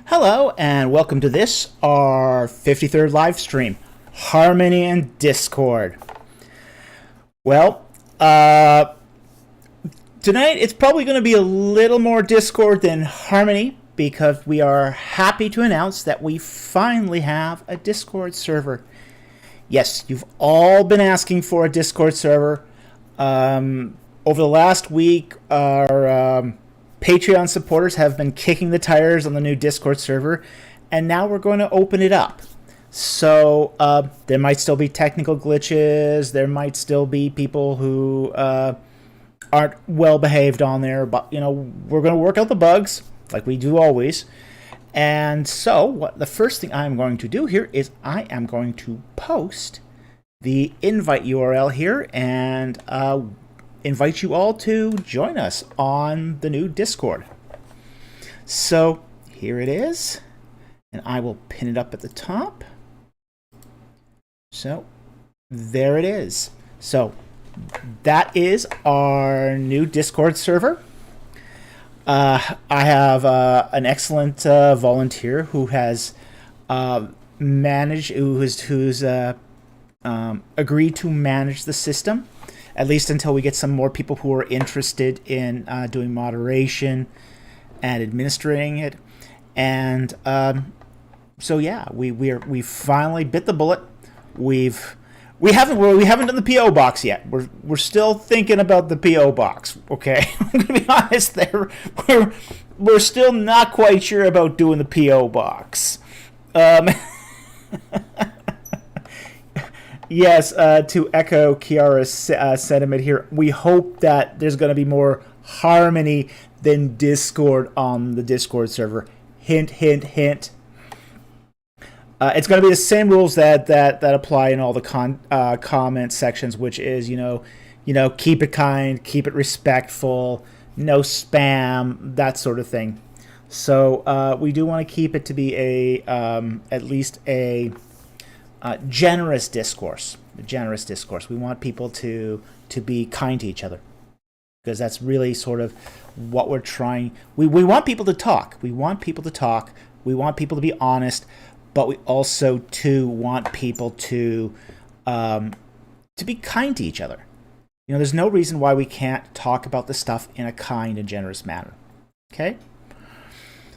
Hello and welcome to this, our 53rd live stream, Harmony and Discord. Well, tonight it's probably going to be a little more Discord than Harmony because we are happy to announce that we finally have a Discord server. Yes, you've all been asking for a Discord server. Over the last week, our Patreon supporters have been kicking the tires on the new Discord server, and now we're going to open it up. So there might still be technical glitches, there might still be people who aren't well behaved on there, but we're going to work out the bugs like we do always. And so the first thing I'm going to do here is I am going to post the invite URL here and invite you all to join us on the new Discord. So here it is, and I will pin it up at the top. So there it is. So that is our new Discord server. I have an excellent volunteer who has who's agreed to manage the system, at least until we get some more people who are interested in doing moderation and administering it. And so yeah, we finally bit the bullet. We haven't done the PO box yet. We're still thinking about the PO box. Okay, I'm gonna be honest there. We're still not quite sure about doing the PO box. Yes, to echo Kiara's sentiment here, we hope that there's going to be more harmony than Discord on the Discord server. Hint, hint, hint. It's going to be the same rules that apply in all the comment sections, which is, keep it kind, keep it respectful, no spam, that sort of thing. So we do want to keep it to be at least a generous discourse. We want people to be kind to each other, because that's really sort of what we're trying. We want people to talk. We want people to be honest, but we also too want people to be kind to each other. There's no reason why we can't talk about this stuff in a kind and generous manner. Okay?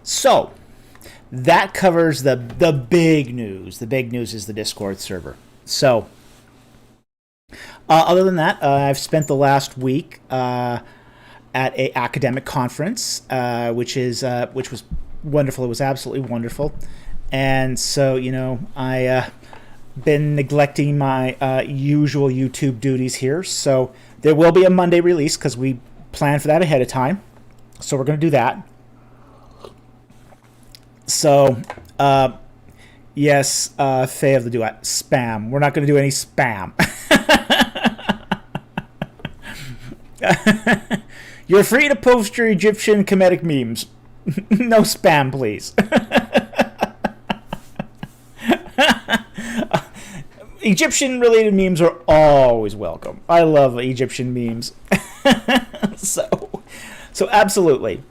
So that covers the big news. The big news is the Discord server. So, other than that, I've spent the last week at a academic conference, which was wonderful. It was absolutely wonderful. And so, I been neglecting my usual YouTube duties here. So there will be a Monday release because we planned for that ahead of time. So we're going to do that. So, yes, Faye of the Duet, spam. We're not going to do any spam. You're free to post your Egyptian comedic memes. No spam, please. Egyptian-related memes are always welcome. I love Egyptian memes. So absolutely.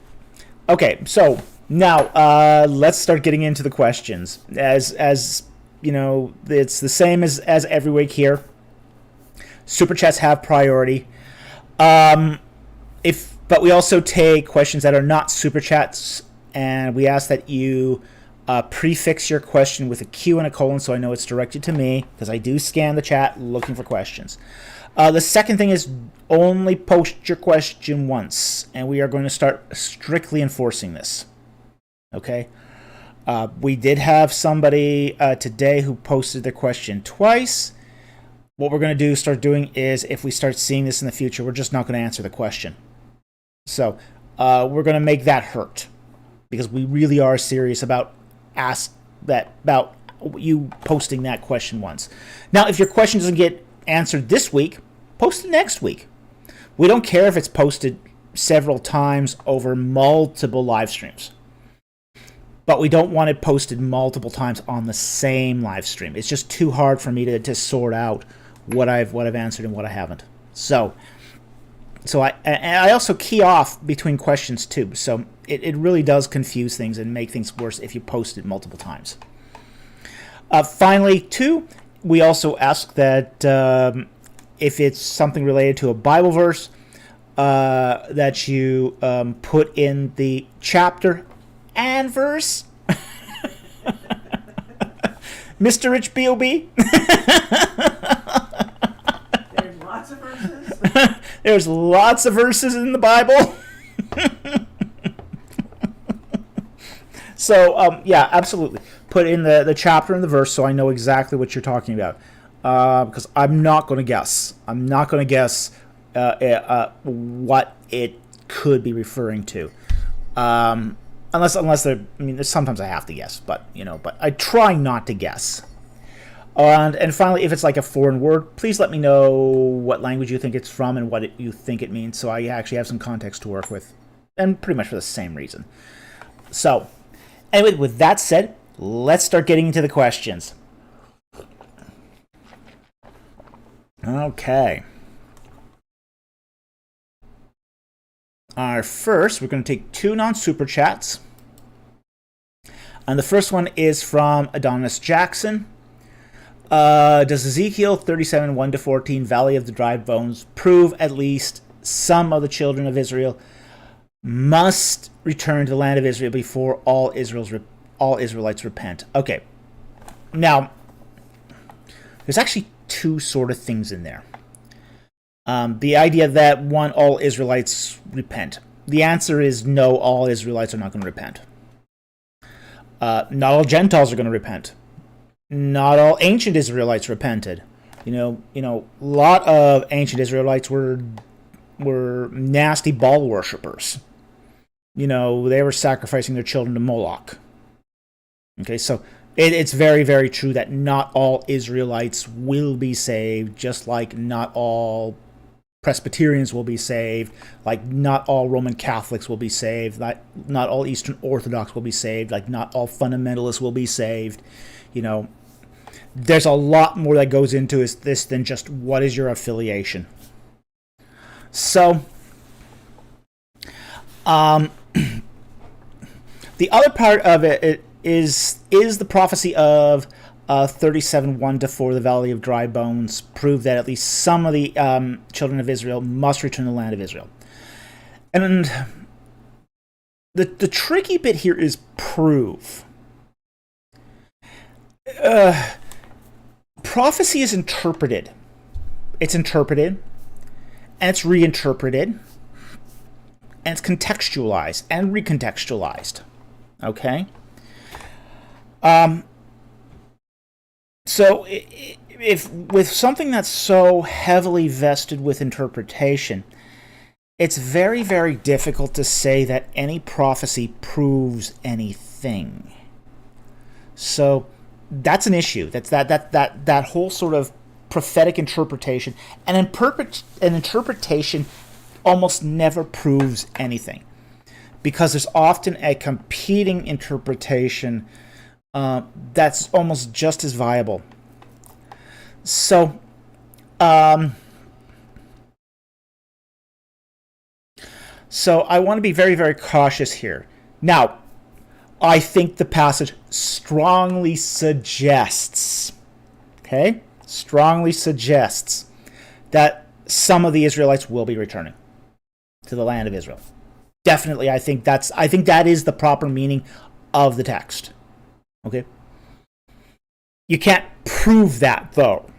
Okay, so now, let's start getting into the questions. As it's the same as every week here. Super chats have priority. But we also take questions that are not super chats, and we ask that you prefix your question with a Q and a colon, so I know it's directed to me, because I do scan the chat looking for questions. The second thing is only post your question once, and we are going to start strictly enforcing this. Okay, we did have somebody today who posted their question twice. What we're going to start doing is, if we start seeing this in the future, we're just not going to answer the question. So we're going to make that hurt, because we really are serious about you posting that question once. Now, if your question doesn't get answered this week, post it next week. We don't care if it's posted several times over multiple live streams. But we don't want it posted multiple times on the same live stream. It's just too hard for me to sort out what I've answered and what I haven't. So So I also key off between questions too. So it really does confuse things and make things worse if you post it multiple times. Finally, too, we also ask that if it's something related to a Bible verse, that you put in the chapter and verse. Mr. Rich B.O.B. There's lots of verses. There's lots of verses in the Bible. So, yeah, absolutely. Put in the chapter and the verse so I know exactly what you're talking about. Because I'm not going to guess. I'm not going to guess what it could be referring to. Unless there, I mean, sometimes I have to guess, but I try not to guess. And finally, if it's like a foreign word, please let me know what language you think it's from and what you think it means, so I actually have some context to work with, and pretty much for the same reason. So, anyway, with that said, let's start getting into the questions. Okay. First, we're going to take 2 non-super chats. And the first one is from Adonis Jackson. Does Ezekiel 37, 1-14, Valley of the Dry Bones, prove at least some of the children of Israel must return to the land of Israel before all Israelites repent? Okay. Now, there's actually 2 sort of things in there. The idea that, one, all Israelites repent. The answer is no, all Israelites are not going to repent. Not all Gentiles are going to repent. Not all ancient Israelites repented. A lot of ancient Israelites were nasty Baal worshippers. They were sacrificing their children to Moloch. Okay, so it's very, very true that not all Israelites will be saved, just like not all Presbyterians will be saved, like not all Roman Catholics will be saved, like not all Eastern Orthodox will be saved, like not all fundamentalists will be saved. There's a lot more that goes into this than just what is your affiliation. So, the other part of it is the prophecy of 37:1-4, the Valley of Dry Bones, prove that at least some of the children of Israel must return to the land of Israel. And the tricky bit here is prove. Prophecy is interpreted. It's interpreted, and it's reinterpreted, and it's contextualized and recontextualized. Okay? So, if with something that's so heavily vested with interpretation, it's very, very difficult to say that any prophecy proves anything. So, that's an issue. That's that whole sort of prophetic interpretation. An interpretation almost never proves anything, because there's often a competing interpretation that's almost just as viable. So, I want to be very, very cautious here. Now, I think the passage strongly suggests, that some of the Israelites will be returning to the land of Israel. Definitely, I think that is the proper meaning of the text. Okay? You can't prove that, though.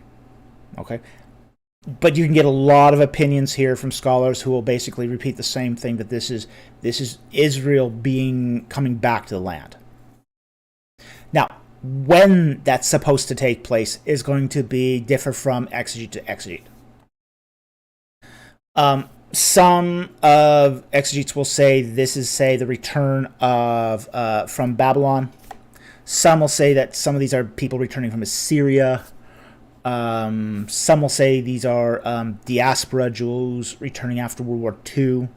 Okay? But you can get a lot of opinions here from scholars who will basically repeat the same thing, that this is Israel coming back to the land. Now, when that's supposed to take place is going to differ from exegete to exegete. Some of exegetes will say this is, the return of from Babylon. Some will say that some of these are people returning from Assyria. Some will say these are diaspora Jews returning after World War II.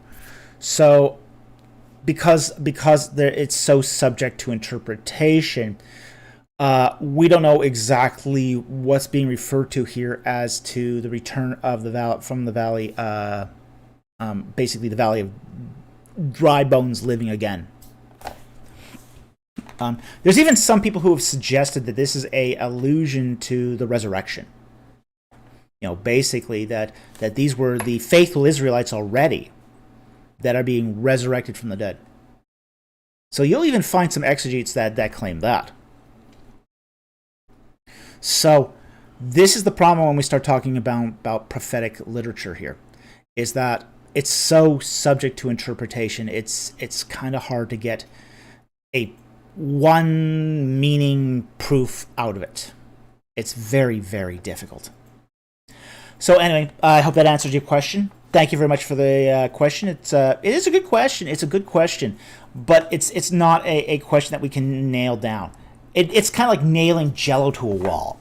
So, because it's so subject to interpretation, we don't know exactly what's being referred to here as to the return of from the valley basically the valley of dry bones living again. There's even some people who have suggested that this is a allusion to the resurrection. Basically that these were the faithful Israelites already that are being resurrected from the dead. So you'll even find some exegetes that claim that. So this is the problem when we start talking about prophetic literature here, is that it's so subject to interpretation. It's kind of hard to get a one meaning proof out of it. It's very, very difficult. So anyway, I hope that answers your question. Thank you very much for the question. It is a good question. It's a good question, but it's not a question that we can nail down. It's kind of like nailing Jello to a wall.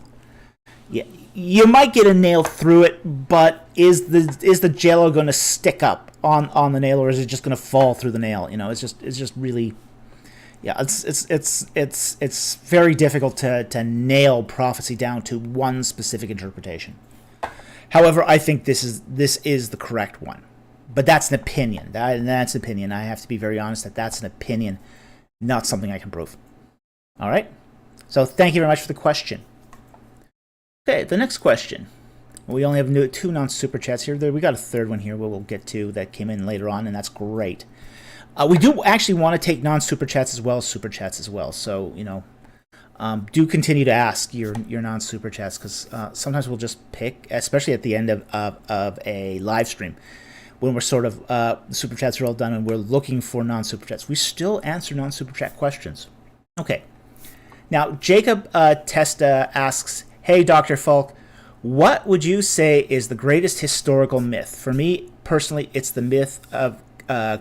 Yeah, you might get a nail through it, but is the Jello going to stick up on the nail, or is it just going to fall through the nail? It's just really, yeah. It's very difficult to nail prophecy down to one specific interpretation. However, I think this is the correct one, but that's an opinion. That's an opinion. I have to be very honest that that's an opinion, not something I can prove. All right. So thank you very much for the question. Okay, the next question. We only have two non-super chats here. We got a third one here we'll get to that came in later on, and that's great. We do actually want to take non-super chats as well as super chats as well. So do continue to ask your non-super chats, because sometimes we'll just pick, especially at the end of a live stream, when we're sort of the super chats are all done and we're looking for non-super chats. We still answer non-super chat questions. Okay. Now Jacob Testa asks, "Hey Dr. Falk, what would you say is the greatest historical myth? For me personally, it's the myth of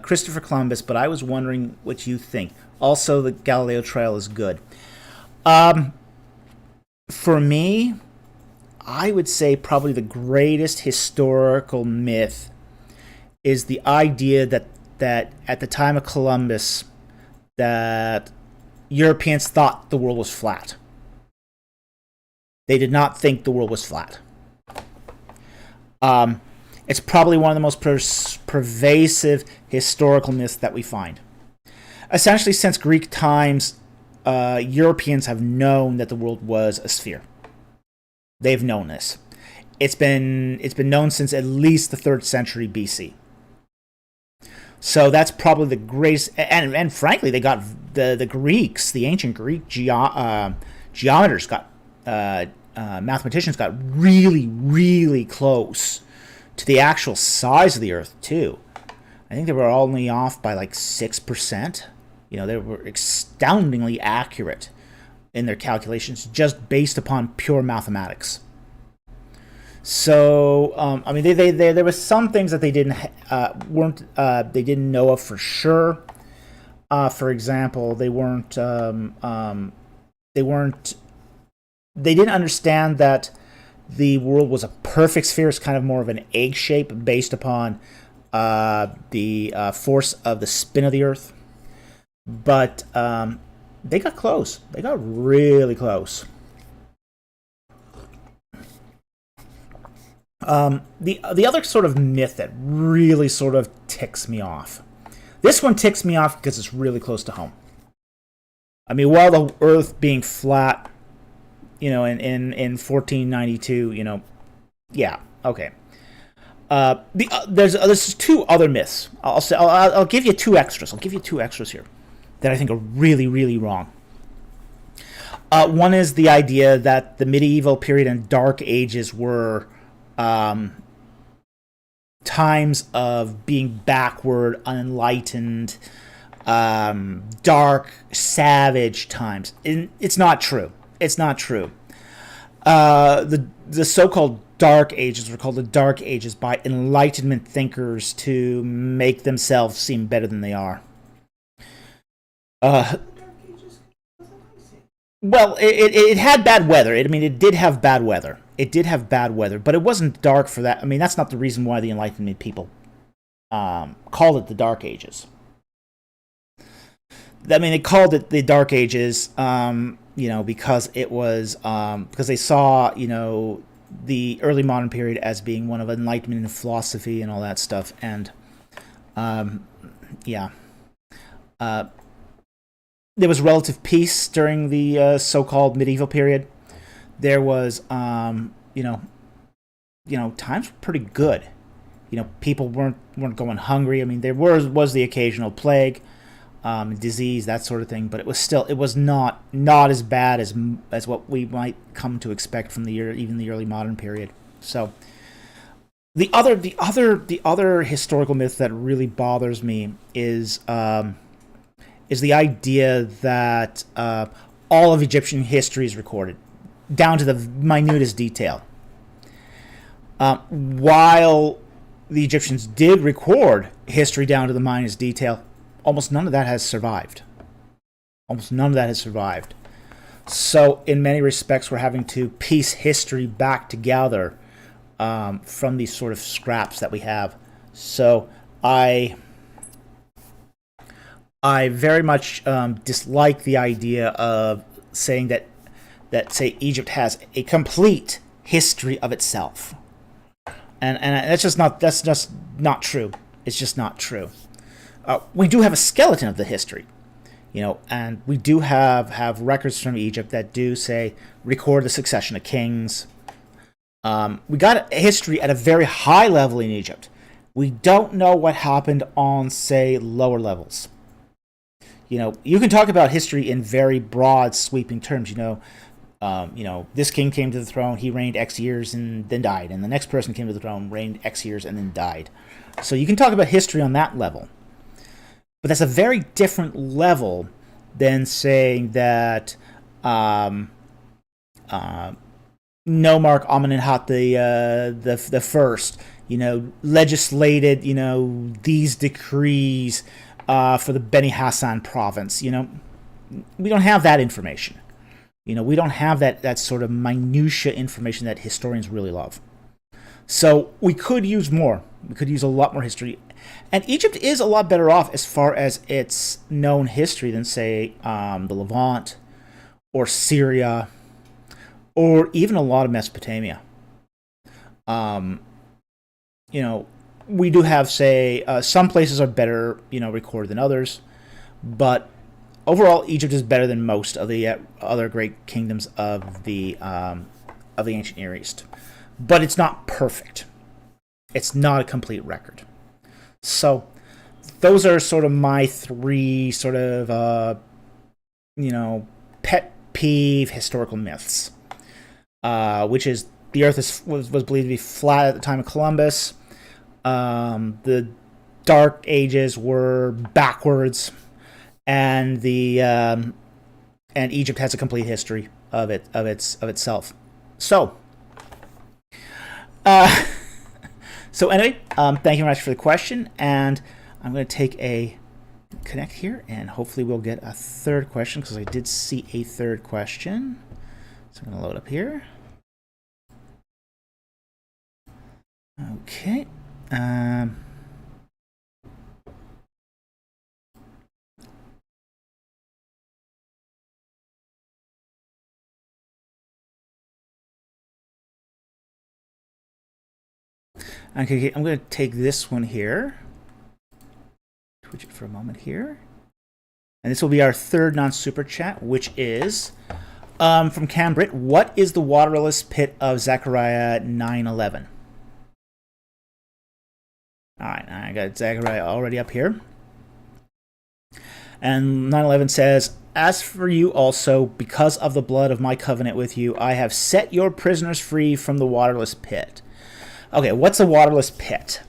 Christopher Columbus, but I was wondering what you think. Also, the Galileo trial is good." For me, I would say probably the greatest historical myth is the idea that at the time of Columbus, that Europeans thought the world was flat. They did not think the world was flat. It's probably one of the most pervasive historical myths that we find. Essentially, since Greek times, Europeans have known that the world was a sphere. They've known this. It's been known since at least the 3rd century BC. So that's probably the greatest. And frankly, they got the Greeks, the ancient Greek geometers got mathematicians got really, really close to the actual size of the Earth too. I think they were only off by like 6%. They were astoundingly accurate in their calculations just based upon pure mathematics. So, there was some things that they didn't know of for sure. For example, they didn't understand that the world was a perfect sphere. It's kind of more of an egg shape based upon the force of the spin of the Earth. But they got close. They got really close. The other sort of myth that really sort of ticks me off. This one ticks me off because it's really close to home. While the Earth being flat, in 1492, yeah, okay. There's two other myths. I'll give you two extras. I'll give you two extras here that I think are really, really wrong. One is the idea that the medieval period and Dark Ages were times of being backward, unenlightened, dark, savage times. It's not true. It's not true. The so-called Dark Ages were called the Dark Ages by Enlightenment thinkers to make themselves seem better than they are. Well, it had bad weather. It did have bad weather. It did have bad weather, but it wasn't dark for that. That's not the reason why the Enlightenment people called it the Dark Ages. They called it the Dark Ages, because it was because they saw, the early modern period as being one of enlightenment and philosophy and all that stuff, and Yeah. There was relative peace during the so-called medieval period. There was, times were pretty good. People weren't going hungry. I mean, there was the occasional plague, disease, that sort of thing, but it was not as bad as what we might come to expect from even the early modern period. So the other historical myth that really bothers me is the idea that all of Egyptian history is recorded down to the minutest detail. While the Egyptians did record history down to the minutest detail, almost none of that has survived. So, in many respects, we're having to piece history back together from these sort of scraps that we have. So, I very much dislike the idea of saying that say Egypt has a complete history of itself. And that's just not true. It's just not true. We do have a skeleton of the history, and we do have records from Egypt that do say record the succession of kings. We got a history at a very high level in Egypt. We don't know what happened on, say, lower levels. You can talk about history in very broad, sweeping terms. This king came to the throne, he reigned X years and then died, and the next person came to the throne, reigned X years and then died. So you can talk about history on that level. But that's a very different level than saying that Nomarch Amenemhat the first, legislated, these decrees for the Beni Hassan province. We don't have that information. We don't have that sort of minutia information that historians really love. So we could use more. We could use a lot more history. And Egypt is a lot better off as far as its known history than, say, the Levant or Syria or even a lot of Mesopotamia. We do have, say, some places are better, recorded than others, but overall, Egypt is better than most of the other great kingdoms of the ancient Near East. But it's not perfect. It's not a complete record. So, those are sort of my three sort of, pet peeve historical myths, which is the Earth was believed to be flat at the time of Columbus. The Dark Ages were backwards. And and Egypt has a complete history of itself. So, anyway, thank you very much for the question, and I'm going to take a connect here, and hopefully we'll get a third question because I did see a third question. So I'm going to load up here. Okay. Okay, I'm going to take this one here. Twitch it for a moment here. And this will be our third non-super chat, which is from Cambrit. What is the waterless pit of Zechariah 9:11? All right, I got Zechariah already up here. And 9:11 says, "As for you also, because of the blood of my covenant with you, I have set your prisoners free from the waterless pit." Okay, what's a waterless pit?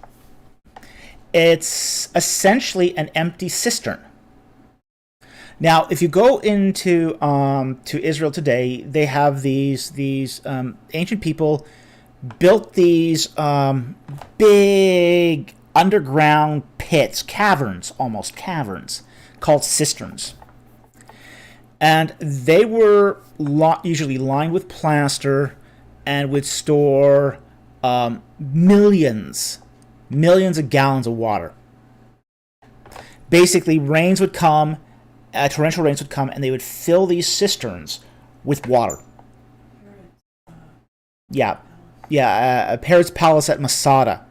It's essentially an empty cistern. Now, if you go into to Israel today, they have these ancient people built these big underground pits, almost caverns, called cisterns. And they were usually lined with plaster and would store millions of gallons of water. Basically, torrential rains would come, and they would fill these cisterns with water. Herod's palace at Masada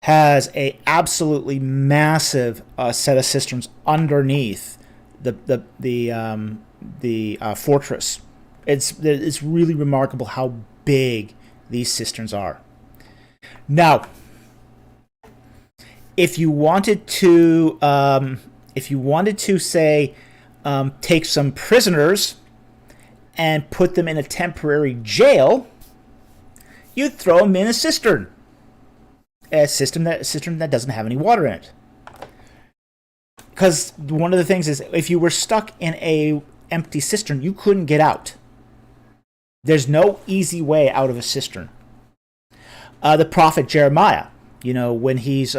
has a absolutely massive set of cisterns underneath the fortress. It's really remarkable how big these cisterns are. Now, if you wanted to say take some prisoners and put them in a temporary jail, you'd throw them in a cistern. A cistern that doesn't have any water in it. Because one of the things is, if you were stuck in a empty cistern, you couldn't get out. There's no easy way out of a cistern. The prophet Jeremiah, when he's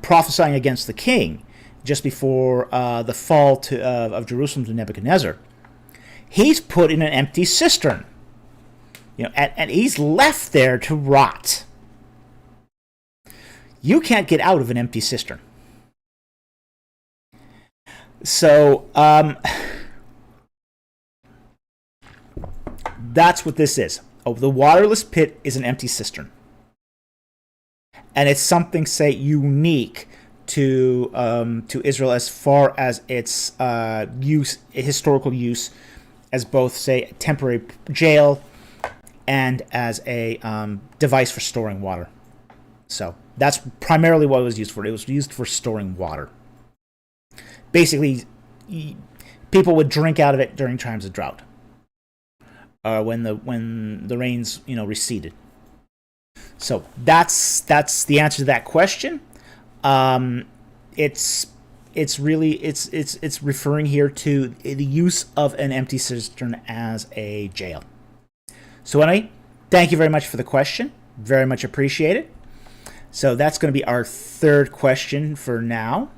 prophesying against the king just before the fall of Jerusalem to Nebuchadnezzar, he's put in an empty cistern. And he's left there to rot. You can't get out of an empty cistern. So, that's what this is. Oh, the waterless pit is an empty cistern. And it's something, say, unique to Israel as far as its historical use as both, say, a temporary jail and as a device for storing water. So that's primarily what it was used for. It was used for storing water. Basically, people would drink out of it during times of drought, when the rains receded. So that's the answer to that question. It's referring here to the use of an empty cistern as a jail. So anyway, thank you very much for the question. Very much appreciated. So that's going to be our third question for now.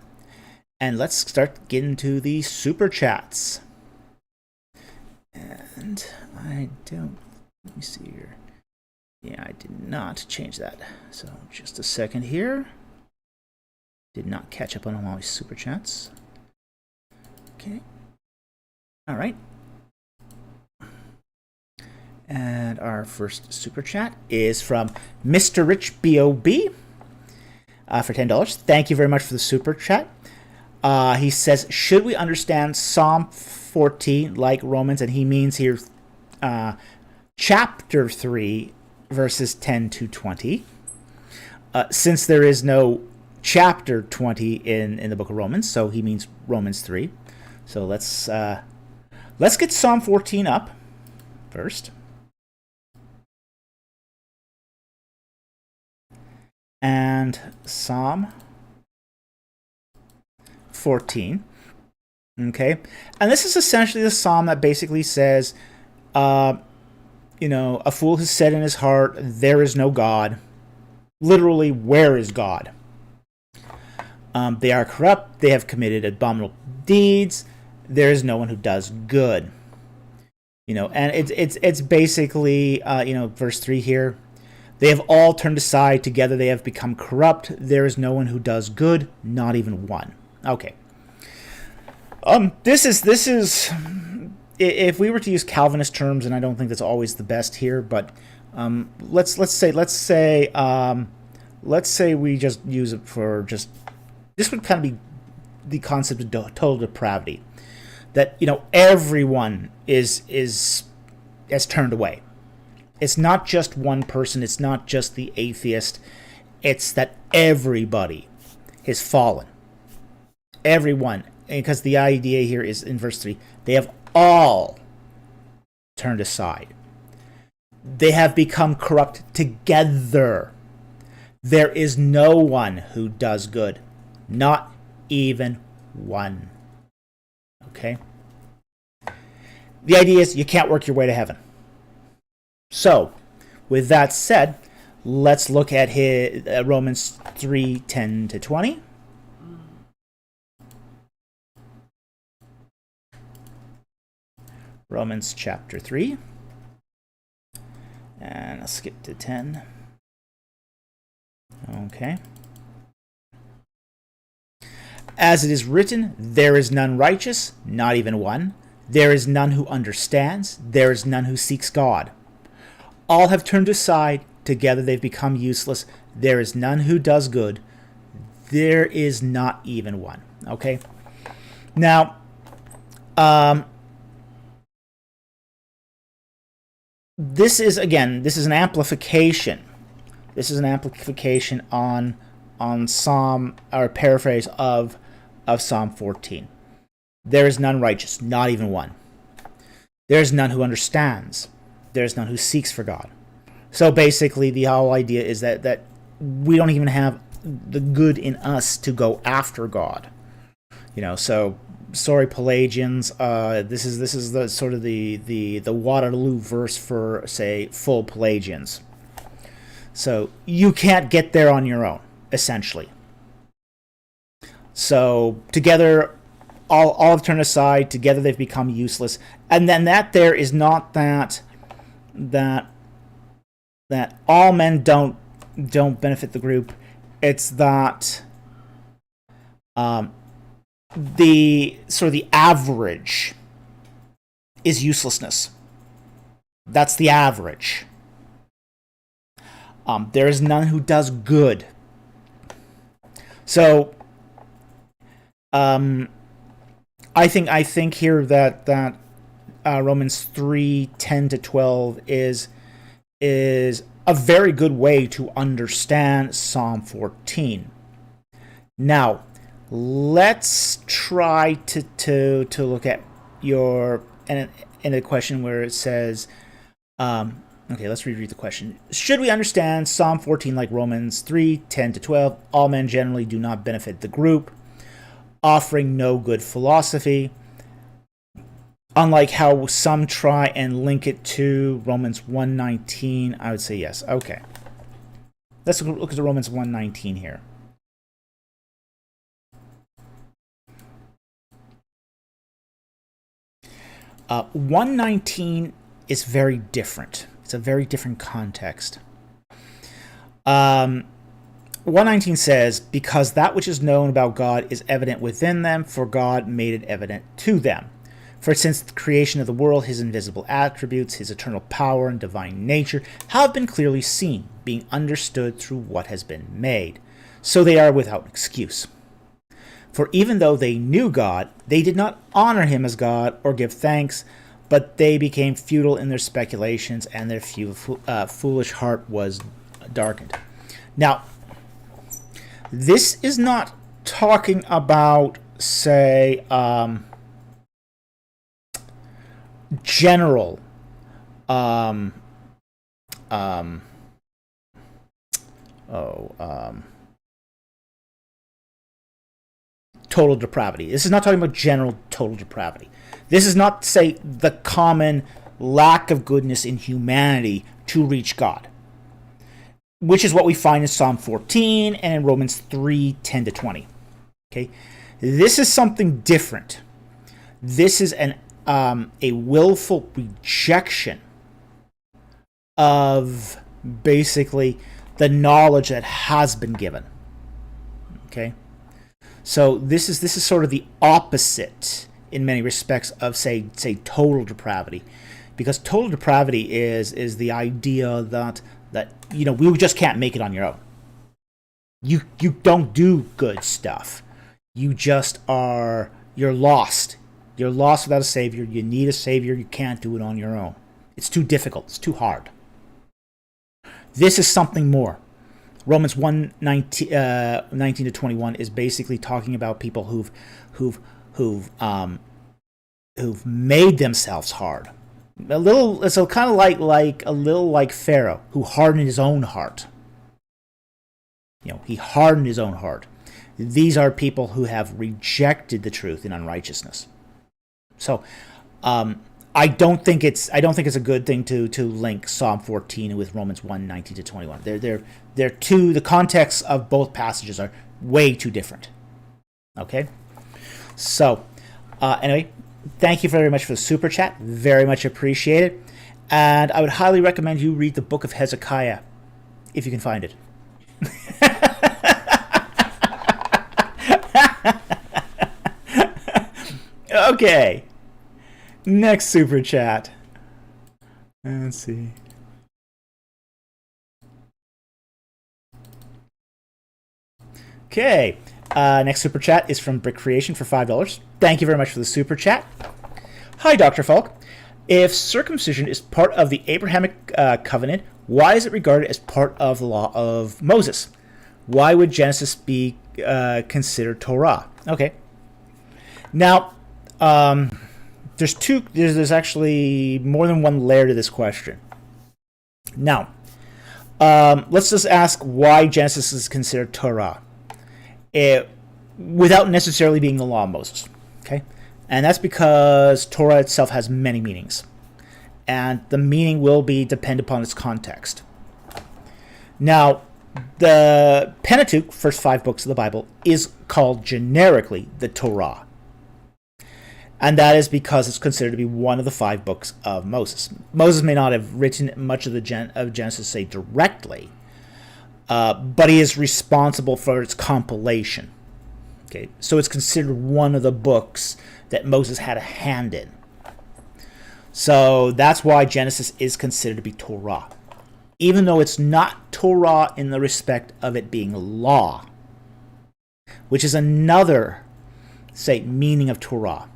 And let's start getting to the super chats. And let me see here. Yeah, I did not change that. So just a second here. Did not catch up on all my super chats. Okay. All right. And our first super chat is from Mr. Rich B.O.B. For $10. Thank you very much for the super chat. He says, should we understand Psalm 14 like Romans? And he means here chapter 3, verses 10 to 20. Since there is no chapter 20 in the book of Romans, so he means Romans 3. So let's get Psalm 14 up first. And Psalm 14. Okay. And this is essentially the psalm that basically says, a fool has said in his heart, there is no God. Literally, where is God? They are corrupt. They have committed abominable deeds. There is no one who does good. And it's basically, verse 3 here. They have all turned aside. Together they have become corrupt. There is no one who does good, not even one. Okay. This is if we were to use Calvinist terms, and I don't think that's always the best here, but let's say we just use it for just, this would kind of be the concept of total depravity, that everyone has turned away. It's not just one person. It's not just the atheist. It's that everybody has fallen. Everyone. Because the idea here is in verse 3. They have all turned aside. They have become corrupt together. There is no one who does good. Not even one. Okay? The idea is you can't work your way to heaven. So, with that said, let's look at Romans 3, 10 to 20. Romans chapter 3. And I'll skip to 10. Okay. As it is written, there is none righteous, not even one. There is none who understands. There is none who seeks God. All have turned aside. Together they've become useless. There is none who does good. There is not even one. Okay? Now, this is an amplification. This is an amplification on Psalm, or paraphrase of Psalm 14. There is none righteous, not even one. There is none who understands. There is none who seeks for God. So basically, the whole idea is that we don't even have the good in us to go after God. So sorry, Pelagians. This is the sort of the Waterloo verse for, say, full Pelagians. So you can't get there on your own, essentially. So together, all have turned aside. Together they've become useless. And then that there is not that all men don't benefit the group. It's that the average is uselessness. That's the average. There is none who does good. So I think here that Romans 3:10-12 is a very good way to understand Psalm 14. Now, let's try to look at your in a question where it says, okay, let's reread the question. Should we understand Psalm 14 like Romans 3:10-12? All men generally do not benefit the group, offering no good philosophy. Unlike how some try and link it to Romans 1:19, I would say yes. Okay. Let's look at the Romans 1:19 here. Uh, 1:19 is very different. It's a very different context. 1:19 says, because that which is known about God is evident within them, for God made it evident to them. For since the creation of the world, his invisible attributes, his eternal power and divine nature have been clearly seen, being understood through what has been made. So they are without excuse. For even though they knew God, they did not honor him as God or give thanks, but they became futile in their speculations, and their foolish heart was darkened. Now, this is not talking about, say, general total depravity. This is not talking about general total depravity. This is not, say, the common lack of goodness in humanity to reach God, which is what we find in Psalm 14 and in Romans 3:10-20. Okay, this is something different. This is a willful rejection of basically the knowledge that has been given. Okay, so this is sort of the opposite in many respects of say total depravity, because total depravity is the idea that we just can't make it on your own. You don't do good stuff. You're lost. You're lost without a savior. You need a savior. You can't do it on your own. It's too difficult. It's too hard. This is something more. Romans 1:19-21 is basically talking about people who've made themselves hard. So kind of like Pharaoh, who hardened his own heart. He hardened his own heart. These are people who have rejected the truth in unrighteousness. So, I don't think it's a good thing to link Psalm 14 with Romans 1:19-21. They're two. The contexts of both passages are way too different. Okay, so anyway, thank you very much for the super chat. Very much appreciated, and I would highly recommend you read the book of Hezekiah if you can find it. Okay. Next super chat. Let's see. Okay. Next super chat is from Brick Creation for $5. Thank you very much for the super chat. Hi, Dr. Falk. If circumcision is part of the Abrahamic covenant, why is it regarded as part of the law of Moses? Why would Genesis be considered Torah? Okay. Now, there's actually more than one layer to this question. Now, let's just ask why Genesis is considered Torah, without necessarily being the law of Moses. Okay, and that's because Torah itself has many meanings, and the meaning will be depend upon its context. Now, the Pentateuch, first 5 books of the Bible, is called generically the Torah. And that is because it's considered to be one of the 5 books of Moses. Moses may not have written much of of Genesis, say, directly, but he is responsible for its compilation. Okay, so it's considered one of the books that Moses had a hand in. So that's why Genesis is considered to be Torah, even though it's not Torah in the respect of it being law, which is another, say, meaning of Torah.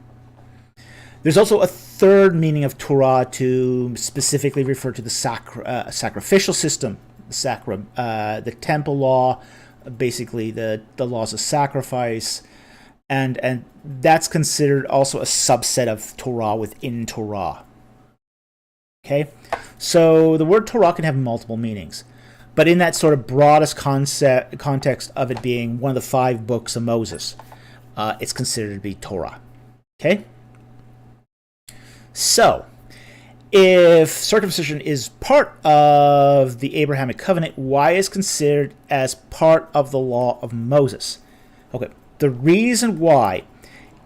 There's also a third meaning of Torah to specifically refer to the sacrificial system, the temple law, basically the laws of sacrifice, and that's considered also a subset of Torah within Torah. Okay, so the word Torah can have multiple meanings, but in that sort of broadest context of it being one of the 5 books of Moses, it's considered to be Torah. Okay. So, if circumcision is part of the Abrahamic covenant, why is it considered as part of the law of Moses? Okay, the reason why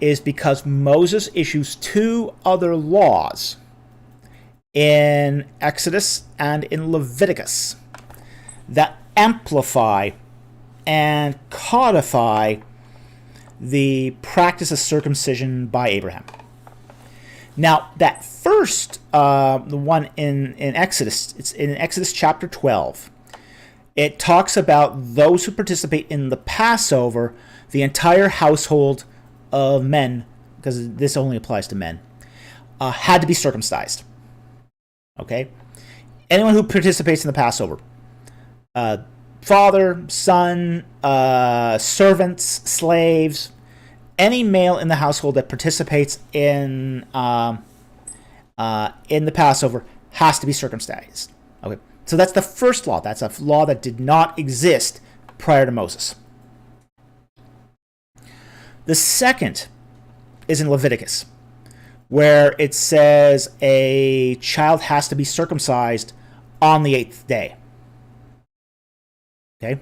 is because Moses issues 2 other laws in Exodus and in Leviticus that amplify and codify the practice of circumcision by Abraham. Now, that first, the one in Exodus, it's in Exodus chapter 12. It talks about those who participate in the Passover, the entire household of men, because this only applies to men, had to be circumcised. Okay? Anyone who participates in the Passover, father, son, servants, slaves, any male in the household that participates in the Passover has to be circumcised. Okay, so that's the first law. That's a law that did not exist prior to Moses. The second is in Leviticus, where it says a child has to be circumcised on the 8th day. Okay,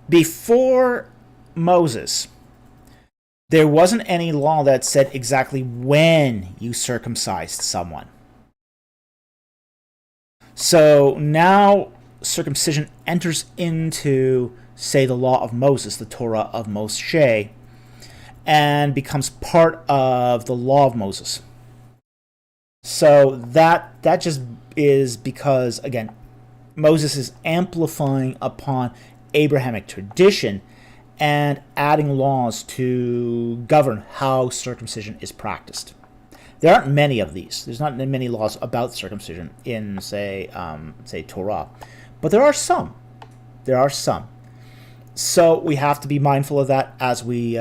before Moses, there wasn't any law that said exactly when you circumcised someone. So now circumcision enters into, say, the law of Moses, the Torah of Moshe, and becomes part of the law of Moses. So that just is because, again, Moses is amplifying upon Abrahamic tradition and adding laws to govern how circumcision is practiced. There aren't many of these. There's not many laws about circumcision in, say Torah, but there are some. There are some. So we have to be mindful of that as we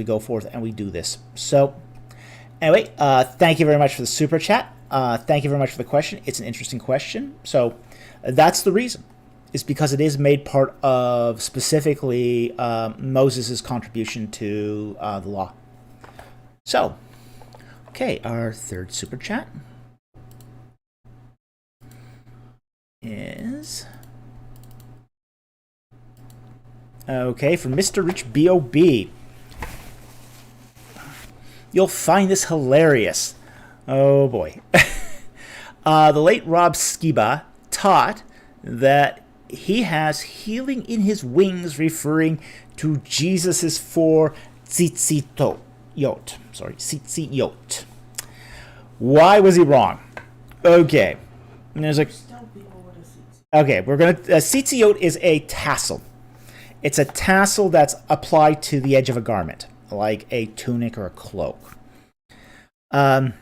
go forth and we do this. So anyway, thank you very much for the super chat. Thank you very much for the question. It's an interesting question. So that's the reason. Is because it is made part of specifically Moses' contribution to the law. So, okay, our third super chat is okay from Mr. Rich B.O.B. You'll find this hilarious. Oh boy. The late Rob Skiba taught that he has healing in his wings, referring to Jesus's 4 tzitzit. Why was he wrong? Okay. And there's a. Okay, we're gonna. Tzitzit is a tassel. It's a tassel that's applied to the edge of a garment, like a tunic or a cloak. Ancient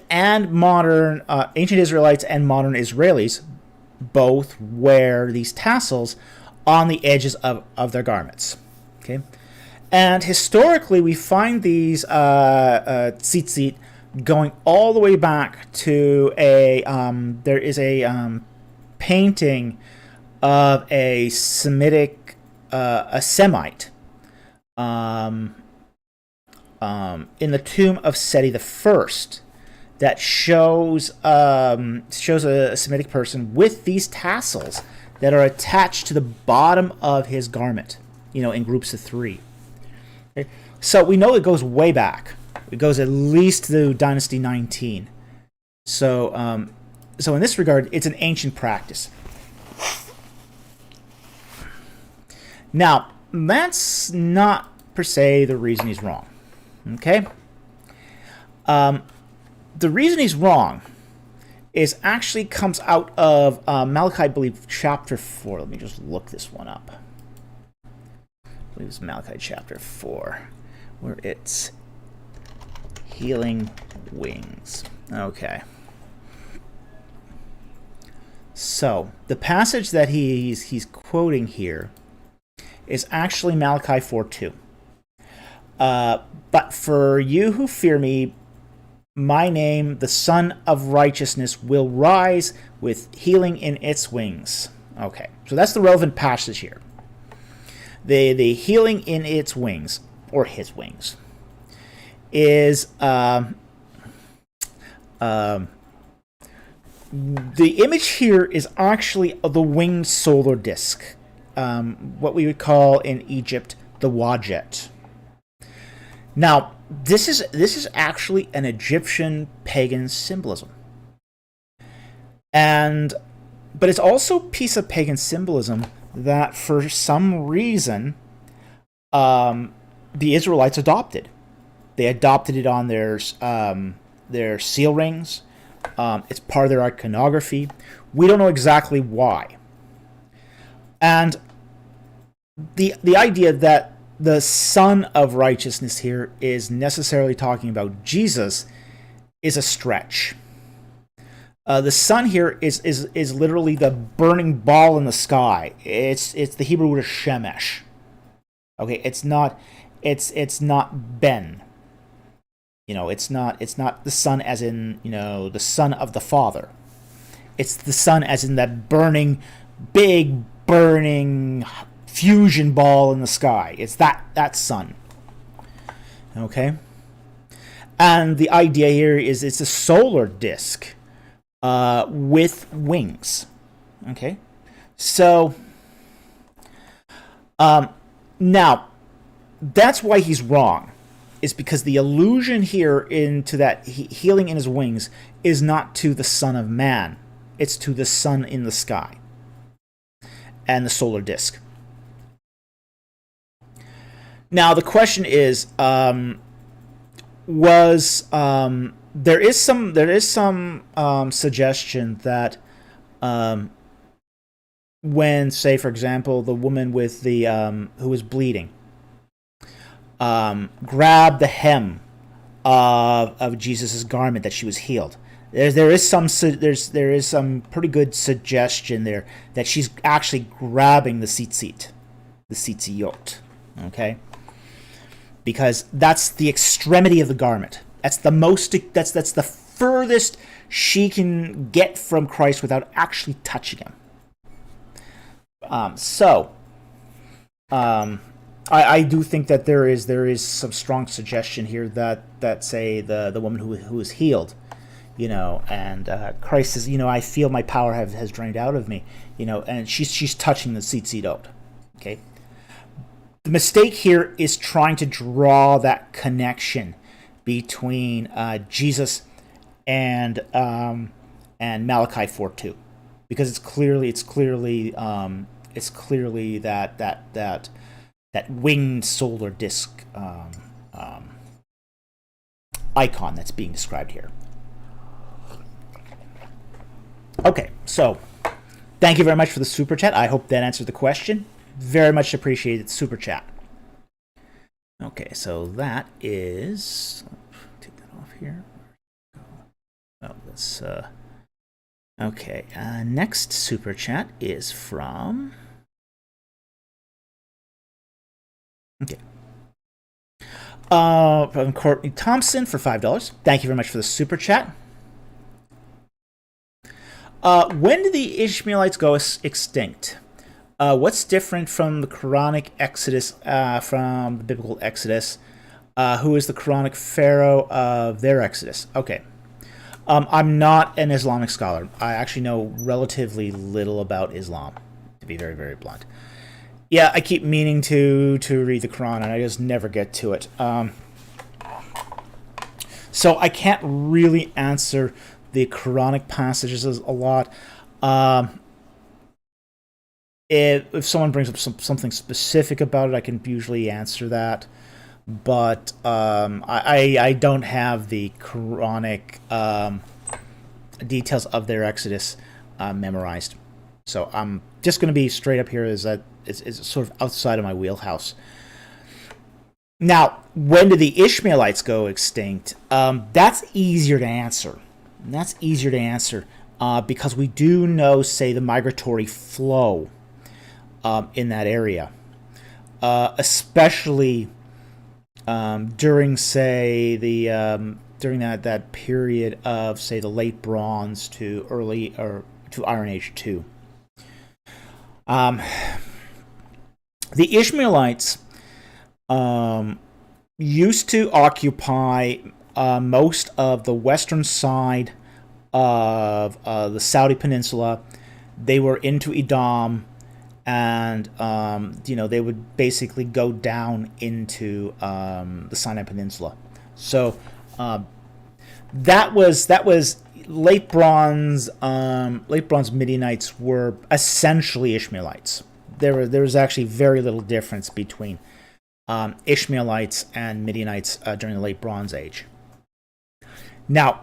Israelites and modern Israelis both wear these tassels on the edges of their garments. Okay, and historically we find these tzitzit going all the way back to there is a painting of a Semitic a Semite in the tomb of Seti I that shows a Semitic person with these tassels that are attached to the bottom of his garment, in groups of 3. Okay? So we know it goes way back. It goes at least to Dynasty 19. So in this regard, it's an ancient practice. Now, that's not per se the reason he's wrong. Okay? The reason he's wrong is actually comes out of Malachi, I believe, chapter 4. Let me just look this one up. I believe it's Malachi chapter 4, where it's healing wings. Okay. So, the passage that he's quoting here is actually Malachi 4:2. But for you who fear me, my name, the Son of Righteousness, will rise with healing in its wings. Okay, so that's the relevant passage here. The healing in its wings, or his wings, is the image here is actually the winged solar disk, what we would call in Egypt the wajet. Now, this is actually an Egyptian pagan symbolism, but it's also a piece of pagan symbolism that, for some reason, the Israelites adopted. They adopted it on their seal rings. It's part of their iconography. We don't know exactly why. And the idea that the Son of Righteousness here is necessarily talking about Jesus is a stretch. The sun here is literally the burning ball in the sky. It's the Hebrew word shemesh. Okay, it's not Ben. It's not the sun as in the son of the Father. It's the sun as in that big burning fusion ball in the sky. It's that sun. Okay? And the idea here is it's a solar disk with wings. Okay? So, now, that's why he's wrong. Is because the allusion here into that healing in his wings is not to the Son of Man. It's to the sun in the sky and the solar disk. Now the question is, there is some suggestion that when, say, for example, the woman with the who was bleeding grabbed the hem of Jesus' garment that she was healed. There is some pretty good suggestion there that she's actually grabbing the tzitzit, the tzitziyot. Okay. Because that's the extremity of the garment. That's the furthest she can get from Christ without actually touching him. I do think that there is some strong suggestion here that say the woman who is healed, and Christ says, I feel my power has drained out of me, and she's touching the tzitzit. Okay. The mistake here is trying to draw that connection between Jesus and Malachi 4:2, because it's clearly that winged solar disk icon that's being described here. Okay, so thank you very much for the super chat. I hope that answered the question. Very much appreciated super chat. Okay, so that is... Take that off here. Oh, let's... Okay, next super chat is from... Okay. From Courtney Thompson for $5. Thank you very much for the super chat. When did the Ishmaelites go extinct? What's different from the Quranic Exodus, from the biblical Exodus? Who is the Quranic Pharaoh of their Exodus? Okay. I'm not an Islamic scholar. I actually know relatively little about Islam, to be very, very blunt. Yeah, I keep meaning to read the Quran, and I just never get to it. So I can't really answer the Quranic passages a lot. If someone brings up something specific about it, I can usually answer that. But I don't have the Quranic details of their Exodus memorized. So I'm just going to be straight up here as that it's sort of outside of my wheelhouse. Now, when did the Ishmaelites go extinct? That's easier to answer. Because we do know, say, the migratory flow in that area, especially during, say, during that period of, say, the late Bronze to Iron Age 2. The Ishmaelites used to occupy most of the western side of the Saudi Peninsula. They were into Edom, and they would basically go down into the Sinai Peninsula. So that was late Bronze. Late Bronze Midianites were essentially Ishmaelites. There was actually very little difference between Ishmaelites and Midianites during the late Bronze Age. Now,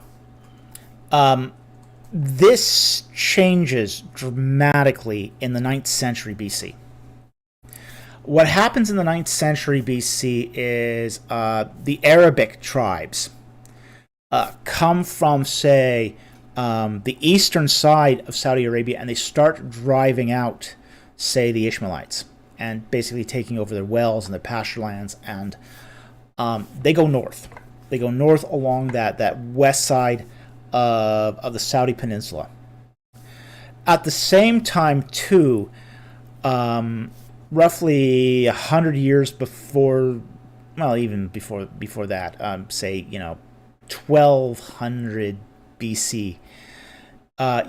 this changes dramatically in the 9th century BC. What happens in the 9th century BC is the Arabic tribes come from, say, the eastern side of Saudi Arabia, and they start driving out, say, the Ishmaelites, and basically taking over their wells and their pasture lands, and they go north. They go north along that west side of the Saudi Peninsula. At the same time, too, roughly 100 years before, well, even before that, say, 1200 BC,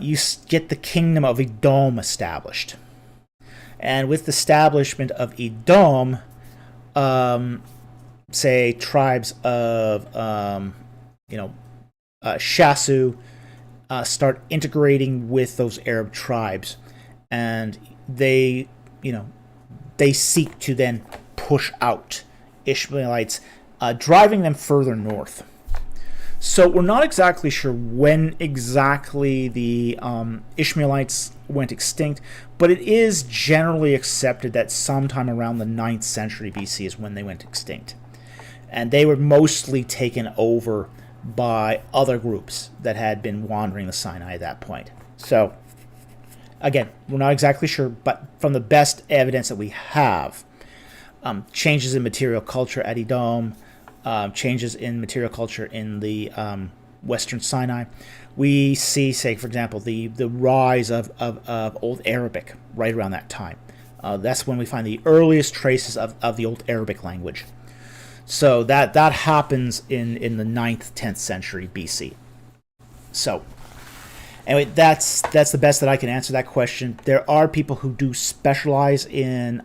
you get the kingdom of Edom established. And with the establishment of Edom, say, tribes of, Shasu start integrating with those Arab tribes, and they seek to then push out Ishmaelites, driving them further north. So we're not exactly sure when exactly the Ishmaelites went extinct, but it is generally accepted that sometime around the 9th century BC is when they went extinct. And they were mostly taken over by other groups that had been wandering the Sinai at that point. So, again, we're not exactly sure, but from the best evidence that we have, changes in material culture at Edom, changes in material culture in the Western Sinai, we see, say, for example, the rise of Old Arabic right around that time. That's when we find the earliest traces of the Old Arabic language. So that happens in the 9th, 10th century BC. So anyway, that's the best that I can answer that question. There are people who do specialize in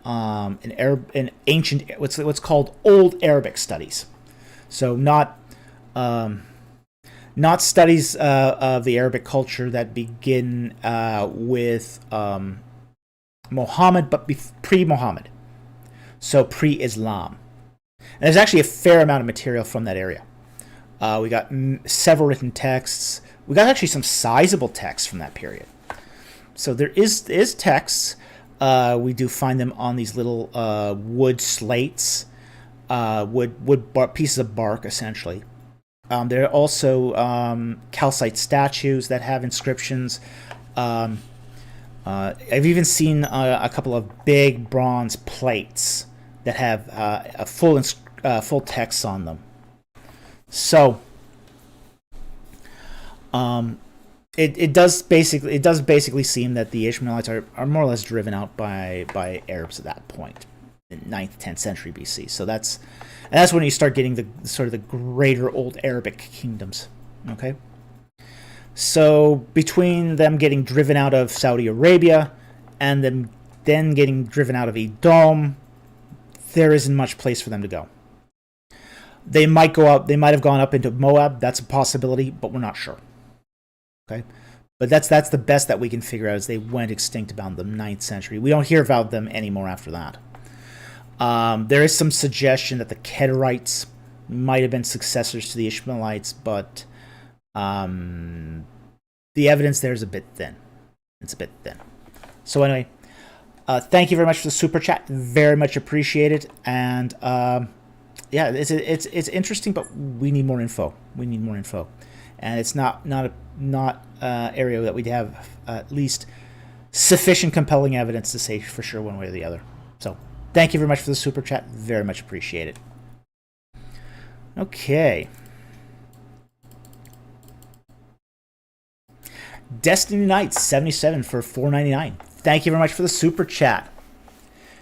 ancient, what's called Old Arabic studies. So not studies of the Arabic culture that begin with Muhammad, but pre-Muhammad. So pre-Islam. And there's actually a fair amount of material from that area. We got several written texts. We got actually some sizable texts from that period. So there is texts. We do find them on these little wood slates, pieces of bark, essentially. There are also calcite statues that have inscriptions. I've even seen a couple of big bronze plates that have a full text on them. So, it does basically seem that the Ishmaelites are more or less driven out by Arabs at that point, in 9th, 10th century BC. So that's when you start getting the sort of the greater old Arabic kingdoms. Okay. So between them getting driven out of Saudi Arabia and them then getting driven out of Edom, there isn't much place for them to go. They might go up. They might have gone up into Moab. That's a possibility, but we're not sure. Okay, but that's the best that we can figure out, is they went extinct about the 9th century. We don't hear about them anymore after that. There is some suggestion that the Kedarites might have been successors to the Ishmaelites, but the evidence there is a bit thin. It's a bit thin. So anyway, thank you very much for the super chat. Very much appreciated. And yeah, it's interesting, but we need more info. We need more info, and it's not area that we'd have at least sufficient compelling evidence to say for sure one way or the other. So thank you very much for the super chat. Very much appreciated. Okay. Destiny Knights 77 for $4.99. Thank you very much for the super chat.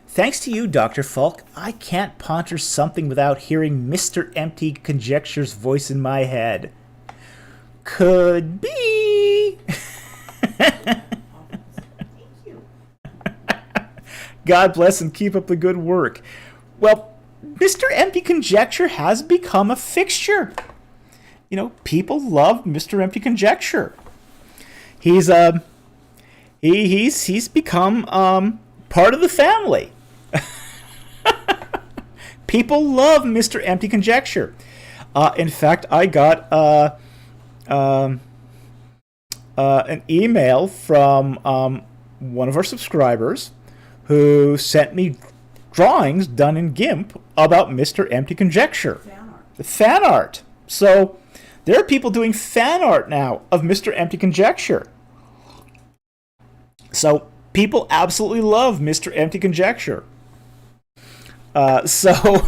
Thanks to you, Dr. Falk, I can't ponder something without hearing Mr. Empty Conjecture's voice in my head. Could be. Thank you. God bless and keep up the good work. Well, Mr. Empty Conjecture has become a fixture. You know, people love Mr. Empty Conjecture. He's become part of the family. People love Mr. Empty Conjecture. In fact, I got an email from one of our subscribers who sent me drawings done in GIMP about Mr. Empty Conjecture. Fan art. The fan art. So there are people doing fan art now of Mr. Empty Conjecture. So people absolutely love Mr. Empty Conjecture. So,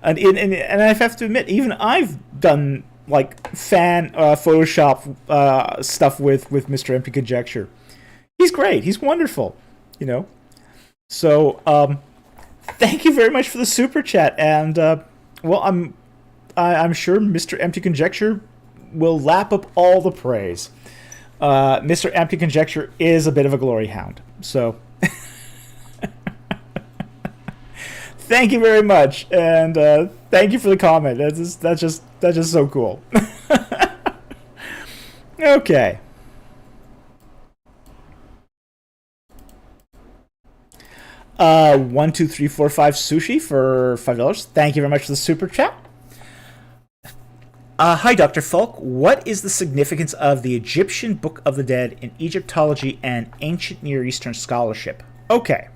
and I have to admit, even I've done like fan Photoshop stuff with Mr. Empty Conjecture. He's great. He's wonderful. You know. So, thank you very much for the super chat, and well, I'm sure Mr. Empty Conjecture will lap up all the praise. Mr. Empty Conjecture is a bit of a glory hound, so thank you very much, and thank you for the comment. That's just so cool. Okay. $1, 2, 3, 4, 5 sushi for $5. Thank you very much for the super chat. Hi, Dr. Falk. What is the significance of the Egyptian Book of the Dead in Egyptology and ancient Near Eastern scholarship? Okay.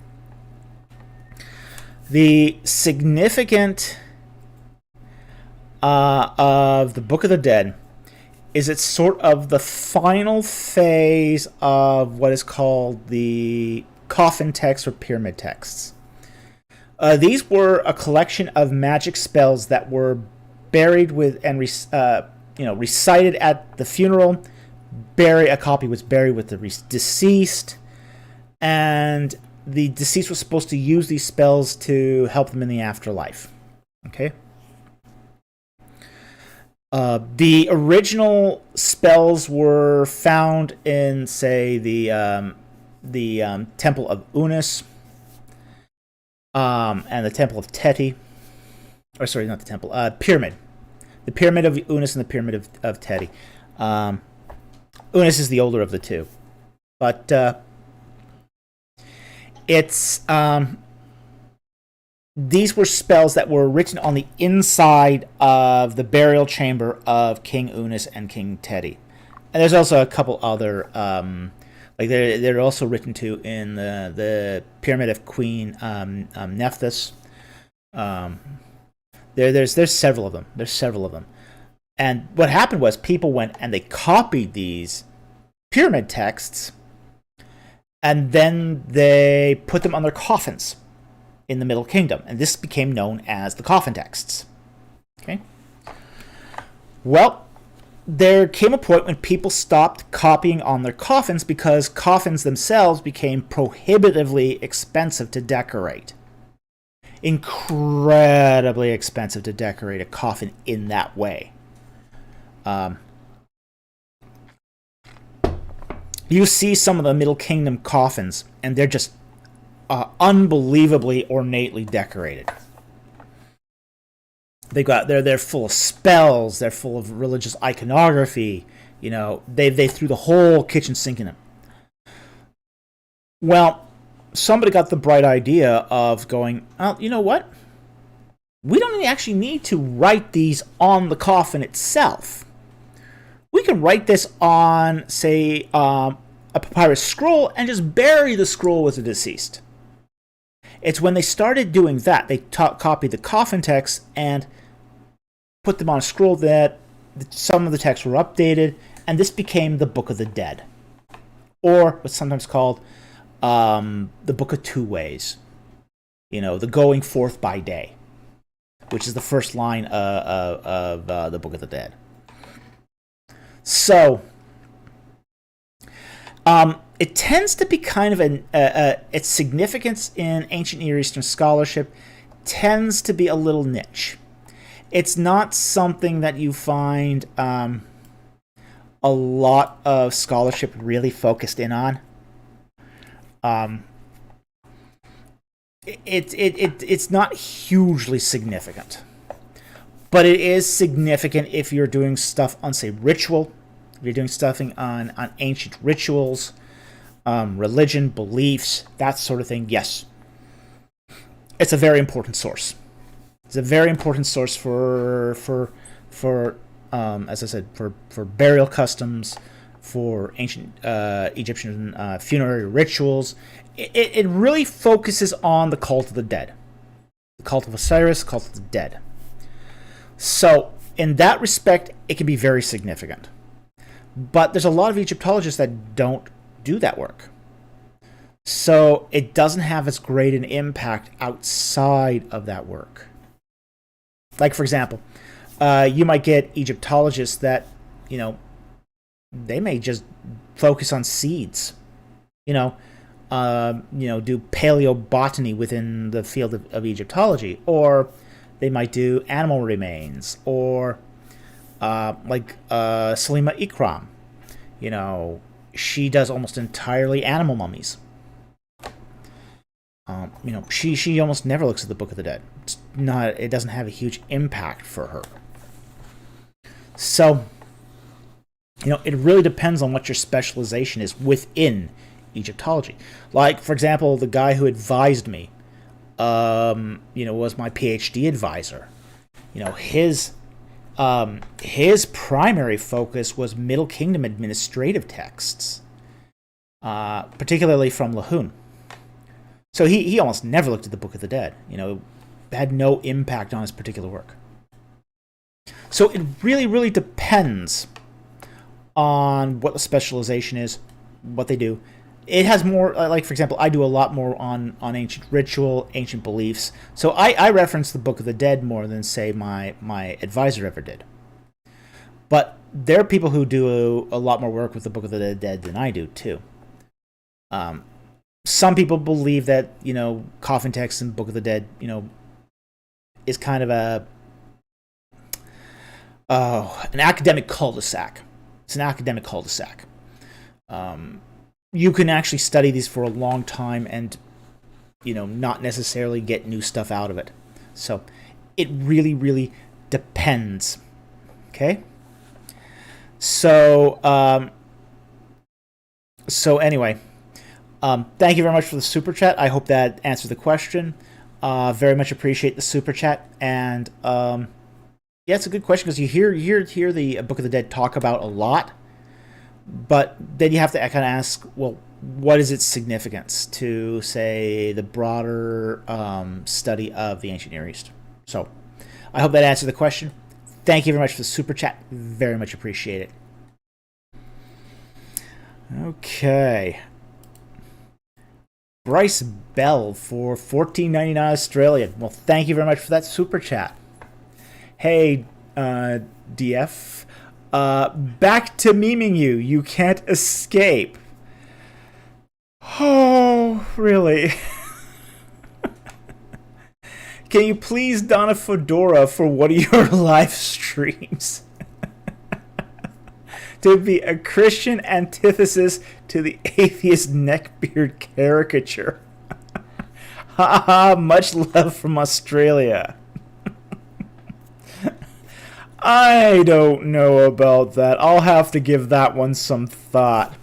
The significance of the Book of the Dead is it's sort of the final phase of what is called the coffin texts or pyramid texts. These were a collection of magic spells that were buried with and recited at the funeral. A copy was buried with the deceased, and the deceased was supposed to use these spells to help them in the afterlife. Okay. The original spells were found in, say, the Temple of Unas, and the Temple of Teti. Or sorry, not the temple. Pyramid. The Pyramid of Unas and the Pyramid of Teti. Unas is the older of the two. But it's these were spells that were written on the inside of the burial chamber of King Unas and King Teti. And there's also a couple other Like they're also written to in the Pyramid of Queen Nephthys. There's several of them. There's several of them. And what happened was people went and they copied these pyramid texts, and then they put them on their coffins in the Middle Kingdom, and this became known as the coffin texts. Okay. Well, there came a point when people stopped copying on their coffins because coffins themselves became prohibitively expensive to decorate. Incredibly expensive to decorate a coffin in that way. You see some of the Middle Kingdom coffins, and they're just unbelievably ornately decorated. They're full of spells. They're full of religious iconography. You know, they threw the whole kitchen sink in them. Well, somebody got the bright idea of going, oh, you know what? We don't actually need to write these on the coffin itself. We can write this on, say, a papyrus scroll and just bury the scroll with the deceased. It's when they started doing that, they copied the coffin text and put them on a scroll that some of the texts were updated, and this became the Book of the Dead, or what's sometimes called the Book of Two Ways. You know, the going forth by day, which is the first line of the Book of the Dead. So, it tends to be kind of its significance in ancient Near Eastern scholarship tends to be a little niche. It's not something that you find a lot of scholarship really focused in on. It's not hugely significant, but it is significant if you're doing stuff on, say, ritual. If you're doing stuff on ancient rituals, religion, beliefs, that sort of thing. Yes, it's a very important source. It's a very important source for as I said, for burial customs, for ancient Egyptian funerary rituals. It really focuses on the cult of the dead, the cult of Osiris, cult of the dead. So, in that respect, it can be very significant. But there's a lot of Egyptologists that don't do that work. So, it doesn't have as great an impact outside of that work. Like, for example, you might get Egyptologists that, you know, they may just focus on seeds. Do paleobotany within the field of Egyptology, or they might do animal remains, or like Salima Ikram. You know, she does almost entirely animal mummies. She almost never looks at the Book of the Dead. It doesn't have a huge impact for her. So, it really depends on what your specialization is within Egyptology. Like, for example, the guy who advised me, was my PhD advisor. His primary focus was Middle Kingdom administrative texts, particularly from Lahun. So he almost never looked at the Book of the Dead. Had no impact on his particular work. So it really, really depends on what the specialization is, what they do. It has more, like, for example, I do a lot more on ancient ritual, ancient beliefs. So I reference the Book of the Dead more than, say, my advisor ever did. But there are people who do a lot more work with the Book of the Dead than I do, too. Some people believe that, coffin text and Book of the Dead, is kind of an academic cul-de-sac. It's an academic cul-de-sac. You can actually study these for a long time and, not necessarily get new stuff out of it. So it really, really depends. Okay? So anyway, thank you very much for the super chat. I hope that answered the question. Very much appreciate the super chat. And yeah, it's a good question because you hear the Book of the Dead talk about a lot. But then you have to kind of ask, well, what is its significance to, say, the broader study of the ancient Near East? So I hope that answered the question. Thank you very much for the super chat. Very much appreciate it. Okay. Bryce Bell for $14.99 Australian. Well, thank you very much for that super chat. Hey, DF. Back to memeing you. You can't escape. Oh, really? Can you please don a fedora for one of your live streams? To be a Christian antithesis to the atheist neckbeard caricature. Haha, much love from Australia. I don't know about that. I'll have to give that one some thought.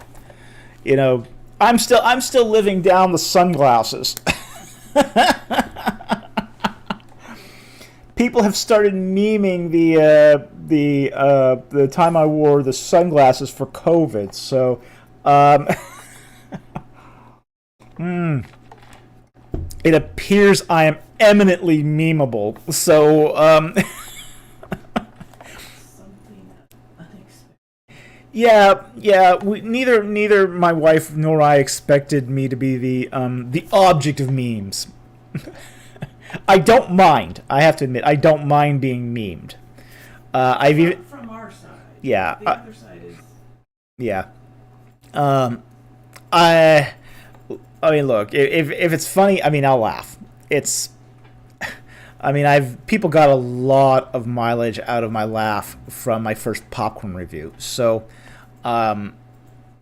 You know, I'm still living down the sunglasses. People have started memeing the time I wore the sunglasses for COVID. So, it appears I am eminently memeable. So, Something unexpected. yeah. Neither my wife nor I expected me to be the object of memes. I don't mind. I have to admit, I don't mind being memed. I've even From our side. Yeah, The other side is. yeah. I mean, look, if it's funny, I mean, I'll laugh. People got a lot of mileage out of my laugh from my first popcorn review. So, and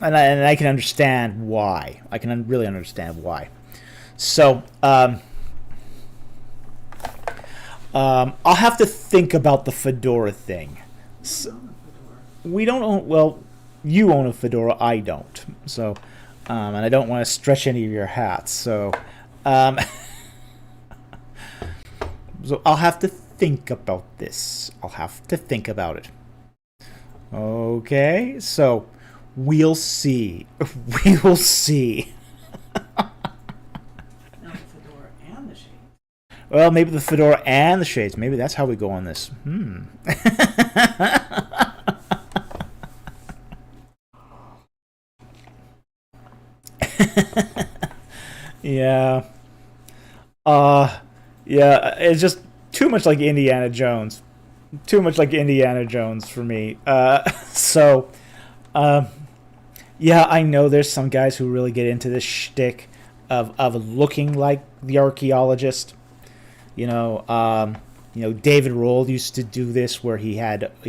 I can understand why. I can really understand why. So, I'll have to think about the fedora thing. So, we don't own. Well, you own a fedora. I don't. So, and I don't want to stretch any of your hats. So, so I'll have to think about this. I'll have to think about it. Okay. So, we'll see. We will see. Now the fedora and the shades. Well, maybe the fedora and the shades. Maybe that's how we go on this. Yeah. Yeah, it's just too much like Indiana Jones. Too much like Indiana Jones for me. So, yeah, I know there's some guys who really get into this shtick of looking like the archaeologist. David Roll used to do this, where he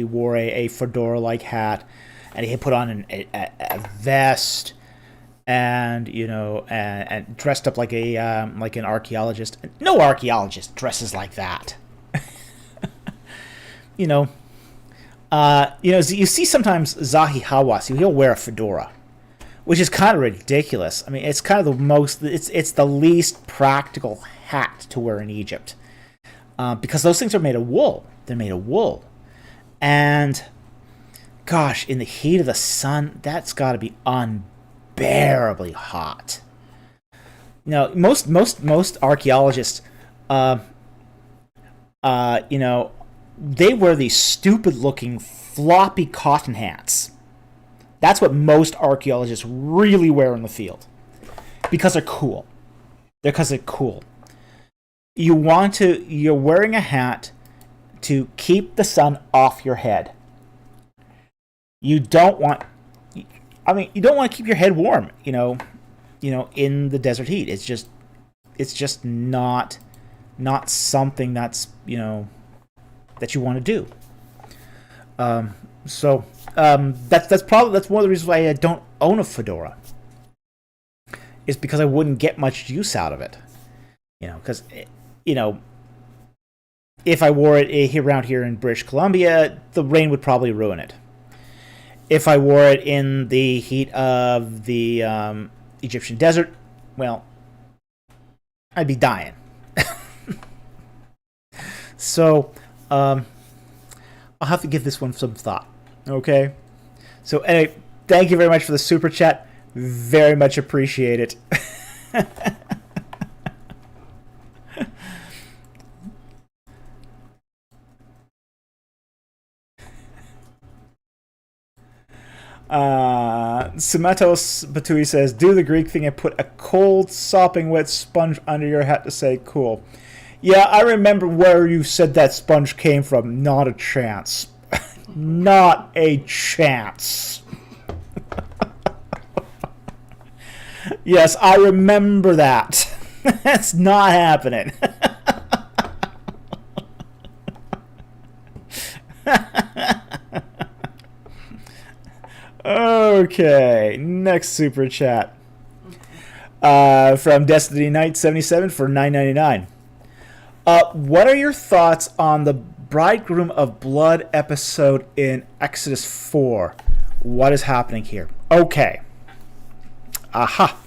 wore a fedora-like hat, and he had put on a vest, and and dressed up like an archaeologist. No archaeologist dresses like that. You see sometimes Zahi Hawass, he'll wear a fedora, which is kind of ridiculous. I mean, it's kind of it's the least practical hat to wear in Egypt, because those things are made of wool. They're made of wool, and gosh, in the heat of the sun, that's got to be unbearably hot. Most archaeologists, they wear these stupid-looking floppy cotton hats. That's what most archaeologists really wear in the field, because they're cool. Because they're cool. You're wearing a hat to keep the sun off your head. You don't want to keep your head warm, in the desert heat. It's just not something that's, that you want to do. That's one of the reasons why I don't own a fedora. Is because I wouldn't get much use out of it. Because if I wore it around here in British Columbia, the rain would probably ruin it. If I wore it in the heat of the Egyptian desert, well, I'd be dying. So, I'll have to give this one some thought. Okay? So, anyway, thank you very much for the super chat. Very much appreciate it. Simetos Batui says, do the Greek thing and put a cold, sopping wet sponge under your hat to say cool. Yeah, I remember where you said that sponge came from. Not a chance. Not a chance. Yes, I remember that. That's not happening. Okay, next super chat from Destiny Knight 77 for $9.99. What are your thoughts on the bridegroom of blood episode in Exodus 4? What is happening here? Okay. Aha.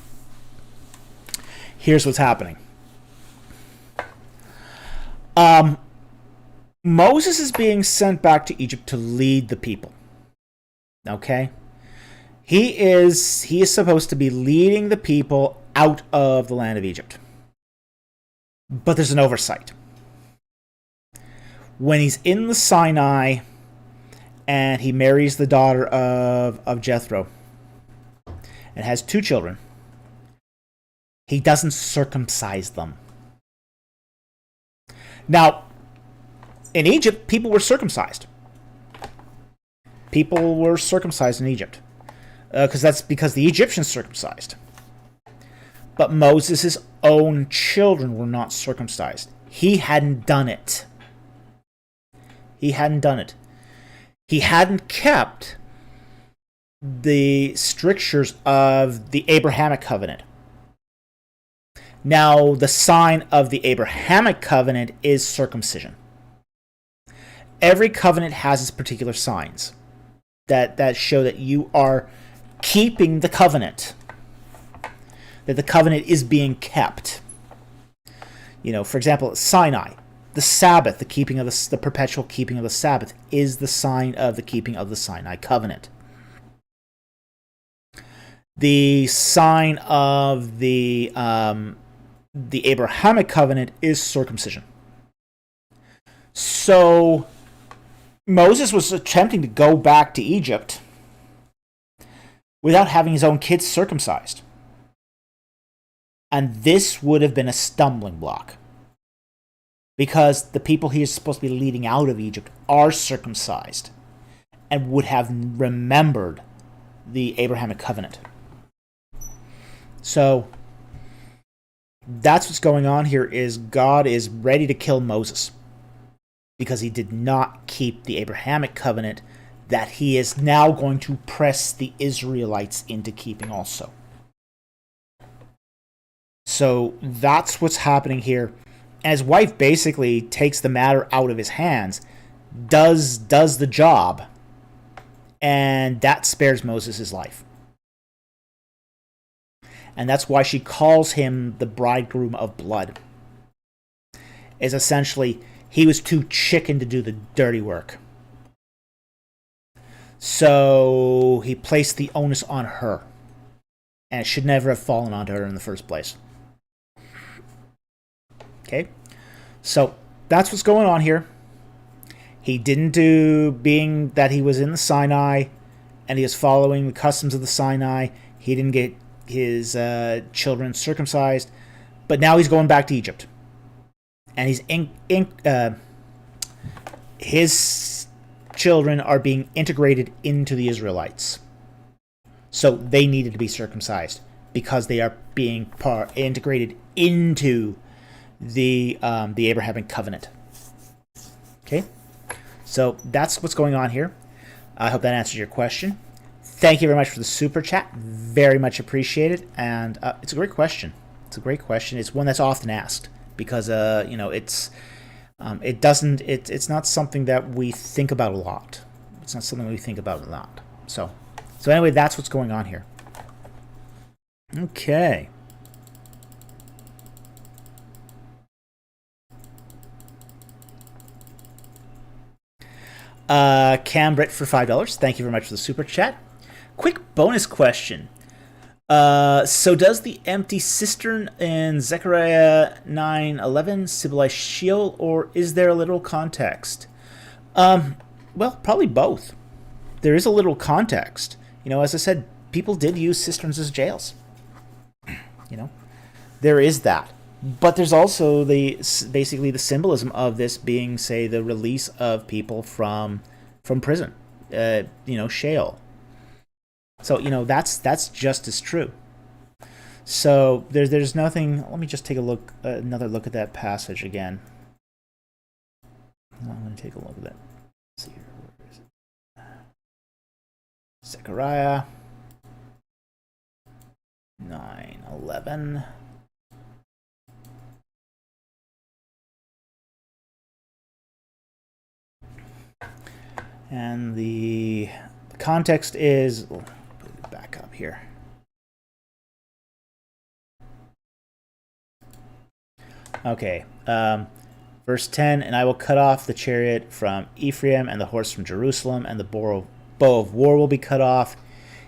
Here's what's happening. Moses is being sent back to Egypt to lead the people. Okay? He is supposed to be leading the people out of the land of Egypt. But there's an oversight. When he's in the Sinai and he marries the daughter of Jethro and has 2 children, he doesn't circumcise them. Now, in Egypt, people were circumcised. People were circumcised in Egypt. Because the Egyptians circumcised. But Moses' own children were not circumcised. He hadn't done it. He hadn't done it. He hadn't kept the strictures of the Abrahamic covenant. Now, the sign of the Abrahamic covenant is circumcision. Every covenant has its particular signs that show that you are keeping the covenant, that the covenant is being kept. You know, for example, Sinai, the Sabbath, the perpetual keeping of the Sabbath is the sign of the keeping of the Sinai covenant. The sign of the Abrahamic covenant is circumcision. So Moses was attempting to go back to Egypt without having his own kids circumcised. And this would have been a stumbling block. Because the people he is supposed to be leading out of Egypt are circumcised and would have remembered the Abrahamic covenant. So that's what's going on here, is God is ready to kill Moses because he did not keep the Abrahamic covenant that he is now going to press the Israelites into keeping also. So that's what's happening here. And his wife basically takes the matter out of his hands, does the job, and that spares Moses his life. And that's why she calls him the bridegroom of blood. Is essentially, he was too chicken to do the dirty work. So he placed the onus on her. And it should never have fallen onto her in the first place. Okay? So that's what's going on here. He didn't do, being that he was in the Sinai and he was following the customs of the Sinai, he didn't get his children circumcised. But now he's going back to Egypt. And his children are being integrated into the Israelites. So they needed to be circumcised because they are being integrated into the Abrahamic covenant. Okay? So that's what's going on here. I hope that answers your question. Thank you very much for the super chat. Very much appreciated. And it's a great question. It's a great question. It's one that's often asked because it's not something that we think about a lot. It's not something we think about a lot. So anyway, that's what's going on here. Okay. Cam Britt for $5. Thank you very much for the super chat. Quick bonus question. So does the empty cistern in Zechariah 9:11 symbolize Sheol, or is there a literal context? Well, probably both. There is a literal context. As I said, people did use cisterns as jails. There is that. But there's also basically the symbolism of this being, say, the release of people from prison. Sheol. So that's just as true. So there's nothing. Let me just take another look at that passage again. I'm going to take a look at that. Let's see here. Where is it? Zechariah 9:11. And the context is, put it back up here. Okay, verse 10, and I will cut off the chariot from Ephraim and the horse from Jerusalem, and the bow of war will be cut off.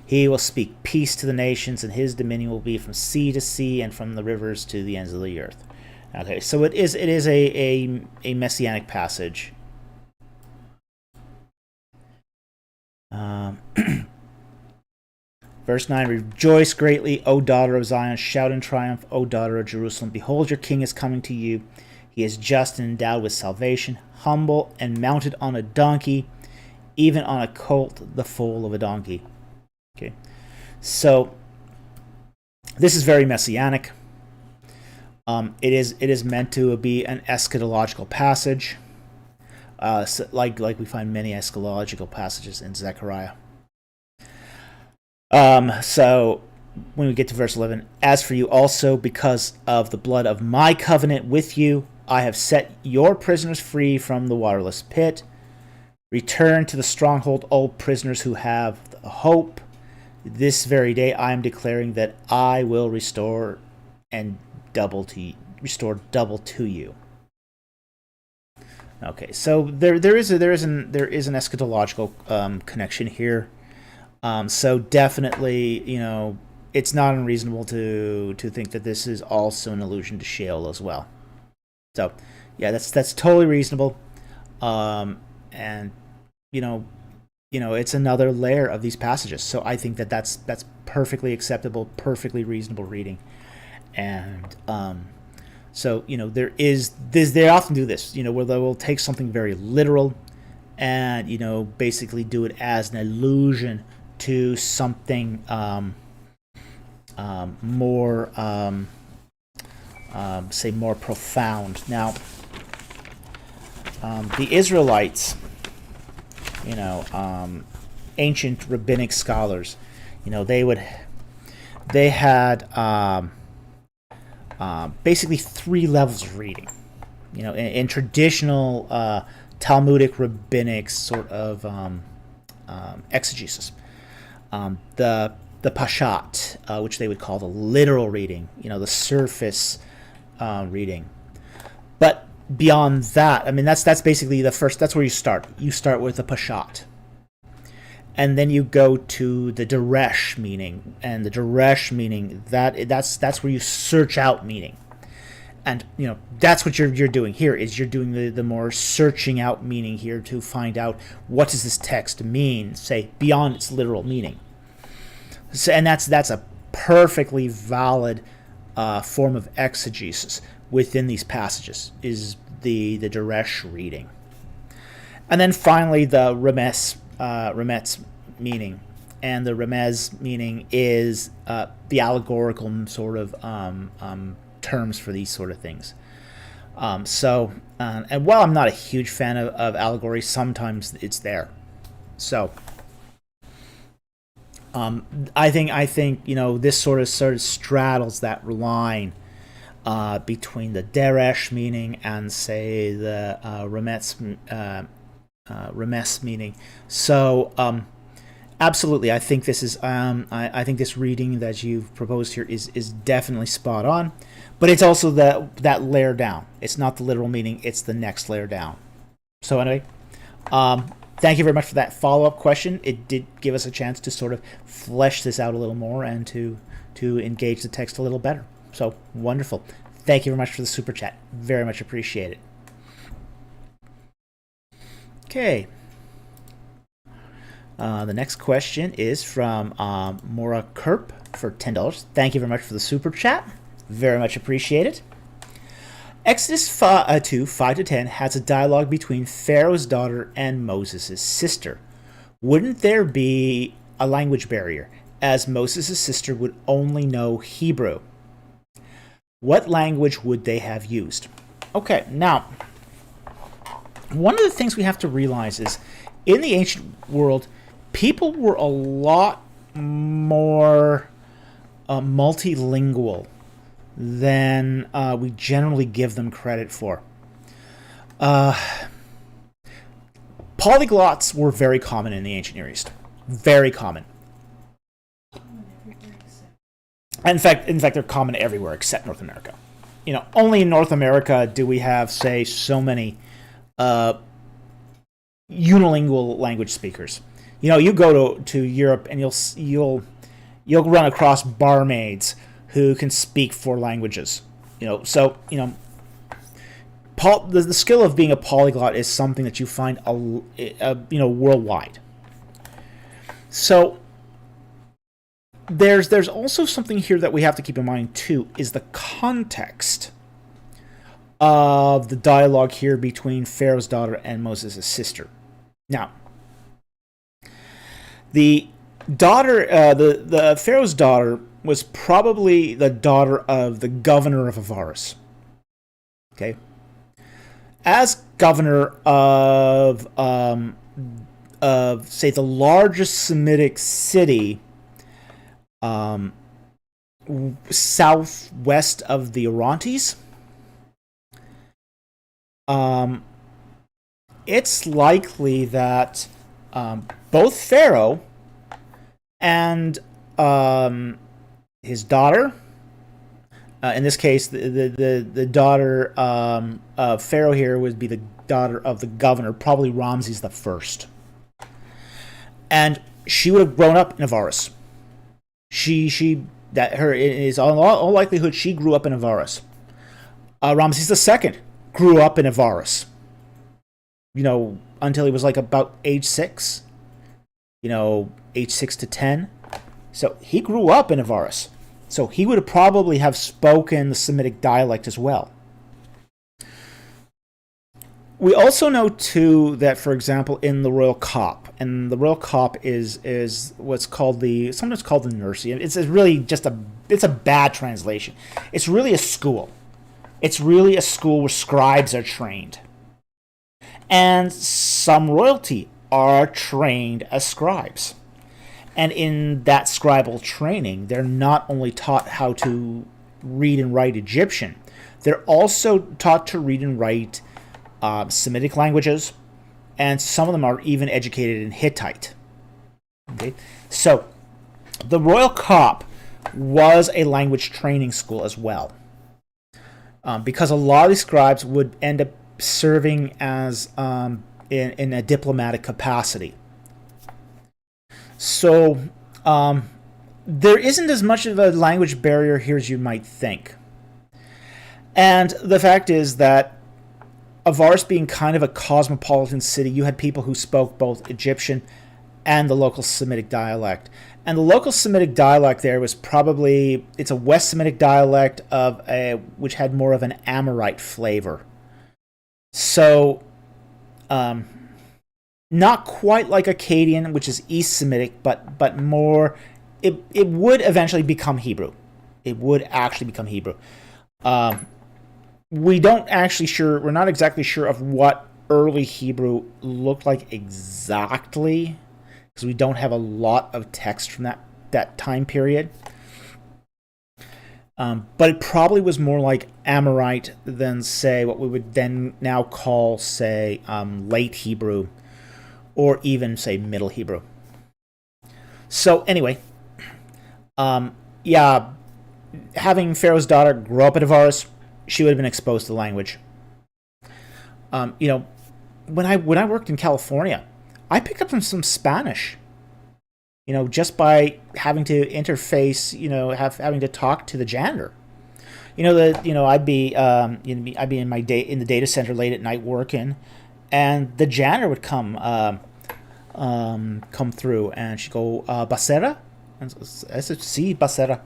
He will speak peace to the nations, and his dominion will be from sea to sea and from the rivers to the ends of the earth. Okay, so it is a messianic passage. Verse 9, rejoice greatly, O daughter of Zion. Shout in triumph, O daughter of Jerusalem. Behold, your king is coming to you. He is just and endowed with salvation, humble and mounted on a donkey, even on a colt, the foal of a donkey. Okay, so this is very messianic. It is meant to be an eschatological passage, so like we find many eschatological passages in Zechariah. So when we get to verse 11, as for you also, because of the blood of my covenant with you, I have set your prisoners free from the waterless pit. Return to the stronghold, all prisoners who have the hope. This very day I am declaring that I will restore double to you. Okay, so there is an eschatological connection here. So definitely, it's not unreasonable to think that this is also an allusion to Sheol as well. So, yeah, that's totally reasonable. And it's another layer of these passages. So I think that's perfectly acceptable, perfectly reasonable reading. And so there is this. They often do this, where they will take something very literal, and basically do it as an allusion to something more, say, more profound. Now, the Israelites, ancient rabbinic scholars, they had basically three levels of reading. In traditional Talmudic rabbinic sort of exegesis. The pashat, which they would call the literal reading, the surface reading. But beyond that, that's basically the first. That's where you start. You start with the pashat, and then you go to the deresh meaning, and the deresh meaning that's where you search out meaning, and that's what you're doing here. Is you're doing the more searching out meaning here to find out what does this text mean, say beyond its literal meaning. So, and that's a perfectly valid form of exegesis within these passages, is the deresh reading. And then finally the remez meaning, and the remez meaning is the allegorical sort of terms for these sort of things. And while I'm not a huge fan of allegory, sometimes it's there. So I think this sort of straddles that line between the deresh meaning and, say, the remez meaning. So absolutely, I think this is I think this reading that you've proposed here is definitely spot on, but it's also that layer down. It's not the literal meaning; it's the next layer down. So anyway, thank you very much for that follow-up question. It did give us a chance to sort of flesh this out a little more and to to engage the text a little better. So, wonderful. Thank you very much for the super chat. Very much appreciate it. Okay. The next question is from Mora Kerp for $10. Thank you very much for the super chat. Very much appreciate it. Exodus 2, 5-10 has a dialogue between Pharaoh's daughter and Moses' sister. Wouldn't there be a language barrier, as Moses' sister would only know Hebrew? What language would they have used? Okay, now, one of the things we have to realize is, in the ancient world, people were a lot more multilingual than we generally give them credit for. Polyglots were very common in the ancient Near East. Very common. In fact, they're common everywhere except North America. Only in North America do we have, say, so many unilingual language speakers. You go to Europe and you'll run across barmaids who can speak 4 languages. The skill of being a polyglot is something that you find worldwide. So there's also something here that we have to keep in mind too, is the context of the dialogue here between Pharaoh's daughter and Moses' sister. Now, the Pharaoh's daughter was probably the daughter of the governor of Avaris. Okay, as governor of say the largest Semitic city, southwest of the Orontes. It's likely that both Pharaoh and his daughter, in this case, the daughter of Pharaoh here would be the daughter of the governor, probably Ramses the First, and she would have grown up in Avaris. In all likelihood, she grew up in Avaris. Ramses the Second grew up in Avaris. Until he was like about age 6. Age 6 to 10. So he grew up in Avaris. So he would probably have spoken the Semitic dialect as well. We also know too that, for example, in the Royal Cop, and the Royal Cop is what's called sometimes called the nursery. It's really just it's a bad translation. It's really a school. It's really a school where scribes are trained. And some royalty are trained as scribes. And in that scribal training, they're not only taught how to read and write Egyptian, they're also taught to read and write Semitic languages, and some of them are even educated in Hittite. Okay, so the Royal Cop was a language training school as well, because a lot of these scribes would end up serving as in a diplomatic capacity. So there isn't as much of a language barrier here as you might think. And the fact is that Avaris being kind of a cosmopolitan city, you had people who spoke both Egyptian and the local Semitic dialect. And the local Semitic dialect there was probably, it's a West Semitic dialect which had more of an Amorite flavor. So, not quite like Akkadian, which is East Semitic, but more, it would eventually become Hebrew. It would actually become Hebrew. We're not exactly sure of what early Hebrew looked like exactly, because we don't have a lot of text from that time period. But it probably was more like Amorite than, say, what we would then now call, say, late Hebrew, or even, say, Middle Hebrew. So anyway, having Pharaoh's daughter grow up at Avaris, she would have been exposed to the language. When I worked in California, I picked up some Spanish. just by having to interface, having to talk to the janitor. I'd be in the data center late at night working, and the janitor would come through, and she'd go, "Basera," and I said, "Si, basera."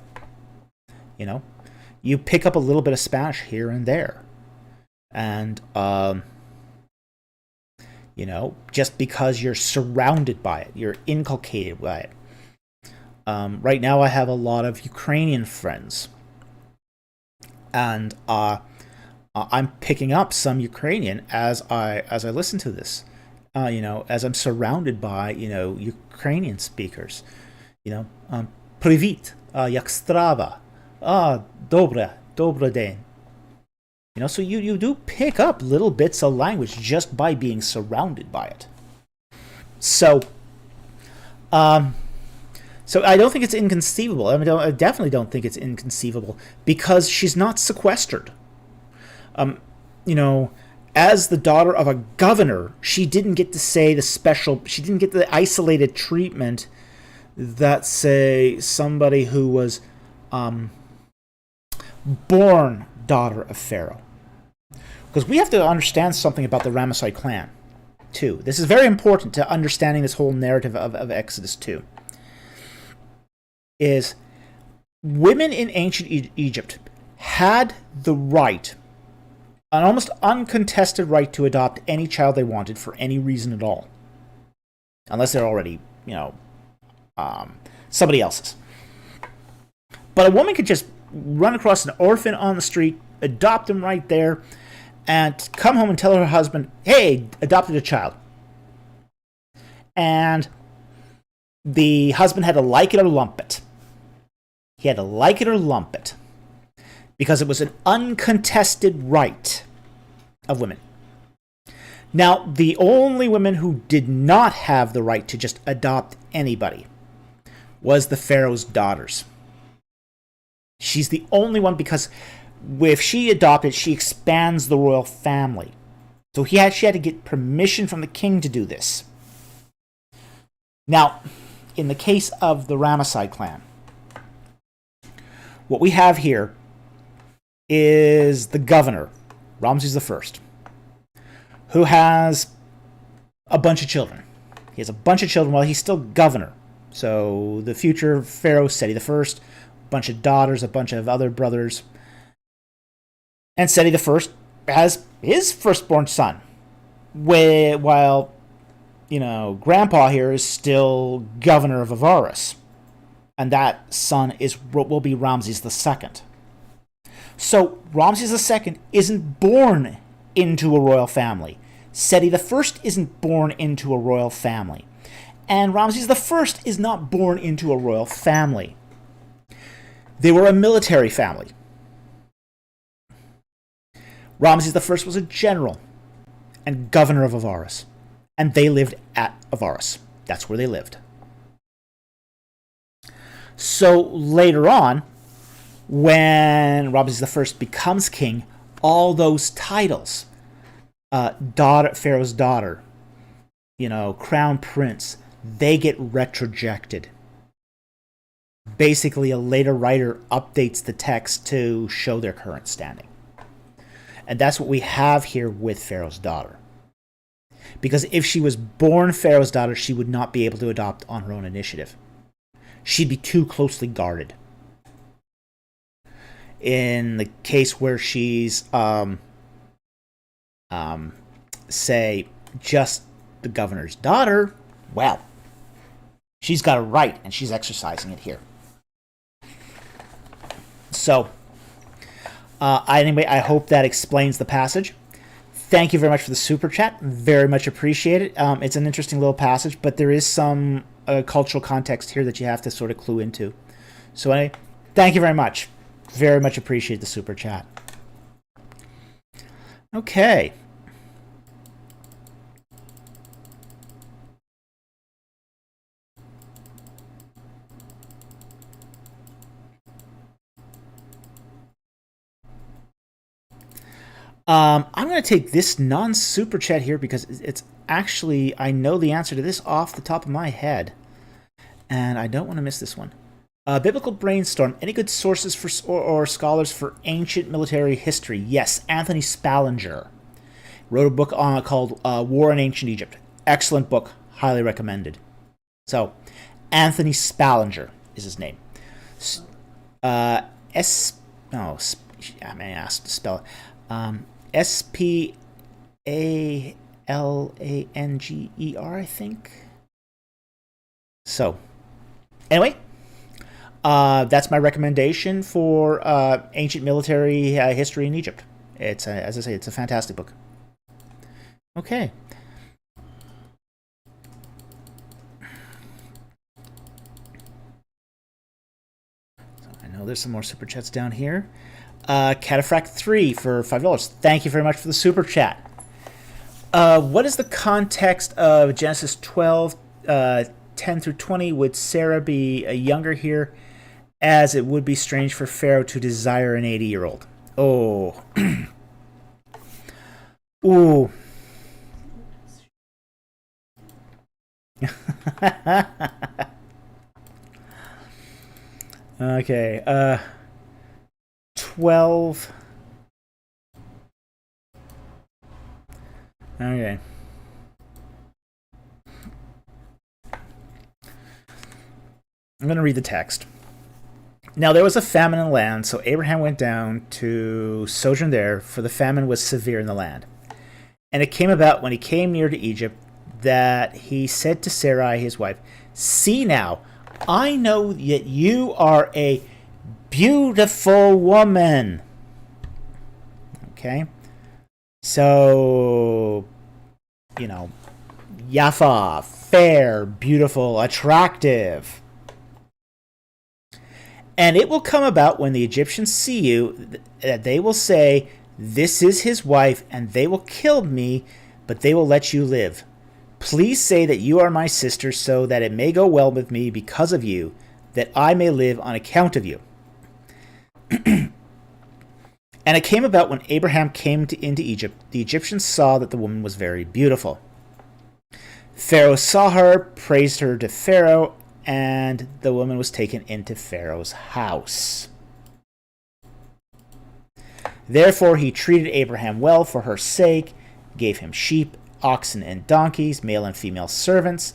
You pick up a little bit of Spanish here and there, and just because you're surrounded by it, you're inculcated by it. Right now, I have a lot of Ukrainian friends, and I'm picking up some Ukrainian as I listen to this. As I'm surrounded by Ukrainian speakers. Привіт, як справа, добрий день. So you do pick up little bits of language just by being surrounded by it. So I don't think it's inconceivable. I definitely don't think it's inconceivable because she's not sequestered. As the daughter of a governor, she didn't get to say she didn't get the isolated treatment that, say, somebody who was born daughter of Pharaoh. Because we have to understand something about the Ramesside clan, too. This is very important to understanding this whole narrative of Exodus 2. Is women in ancient Egypt had the right, an almost uncontested right, to adopt any child they wanted for any reason at all. Unless they're already, somebody else's. But a woman could just run across an orphan on the street, adopt him right there, and come home and tell her husband, "Hey, adopted a child." And the husband had to like it or lump it. He had to like it or lump it. Because it was an uncontested right of women. Now, the only women who did not have the right to just adopt anybody was the Pharaoh's daughters. She's the only one because if she adopted, she expands the royal family. So she had to get permission from the king to do this. Now, in the case of the Ramesside clan, what we have here is the governor, Ramses I, who has a bunch of children. He has a bunch of children while he's still governor. So the future Pharaoh, Seti I, a bunch of daughters, a bunch of other brothers. And Seti I has his firstborn son. While, Grandpa here is still governor of Avaris. And that son will be Ramses II. So Ramses II isn't born into a royal family. Seti I isn't born into a royal family. And Ramses I is not born into a royal family. They were a military family. Ramses I was a general and governor of Avaris. And they lived at Avaris. That's where they lived. So later on, when Ramses I becomes king, all those titles, Pharaoh's daughter, crown prince, they get retrojected. Basically, a later writer updates the text to show their current standing. And that's what we have here with Pharaoh's daughter. Because if she was born Pharaoh's daughter, she would not be able to adopt on her own initiative. She'd be too closely guarded. In the case where she's, say, just the governor's daughter, well, she's got a right, and she's exercising it here. So, anyway, I hope that explains the passage. Thank you very much for the super chat. Very much appreciate it. It's an interesting little passage, but there is some cultural context here that you have to sort of clue into. So anyway, thank you very much. Very much appreciate the super chat. Okay. I'm going to take this non-super chat here because it's actually, I know the answer to this off the top of my head. And I don't want to miss this one. Biblical brainstorm. Any good sources for or scholars for ancient military history? Yes, Anthony Spallinger wrote a book called War in Ancient Egypt. Excellent book, highly recommended. So, Anthony Spallinger is his name. I may ask to spell it. Spalanger, I think. So, anyway, that's my recommendation for ancient military history in Egypt. It's, as I say, it's a fantastic book. Okay. So I know there's some more super chats down here. Cataphract 3 for $5. Thank you very much for the super chat. What is the context of Genesis 12, 10 through 20? Would Sarah be younger here, as it would be strange for Pharaoh to desire an 80-year-old? Oh. Ooh. Okay. 12. Okay. I'm going to read the text. Now there was a famine in the land, so Abraham went down to sojourn there, for the famine was severe in the land. And it came about when he came near to Egypt that he said to Sarai his wife, "See now, I know that you are a beautiful woman." Okay? So, Yafa, fair, beautiful, attractive. And it will come about when the Egyptians see you that they will say, "This is his wife," and they will kill me, but they will let you live. Please say that you are my sister, so that it may go well with me because of you, that I may live on account of you. And it came about when Abraham came into Egypt, the Egyptians saw that the woman was very beautiful. Pharaoh saw her, praised her to Pharaoh, and the woman was taken into Pharaoh's house. Therefore he treated Abraham well for her sake, gave him sheep, oxen, and donkeys, male and female servants,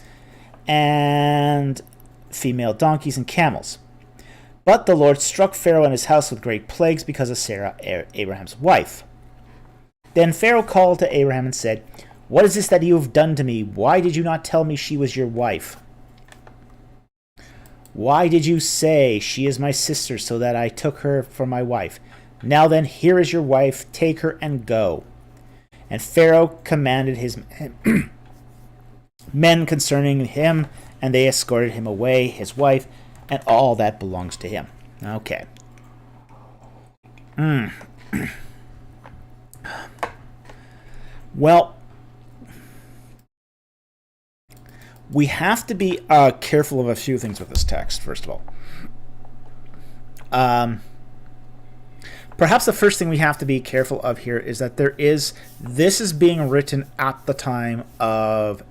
and female donkeys and camels. But the Lord struck Pharaoh and his house with great plagues because of Sarah, Abraham's wife. Then Pharaoh called to Abraham and said, "What is this that you have done to me? Why did you not tell me she was your wife? Why did you say, 'She is my sister,' so that I took her for my wife? Now then, here is your wife, take her and go." And Pharaoh commanded his men concerning him, and they escorted him away, his wife, and all that belongs to him. Okay. Well, we have to be careful of a few things with this text, first of all. Perhaps the first thing we have to be careful of here is that this is being written at the time of,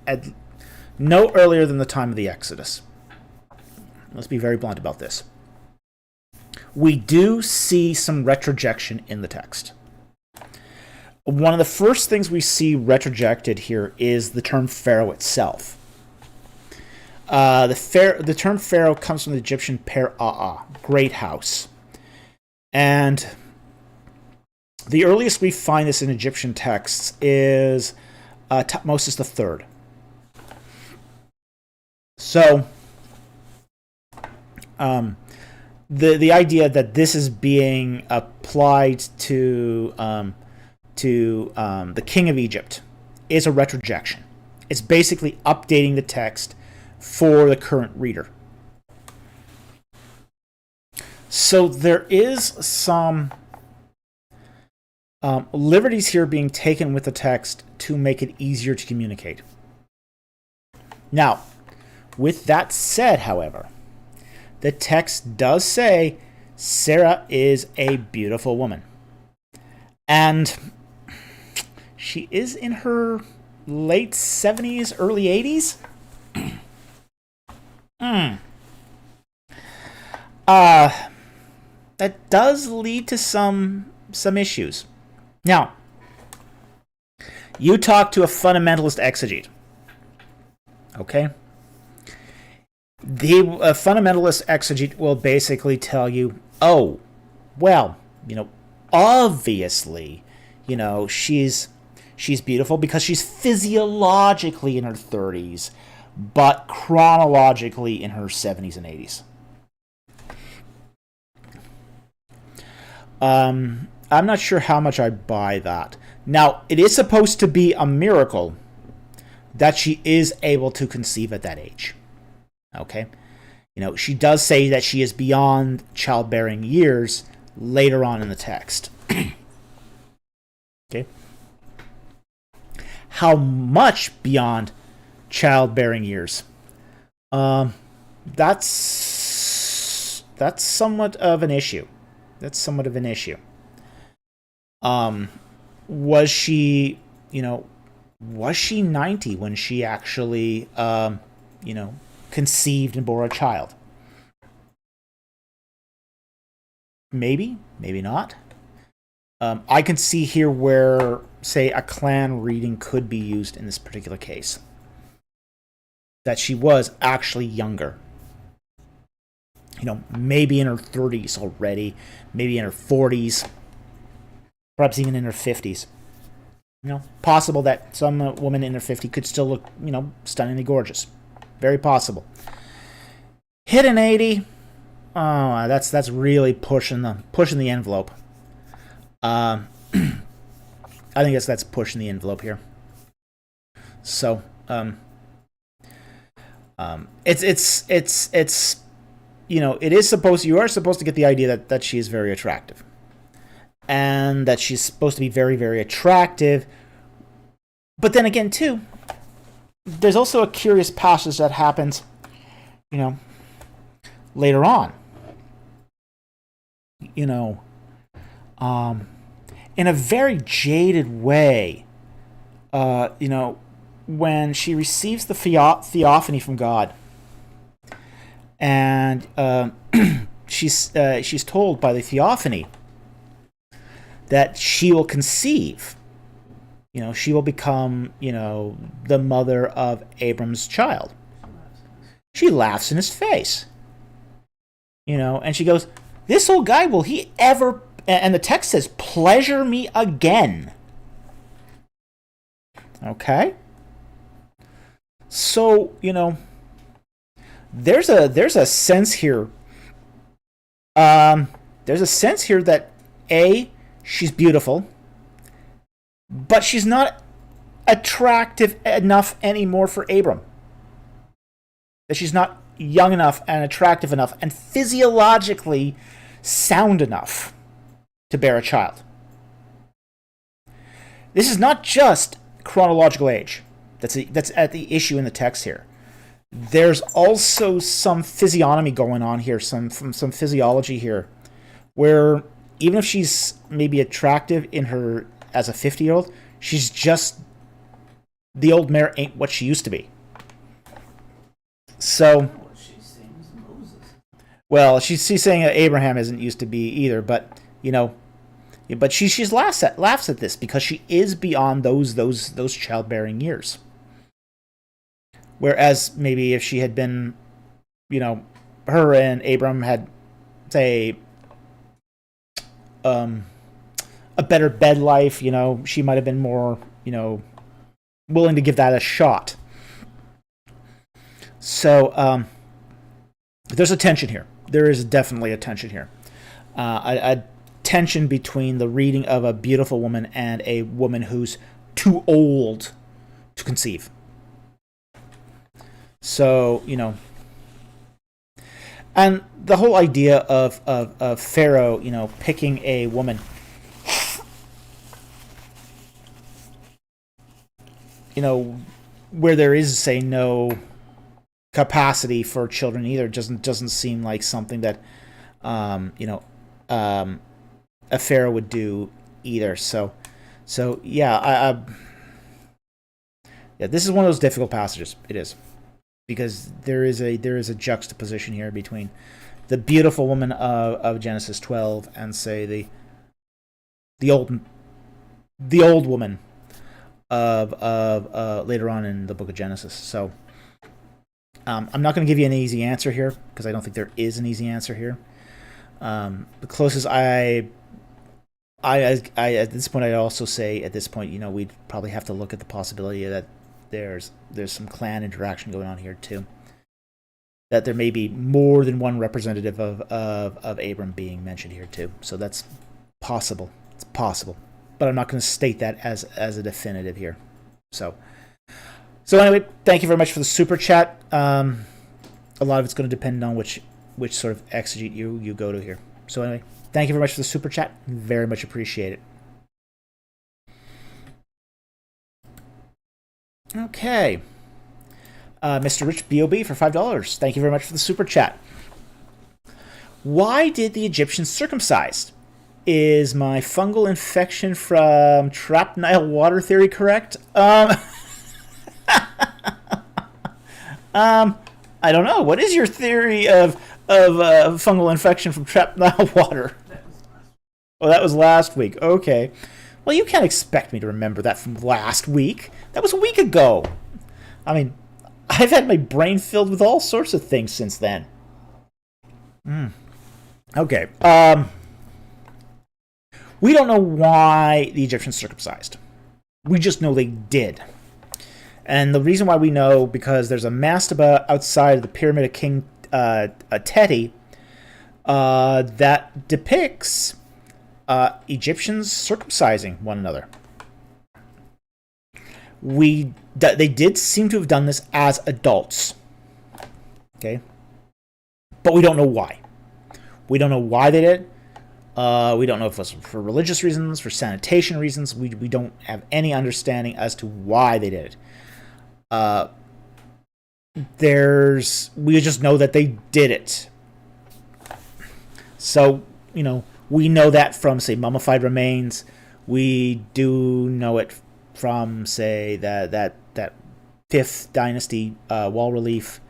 no earlier than the time of the Exodus. Let's be very blunt about this. We do see some retrojection in the text. One of the first things we see retrojected here is the term Pharaoh itself. The term Pharaoh comes from the Egyptian per-a'a, great house. And the earliest we find this in Egyptian texts is Tutmosis III. So, the idea that this is being applied to the king of Egypt is a retrojection. It's basically updating the text for the current reader. So there is some liberties here being taken with the text to make it easier to communicate. Now, with that said, however, the text does say Sarah is a beautiful woman. And she is in her late 70s, early 80s. That does lead to some issues. Now, you talk to a fundamentalist exegete, okay? The fundamentalist exegete will basically tell you, oh, well, obviously, she's beautiful because she's physiologically in her 30s, but chronologically in her 70s and 80s. I'm not sure how much I buy that. Now, it is supposed to be a miracle that she is able to conceive at that age. Okay? She does say that she is beyond childbearing years later on in the text. Okay? How much beyond childbearing years? That's somewhat of an issue. Was she 90 when she actually, conceived and bore a child? Maybe not. I can see here where, say, a clan reading could be used in this particular case. That she was actually younger. Maybe in her 30s already, maybe in her 40s, perhaps even in her 50s. Possible that some woman in her 50s could still look, stunningly gorgeous. Very possible. Hit an 80. Oh, that's really pushing the envelope. I think that's pushing the envelope here. So, it's you are supposed to get the idea that she is very attractive. And that she's supposed to be very, very attractive. But then again, too, there's also a curious passage that happens, later on. In a very jaded way, when she receives the theophany from God, and she's told by the theophany that she will conceive. She will become, the mother of Abram's child. She laughs in his face. And she goes, this old guy, will he ever, and the text says, pleasure me again. Okay? So, there's a sense here. There's a sense here that, she's beautiful, but she's not attractive enough anymore for Abram. That she's not young enough and attractive enough and physiologically sound enough to bear a child. This is not just chronological age that's at the issue in the text here. There's also some physiognomy going on here, some physiology here, where even if she's maybe attractive in her as a 50-year-old, she's just, the old mare ain't what she used to be. So, well, she's saying that Abraham isn't used to be either, but but she laughs at this because she is beyond those childbearing years. Whereas maybe if she had been, her and Abram had, say, a better bed life, she might have been more, willing to give that a shot. So, there's a tension here. There is definitely a tension here. A tension between the reading of a beautiful woman and a woman who's too old to conceive. So, and the whole idea of Pharaoh, picking a woman, where there is, say, no capacity for children either, doesn't seem like something that, a Pharaoh would do either. So yeah, this is one of those difficult passages. It is. Because there is a juxtaposition here between the beautiful woman of Genesis 12 and say the old woman of later on in the book of Genesis. So I'm not going to give you an easy answer here because I don't think there is an easy answer here. The closest I at this point, I'd also say at this point, we'd probably have to look at the possibility that there's some clan interaction going on here too. That there may be more than one representative of Abram being mentioned here too. So that's possible. It's possible, but I'm not going to state that as a definitive here. So anyway, thank you very much for the super chat. A lot of it's going to depend on which sort of exegete you go to here. So anyway, thank you very much for the super chat. Very much appreciate it. Okay. Mr. Rich B.O.B. for $5. Thank you very much for the super chat. Why did the Egyptians circumcise? Is my fungal infection from trapped Nile water theory correct? I don't know. What is your theory of fungal infection from trapped Nile water? That was last week. Okay. Well, you can't expect me to remember that from last week. That was a week ago. I mean, I've had my brain filled with all sorts of things since then. Okay. We don't know why the Egyptians circumcised. We just know they did. And the reason why we know, because there's a mastaba outside of the pyramid of King Teti that depicts Egyptians circumcising one another. They did seem to have done this as adults. Okay? But we don't know why. We don't know why they did. We don't know if it was for religious reasons, for sanitation reasons. We don't have any understanding as to why they did it. We just know that they did it. So, we know that from, say, mummified remains. We do know it from, say, that 5th dynasty wall relief.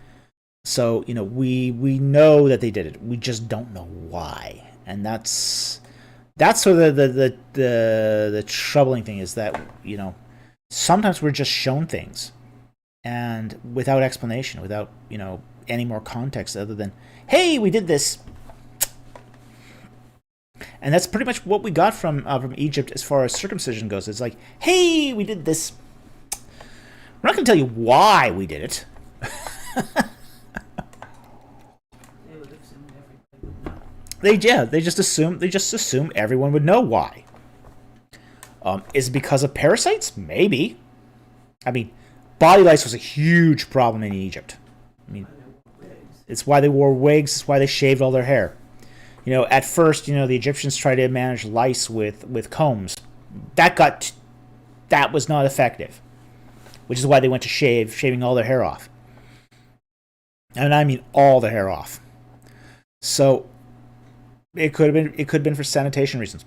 So, we know that they did it. We just don't know why. And that's sort of the troubling thing, is that, sometimes we're just shown things and without explanation, without, any more context other than, hey, we did this. And that's pretty much what we got from Egypt as far as circumcision goes. It's like, hey, we did this. We're not going to tell you why we did it. They just assume everyone would know why. Is it because of parasites? Maybe. I mean, body lice was a huge problem in Egypt. I mean, it's why they wore wigs. It's why they shaved all their hair. At first, the Egyptians tried to manage lice with combs. That was not effective, which is why they went to shaving all their hair off. And I mean all the hair off. So it could have been for sanitation reasons.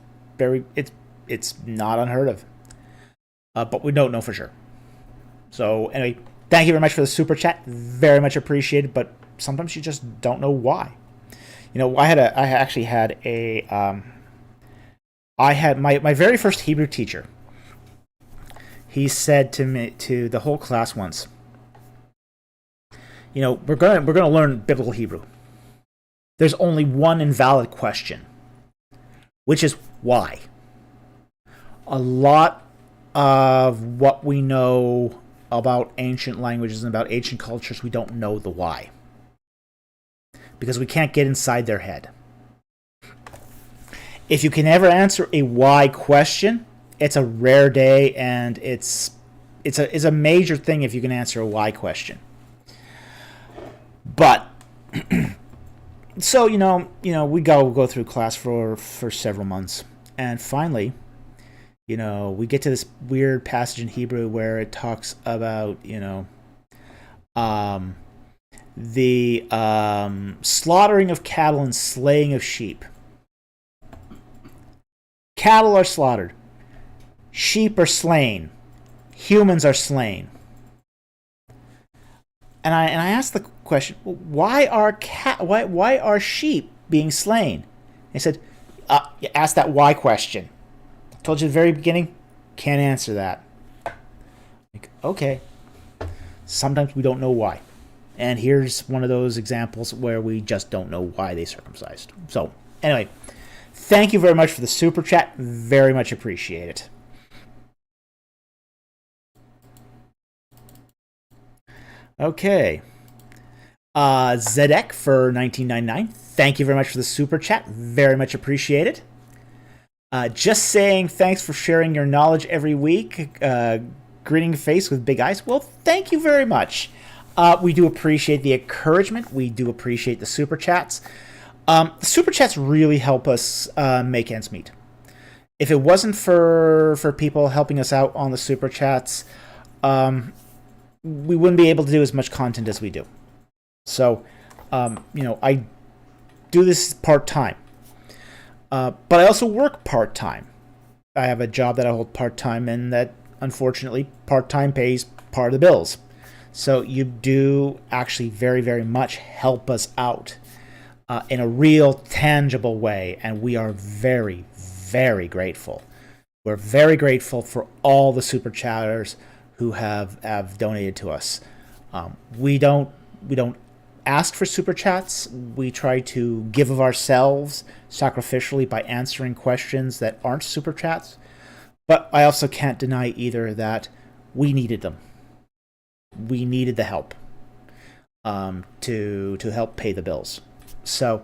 It's not unheard of. But we don't know for sure. So anyway, thank you very much for the super chat. Very much appreciated, but sometimes you just don't know why. I had my very first Hebrew teacher. He said to the whole class once, we're gonna learn biblical Hebrew. There's only one invalid question, which is why. A lot of what we know about ancient languages and about ancient cultures, we don't know the why. Because we can't get inside their head. If you can ever answer a why question, it's a rare day, and it's a major thing if you can answer a why question. But so we go through class for several months, and finally, we get to this weird passage in Hebrew where it talks about the slaughtering of cattle and slaying of sheep. Cattle are slaughtered. Sheep are slain. Humans are slain. I asked the question, why are sheep being slain? They said, you asked that why question. I told you at the very beginning, can't answer that. Like, okay. Sometimes we don't know why. And here's one of those examples where we just don't know why they circumcised. So, anyway, thank you very much for the super chat. Very much appreciate it. Okay. Zedek for 1999. Thank you very much for the super chat. Very much appreciate it. Just saying thanks for sharing your knowledge every week. Grinning face with big eyes. Well, thank you very much. We do appreciate the encouragement. We do appreciate the super chats. The super chats really help us make ends meet. If it wasn't for people helping us out on the super chats, we wouldn't be able to do as much content as we do. So, I do this part-time. But I also work part-time. I have a job that I hold part-time, and that, unfortunately, part-time pays part of the bills. So you do actually very, very much help us out in a real, tangible way, and we are very, very grateful. We're very grateful for all the super chatters who have donated to us. We don't ask for super chats. We try to give of ourselves sacrificially by answering questions that aren't super chats. But I also can't deny either that we needed them. We needed the help to help pay the bills. So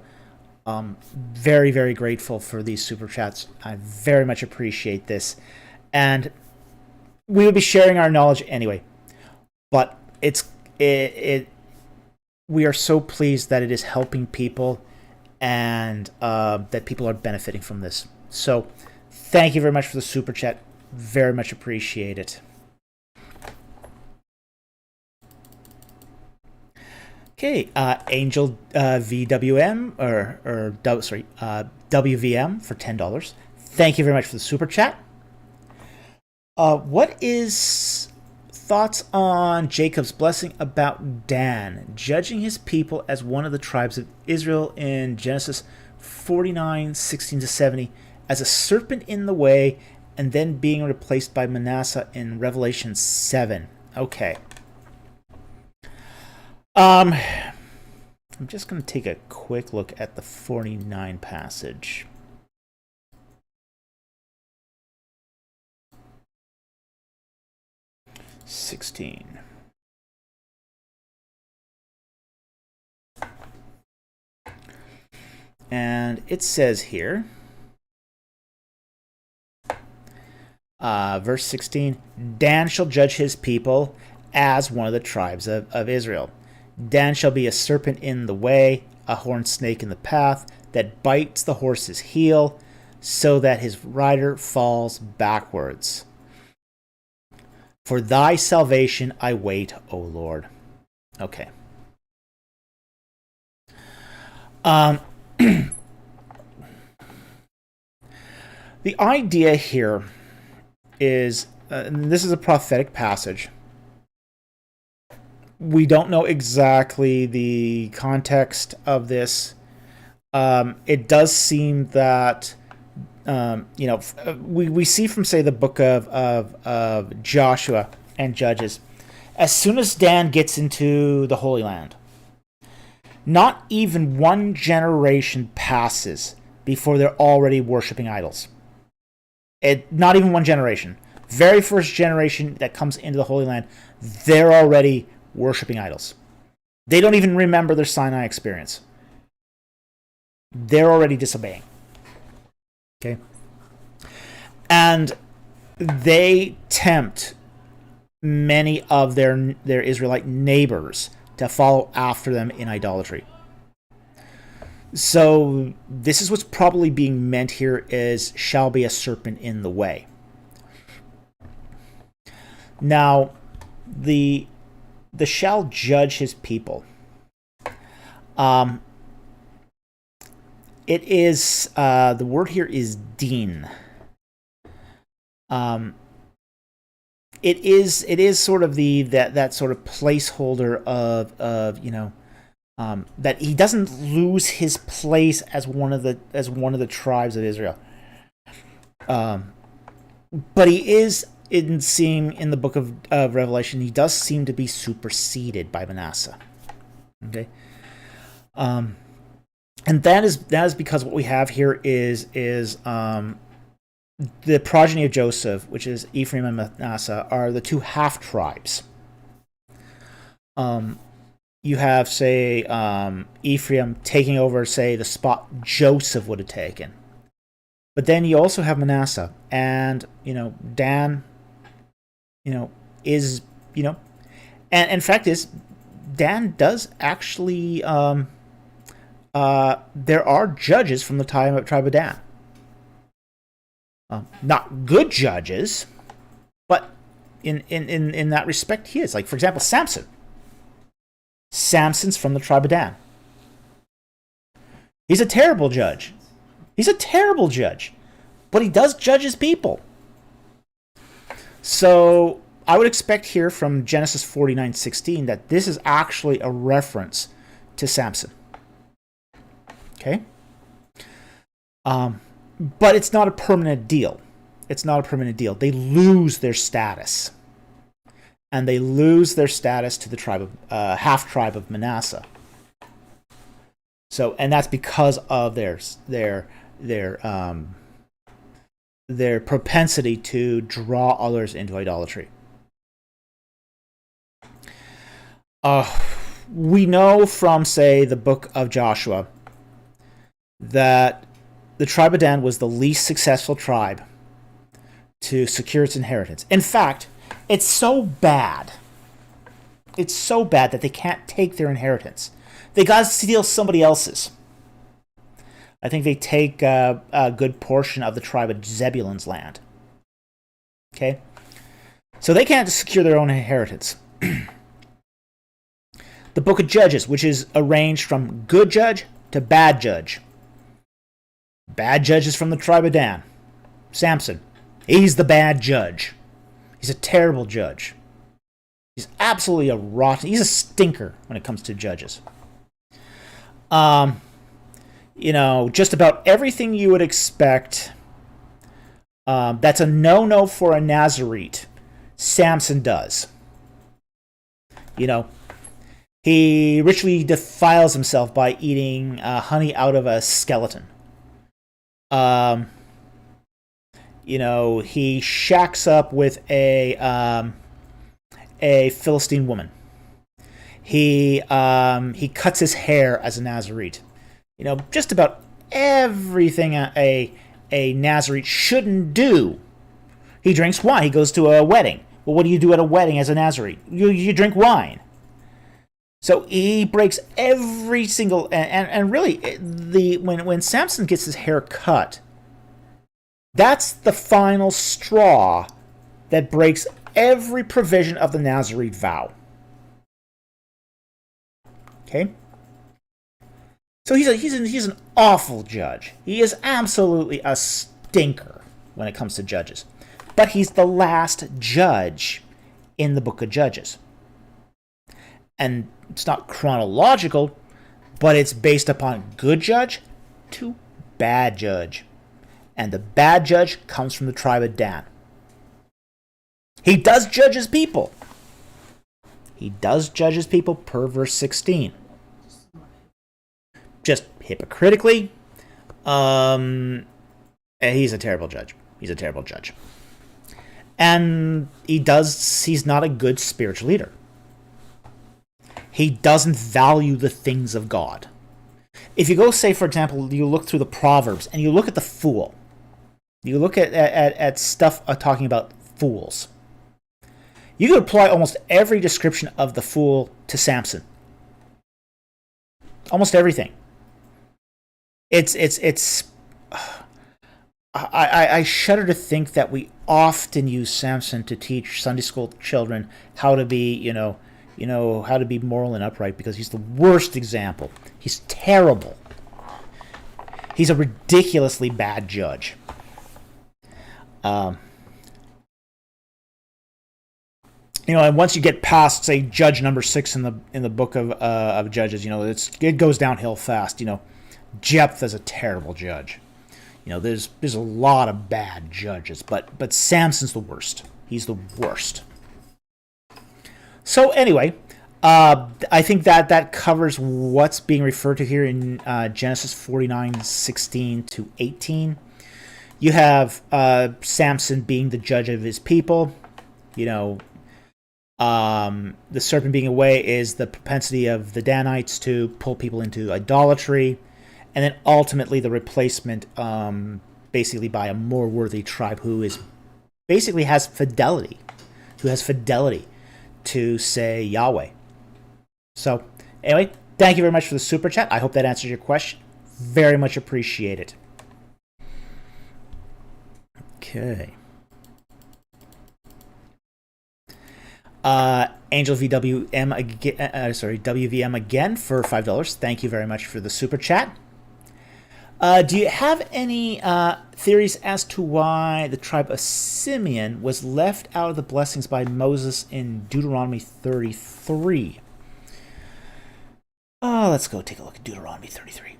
very, very grateful for these super chats. I very much appreciate this. And we would be sharing our knowledge anyway. But we are so pleased that it is helping people and that people are benefiting from this. So thank you very much for the super chat. Very much appreciate it. Okay, Angel VWM WVM for $10. Thank you very much for the super chat. What is thoughts on Jacob's blessing about Dan judging his people as one of the tribes of Israel in Genesis 49:16-70 as a serpent in the way, and then being replaced by Manasseh in Revelation 7? Okay. I'm just going to take a quick look at the 49 passage. And it says here, verse 16, Dan shall judge his people as one of the tribes of Israel. Dan shall be a serpent in the way, a horned snake in the path, that bites the horse's heel, so that his rider falls backwards. For thy salvation I wait, O Lord. Okay. The idea here is, and this is a prophetic passage. We don't know exactly the context of this. It does seem that, we see from, say, the book of Joshua and Judges, as soon as Dan gets into the Holy Land, not even one generation passes before they're already worshiping idols. Not even one generation. Very first generation that comes into the Holy Land, they're already worshiping idols. They don't even remember their Sinai experience. They're already disobeying. Okay? And they tempt many of their Israelite neighbors to follow after them in idolatry. So this is what's probably being meant here is shall be a serpent in the way. Now, the shall judge his people. It is, the word here is din. it is sort of that sort of placeholder of that he doesn't lose his place as one of the tribes of Israel. But he is in the book of Revelation, he does seem to be superseded by Manasseh. Okay, and that is because what we have here is the progeny of Joseph, which is Ephraim and Manasseh, are the two half tribes. You have, say, Ephraim taking over, say, the spot Joseph would have taken. But then you also have Manasseh, and Dan, is and fact is, Dan does actually. There are judges from the tribe of Dan. Not good judges, but in that respect, he is. Like, for example, Samson. Samson's from the tribe of Dan. He's a terrible judge. But he does judge his people. So I would expect here from Genesis 49:16 that this is actually a reference to Samson. Okay? But it's not a permanent deal. They lose their status. And they lose their status to the tribe of half tribe of Manasseh. So, and that's because of their propensity to draw others into idolatry. We know from, say, the book of Joshua that the tribe of Dan was the least successful tribe to secure its inheritance. In fact, it's so bad that they can't take their inheritance. They got to steal somebody else's. I think they take a good portion of the tribe of Zebulun's land. Okay? So they can't secure their own inheritance. The book of Judges, which is arranged from good judge to bad judge. Bad judge is from the tribe of Dan. Samson. He's the bad judge. He's a terrible judge. He's absolutely a rotten... He's a stinker when it comes to judges. Just about everything you would expect that's a no-no for a Nazarite, Samson does. He ritually defiles himself by eating honey out of a skeleton. He shacks up with a Philistine woman. He cuts his hair as a Nazarite. Just about everything a Nazarite shouldn't do. He drinks wine. He goes to a wedding. Well, what do you do at a wedding as a Nazarite? You drink wine. So he breaks every single... And really, when Samson gets his hair cut, that's the final straw that breaks every provision of the Nazarite vow. Okay? So he's an awful judge. He is absolutely a stinker when it comes to judges. But he's the last judge in the book of Judges. And it's not chronological, but it's based upon good judge to bad judge. And the bad judge comes from the tribe of Dan. He does judge his people. Per verse 16. Just hypocritically. And he's a terrible judge. And he's not a good spiritual leader. He doesn't value the things of God. If you go, say, for example, you look through the Proverbs and you look at the fool. You look at stuff talking about fools. You could apply almost every description of the fool to Samson. Almost everything. I shudder to think that we often use Samson to teach Sunday school children how to be, how to be moral and upright, because he's the worst example. He's terrible. He's a ridiculously bad judge. And once you get past, say, Judge number 6 in the book of Judges, it goes downhill fast. Jephthah's a terrible judge. There's a lot of bad judges, but Samson's the worst. He's the worst. So anyway, I think that covers what's being referred to here in Genesis 49:16 to 18. You have Samson being the judge of his people. The serpent being away is the propensity of the Danites to pull people into idolatry, and then ultimately the replacement, basically by a more worthy tribe who has fidelity to say Yahweh. So anyway, thank you very much for the super chat. I hope that answers your question. Very much appreciate it. Okay. Angel VWM again, WVM again for $5. Thank you very much for the super chat. Do you have any theories as to why the tribe of Simeon was left out of the blessings by Moses in Deuteronomy 33? Let's go take a look at Deuteronomy 33.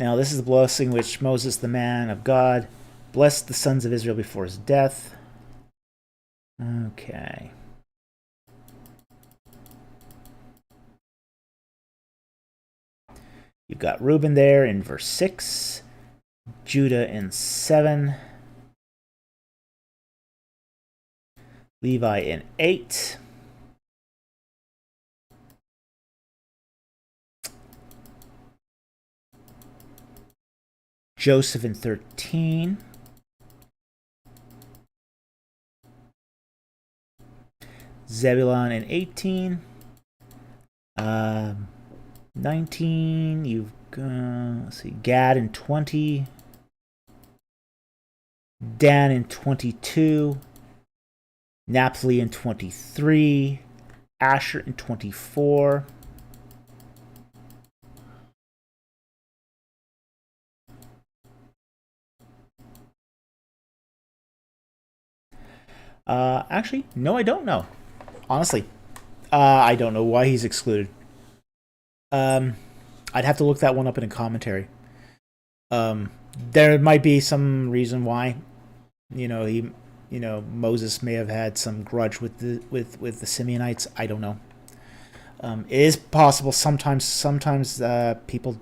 Now, this is the blessing which Moses, the man of God, blessed the sons of Israel before his death. Okay. You've got Reuben there in verse 6, Judah in 7, Levi in 8, Joseph in 13, Zebulon in 18, 19, you've got, let's see, Gad in 20, Dan in 22, Naphtali in 23, Asher in 24, actually, no, I don't know. Honestly, I don't know why he's excluded. I'd have to look that one up in a commentary. There might be some reason why. Moses may have had some grudge with the Simeonites. I don't know. It is possible sometimes people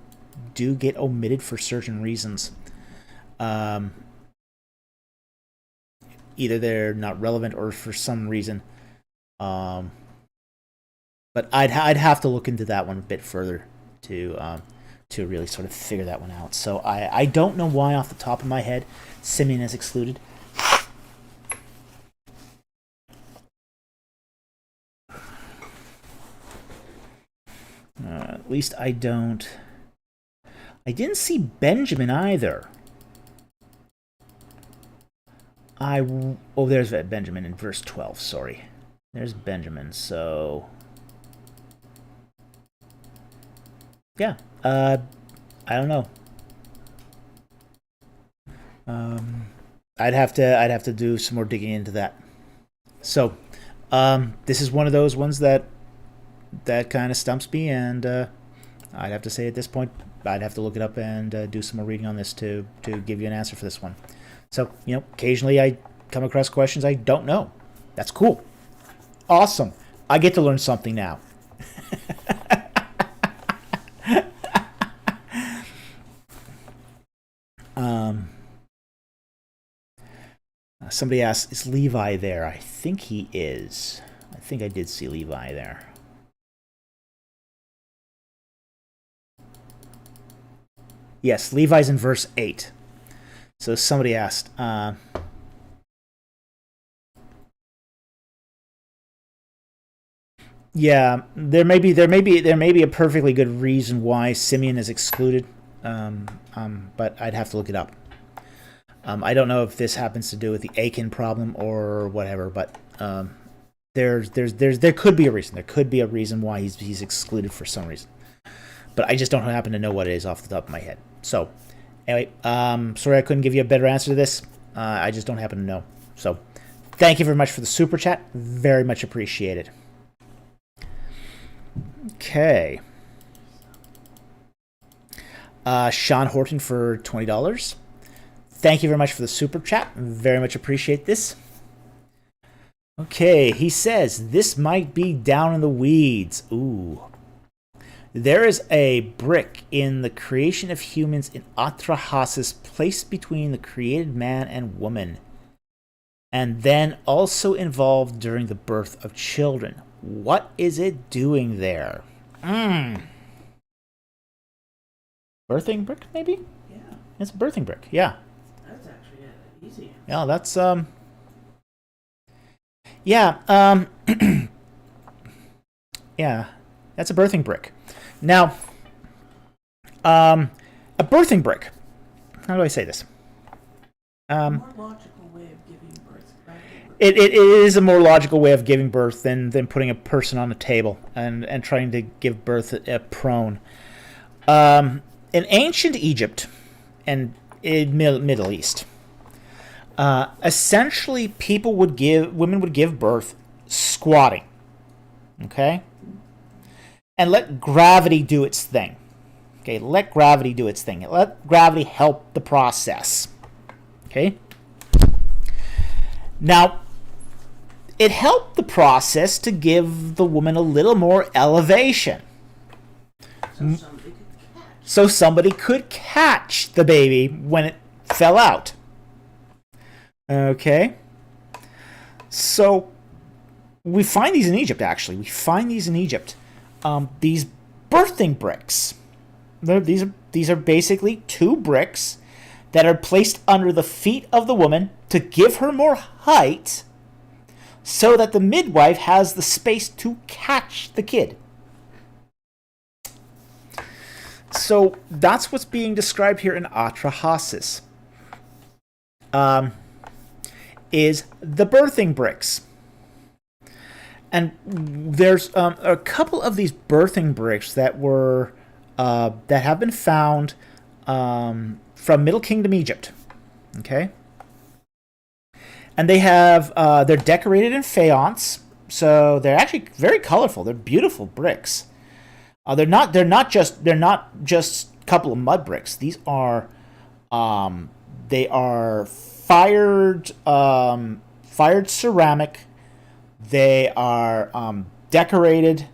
do get omitted for certain reasons. Either they're not relevant or for some reason. But I'd have to look into that one a bit further to really sort of figure that one out. So I don't know why off the top of my head Simeon is excluded. At least I didn't see Benjamin either. There's Benjamin in verse 12, sorry. There's Benjamin, so... Yeah, I don't know. I'd have to do some more digging into that. So, this is one of those ones that kind of stumps me, and I'd have to say at this point, I'd have to look it up and do some more reading on this to give you an answer for this one. So, occasionally I come across questions I don't know. That's cool. Awesome. I get to learn something now. Somebody asked, is Levi there? I think he is. I think I did see Levi there. Yes, Levi's in verse 8. So somebody asked, yeah, there may be a perfectly good reason why Simeon is excluded, but I'd have to look it up. I don't know if this happens to do with the Achan problem or whatever, but there could be a reason. There could be a reason why he's excluded for some reason. but I just don't happen to know what it is off the top of my head. So, anyway, sorry I couldn't give you a better answer to this. I just don't happen to know. So, thank you very much for the super chat. Very much appreciated. Okay. Sean Horton for $20. Thank you very much for the super chat. Very much appreciate this. Okay, he says, this might be down in the weeds. Ooh. There is a brick in the creation of humans in Atrahasis placed between the created man and woman, and then also involved during the birth of children. What is it doing there? Birthing brick, maybe? Yeah, It's a birthing brick, yeah. that's actually an easy answer. Yeah, that's, yeah, yeah, that's a birthing brick. Now, a birthing brick, how do I say this? More logical way of giving birth. It is a more logical way of giving birth than putting a person on a table and trying to give birth prone. In ancient Egypt and in Middle East, essentially women would give birth squatting, okay, and let gravity do its thing. Okay, let gravity do its thing. Let gravity help the process. Okay. Now, it helped the process to give the woman a little more elevation. So somebody could catch the baby when it fell out. Okay. So we find these in Egypt, actually. We find these in Egypt. These birthing bricks. These are basically two bricks that are placed under the feet of the woman to give her more height so that the midwife has the space to catch the kid. So that's what's being described here in Atrahasis. Is the birthing bricks. And there's a couple of these birthing bricks that were that have been found from Middle Kingdom Egypt. Okay. And they have they're decorated in faience, so they're actually very colorful. They're beautiful bricks. They're not just a couple of mud bricks. These are they are fired ceramic. They are decorated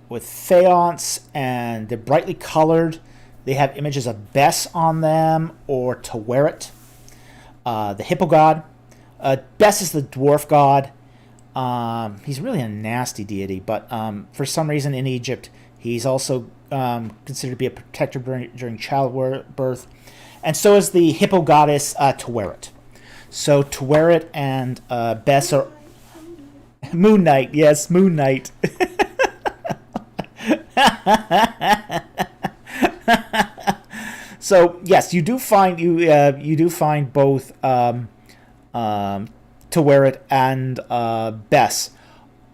with faience, and they're brightly colored. They have images of Bes on them, or Taweret, the hippo god. Bes is the dwarf god. He's really a nasty deity, but for some reason in Egypt, he's also considered to be a protector during childbirth. And so is the hippo goddess Taweret. So Taweret and Bes are... Moon Knight, yes, Moon Knight. So yes, you do find both Taweret and Bes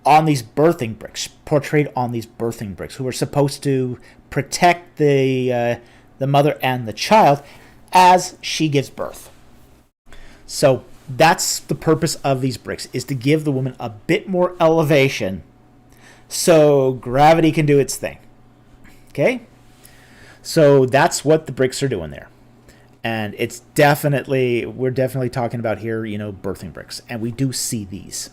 on these birthing bricks, portrayed on these birthing bricks, who are supposed to protect the mother and the child as she gives birth. So that's the purpose of these bricks, is to give the woman a bit more elevation so gravity can do its thing. Okay? So that's what the bricks are doing there. And we're definitely talking about here, birthing bricks. And we do see these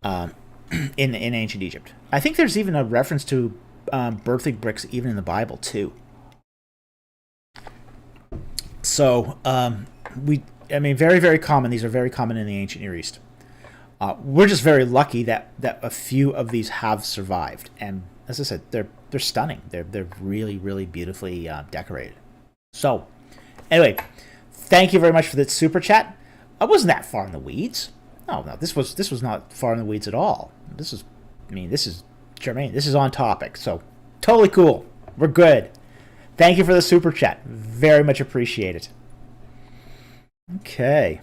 in ancient Egypt. I think there's even a reference to birthing bricks even in the Bible too. So, very, very common. These are very common in the ancient Near East. We're just very lucky that a few of these have survived. And as I said, they're stunning. They're really, really beautifully decorated. So, anyway, thank you very much for that super chat. I wasn't that far in the weeds. No, this was not far in the weeds at all. This is germane. This is on topic. So, totally cool. We're good. Thank you for the super chat. Very much appreciate it. Okay.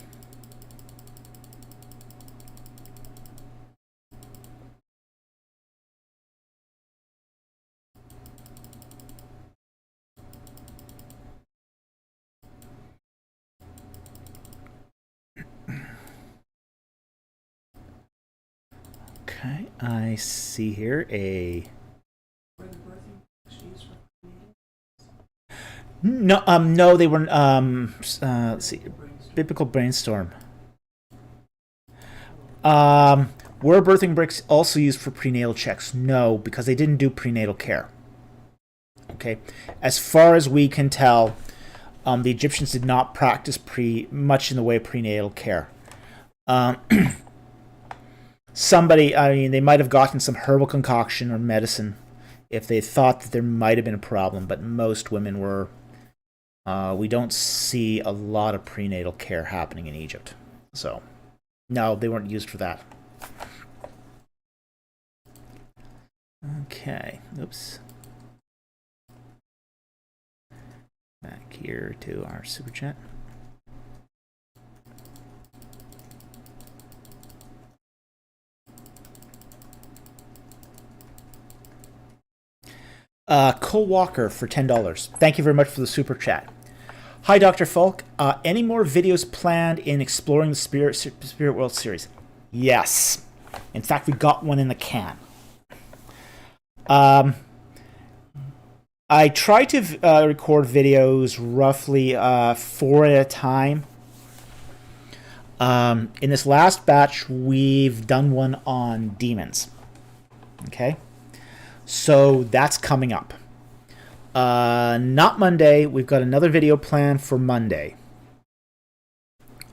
Okay, I see here a... Were the birthing bricks used for prenatal? No, they were, let's see, biblical brainstorm. Were birthing bricks also used for prenatal checks? No, because they didn't do prenatal care. Okay, as far as we can tell, the Egyptians did not practice much in the way of prenatal care. They might have gotten some herbal concoction or medicine if they thought that there might have been a problem, but most women were... we don't see a lot of prenatal care happening in Egypt. So, no, they weren't used for that. Okay, oops. Back here to our super chat. Cole Walker for $10. Thank you very much for the super chat. Hi, Dr. Falk. Any more videos planned in exploring the Spirit World series? Yes. In fact, we got one in the can. I try to record videos roughly 4 at a time. In this last batch, we've done one on demons. Okay? So that's coming up. Not Monday. We've got another video planned for Monday.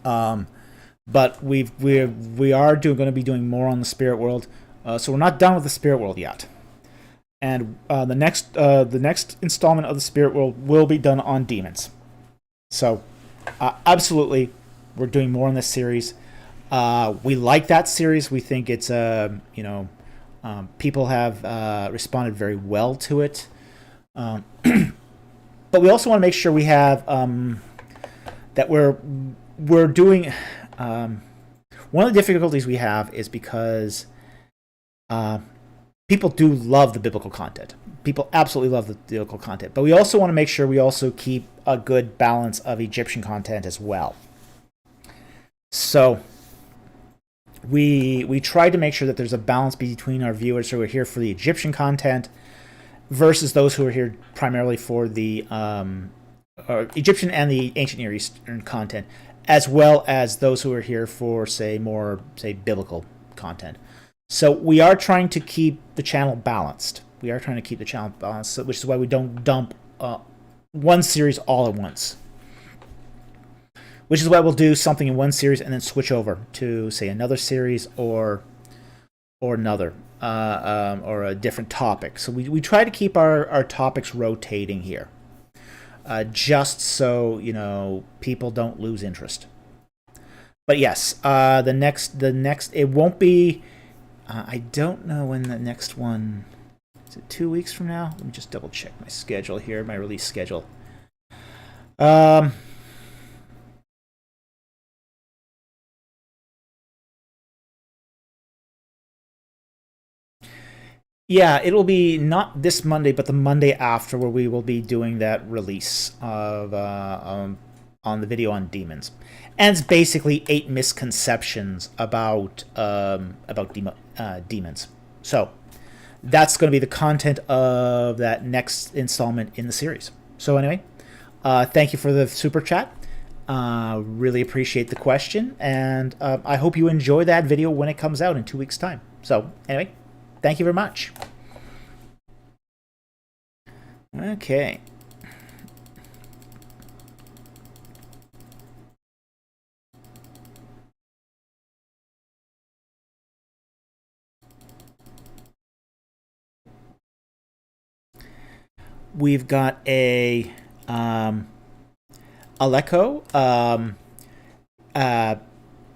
But we are going to be doing more on the Spirit World. So we're not done with the Spirit World yet. And the next installment of the Spirit World will be done on demons. So absolutely, we're doing more in this series. We like that series. We think it's people have responded very well to it. But we also want to make sure we have that we're doing. One of the difficulties we have is because people do love the biblical content. People absolutely love the biblical content. But we also want to make sure we also keep a good balance of Egyptian content as well. So we try to make sure that there's a balance between our viewers who are here for the Egyptian content versus those who are here primarily for the Egyptian and the ancient Near Eastern content, as well as those who are here for, more biblical content. So we are trying to keep the channel balanced. Which is why we don't dump one series all at once. Which is why we'll do something in one series and then switch over to, say, another series or another. Or a different topic. So we try to keep our topics rotating here. Just so, people don't lose interest. But yes, the next, it won't be, I don't know when the next one, is it 2 weeks from now? Let me just double check my schedule here, my release schedule. Yeah, it'll be not this Monday, but the Monday after, where we will be doing that release of on the video on demons, and it's basically 8 misconceptions about demons. So that's going to be the content of that next installment in the series. So anyway, thank you for the super chat. Really appreciate the question, and I hope you enjoy that video when it comes out in 2 weeks' time. So anyway. Thank you very much. Okay. We've got a Aleko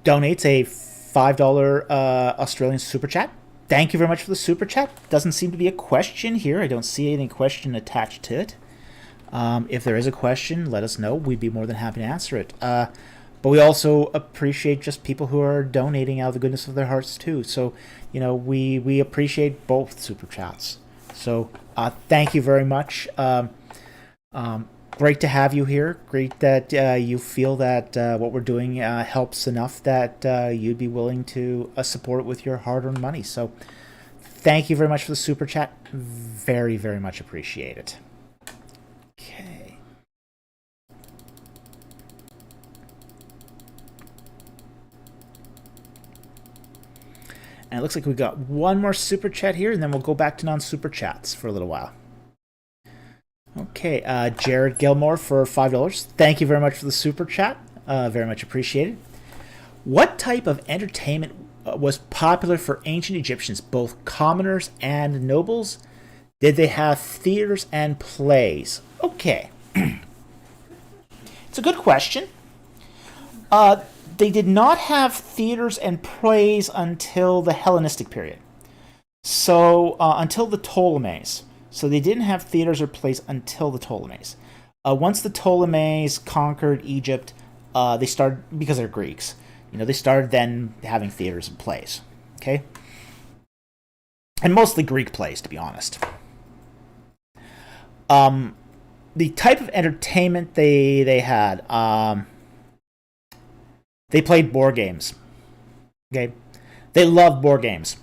donates a $5 Australian super chat. Thank you very much for the super chat. Doesn't seem to be a question here. I don't see any question attached to it. If there is a question, let us know. We'd be more than happy to answer it. But we also appreciate just people who are donating out of the goodness of their hearts too. So, we appreciate both super chats. So, thank you very much. great to have you here. Great that you feel that what we're doing helps enough that you'd be willing to support it with your hard-earned money. So thank you very much for the super chat. Very, very much appreciate it. Okay. And it looks like we got one more super chat here, and then we'll go back to non-super chats for a little while. Okay, Jared Gilmore for $5. Thank you very much for the super chat. Very much appreciated. What type of entertainment was popular for ancient Egyptians, both commoners and nobles? Did they have theaters and plays? Okay. It's a good question. They did not have theaters and plays until the Hellenistic period. So, until the Ptolemies. So they didn't have theaters or plays until the Ptolemies. Once the Ptolemies conquered Egypt, they started, because they're Greeks, they started then having theaters and plays. Okay? And mostly Greek plays, to be honest. The type of entertainment they had, they played board games. Okay? They loved board games.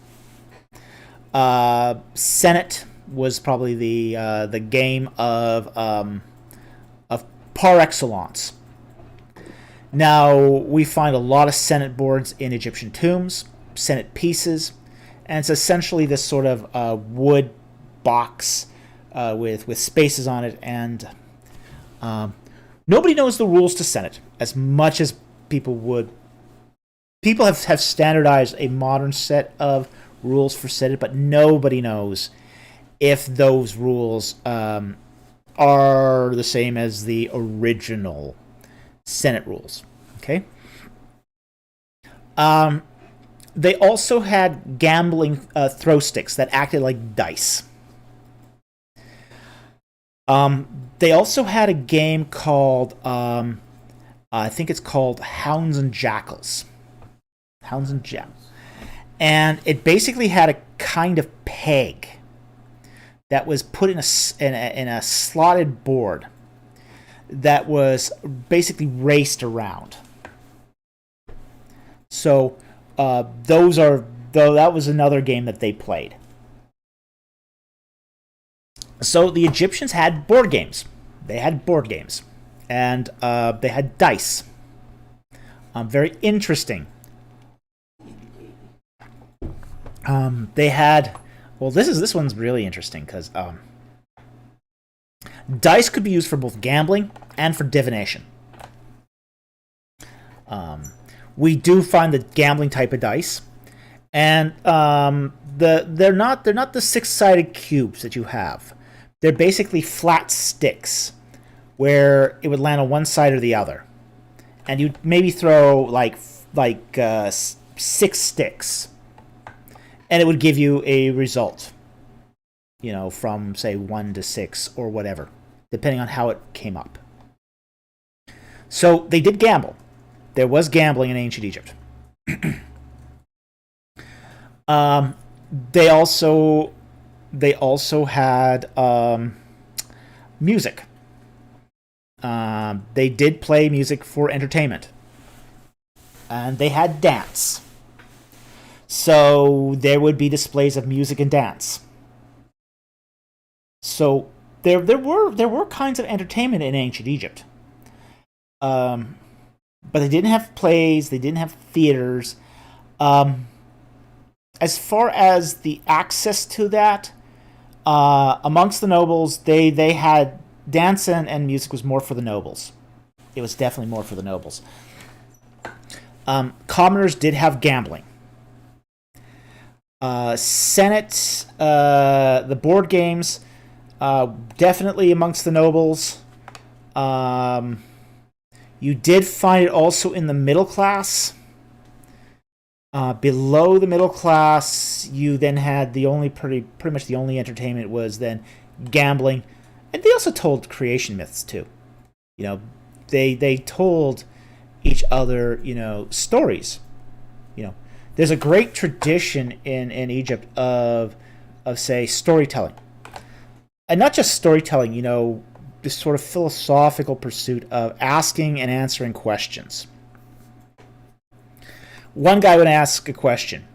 Senate was probably the game of par excellence. Now, we find a lot of Senate boards in Egyptian tombs, Senate pieces, and it's essentially this sort of wood box with spaces on it, and nobody knows the rules to Senate as much as people would. People have standardized a modern set of rules for Senate, but nobody knows if those rules are the same as the original Senate rules. Okay. They also had gambling throw sticks that acted like dice. They also had a game called, I think it's called Hounds and Jackals. Hounds and Jackals. And it basically had a kind of peg that was put in a slotted board that was basically raced around. So that was another game that they played. So the Egyptians had board games. They had board games. And they had dice. Very interesting. They had... Well, this one's really interesting because dice could be used for both gambling and for divination. We do find the gambling type of dice, and they're not the 6-sided cubes that you have. They're basically flat sticks where it would land on one side or the other, and you'd maybe throw like 6 sticks. And it would give you a result, from, say, 1 to 6 or whatever, depending on how it came up. So they did gamble. There was gambling in ancient Egypt. They also had music. They did play music for entertainment. And they had dance. So there would be displays of music and dance. So there were kinds of entertainment in ancient Egypt. But they didn't have plays, they didn't have theaters. As far as the access to that, amongst the nobles, they had dance and music was more for the nobles. It was definitely more for the nobles. Commoners did have gambling. Senate, the board games, definitely amongst the nobles. You did find it also in the middle class. Below the middle class, you then had pretty much the only entertainment was then gambling, and they also told creation myths too. They told each other, stories. There's a great tradition in Egypt of say, storytelling. And not just storytelling, this sort of philosophical pursuit of asking and answering questions. One guy would ask a question,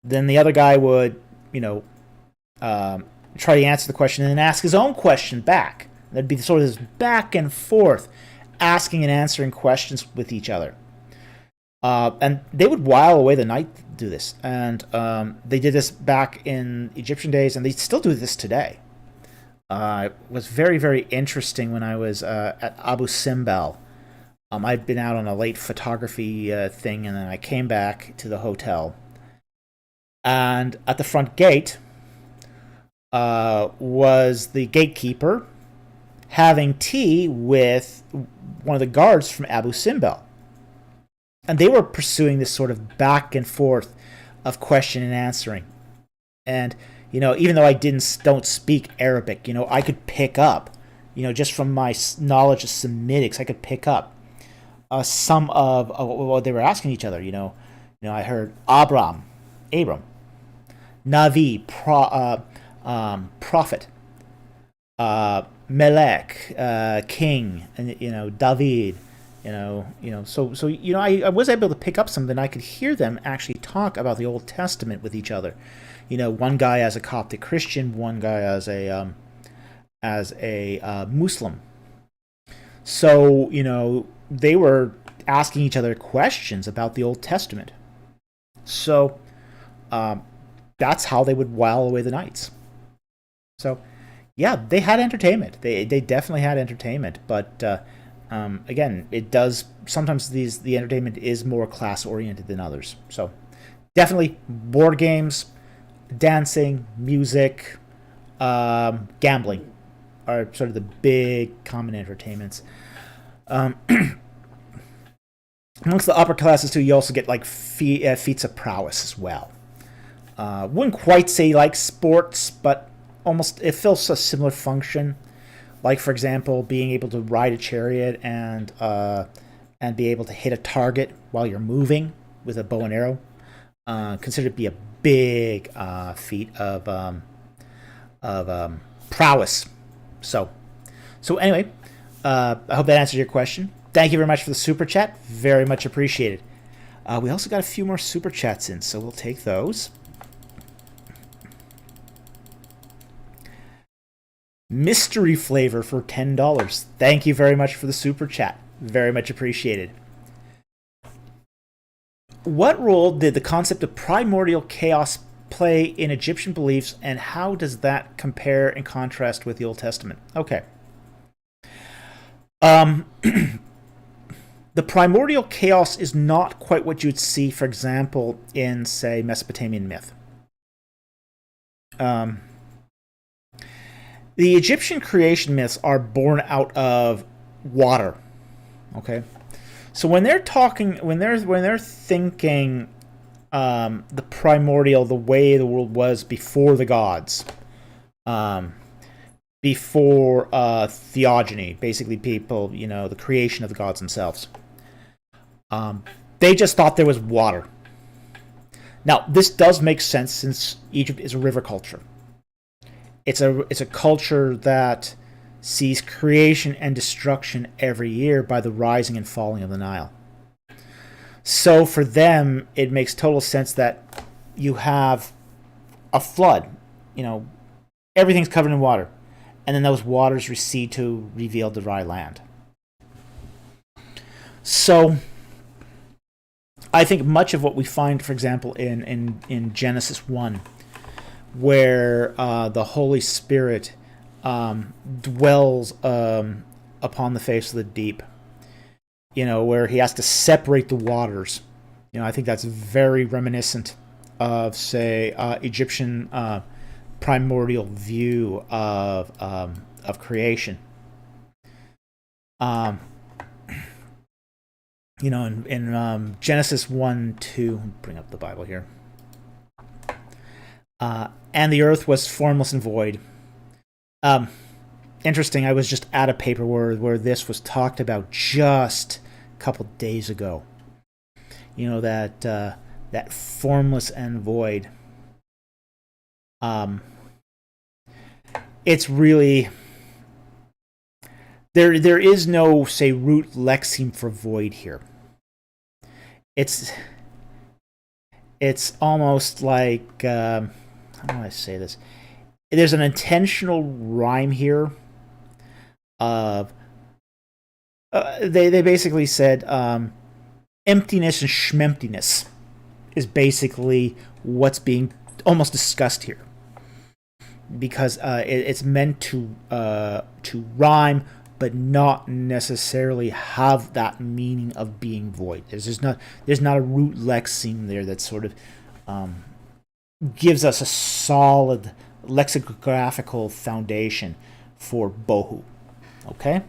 then the other guy would, try to answer the question and then ask his own question back. There'd be sort of this back and forth, asking and answering questions with each other. And they would while away the night to do this. And they did this back in Egyptian days, and they still do this today. It was very, very interesting when I was at Abu Simbel. I'd been out on a late photography thing, and then I came back to the hotel. And at the front gate was the gatekeeper having tea with one of the guards from Abu Simbel. And they were pursuing this sort of back and forth of question and answering. And, even though I don't speak Arabic, I could pick up, just from my knowledge of Semitics, I could pick up some of what they were asking each other. I heard Abram, Navi, prophet, Melech, king, and David. So I was able to pick up something. I could hear them actually talk about the Old Testament with each other. One guy as a Coptic Christian, one guy as a Muslim. So they were asking each other questions about the Old Testament. So that's how they would while away the nights. So yeah, they had entertainment. They definitely had entertainment, but again, it does sometimes the entertainment is more class oriented than others. So definitely board games, dancing, music, gambling are sort of the big common entertainments. Amongst the upper classes too, you also get like feats of prowess as well. Wouldn't quite say like sports, but almost it fills a similar function. Like, for example, being able to ride a chariot and be able to hit a target while you're moving with a bow and arrow. Considered to be a big feat of prowess. So anyway, I hope that answers your question. Thank you very much for the super chat. Very much appreciated. We also got a few more super chats in, so we'll take those. Mystery Flavor for $10. Thank you very much for the super chat. Very much appreciated. What role did the concept of primordial chaos play in Egyptian beliefs, and how does that compare and contrast with the Old Testament? Okay. The primordial chaos is not quite what you'd see, for example, in, say, Mesopotamian myth. The Egyptian creation myths are born out of water. Okay, so when they're thinking the primordial, the way the world was before the gods, before theogony, basically people, the creation of the gods themselves. They just thought there was water. Now, this does make sense since Egypt is a river culture. It's a culture that sees creation and destruction every year by the rising and falling of the Nile. So for them, it makes total sense that you have a flood. Everything's covered in water, and then those waters recede to reveal the dry land. So I think much of what we find, for example, in Genesis 1, where the Holy Spirit dwells upon the face of the deep, where he has to separate the waters. I think that's very reminiscent of, say, Egyptian primordial view of creation. In Genesis 1:2, bring up the Bible here. And the earth was formless and void. Interesting, I was just at a paper where this was talked about just a couple days ago. That formless and void. It's really there is no, say, root lexeme for void here. It's almost like how do I say this? There's an intentional rhyme here of they basically said emptiness and schmemptiness is basically what's being almost discussed here, because it's meant to rhyme, but not necessarily have that meaning of being void. There's not a root lexeme there that sort of gives us a solid lexicographical foundation for bohu. Okay.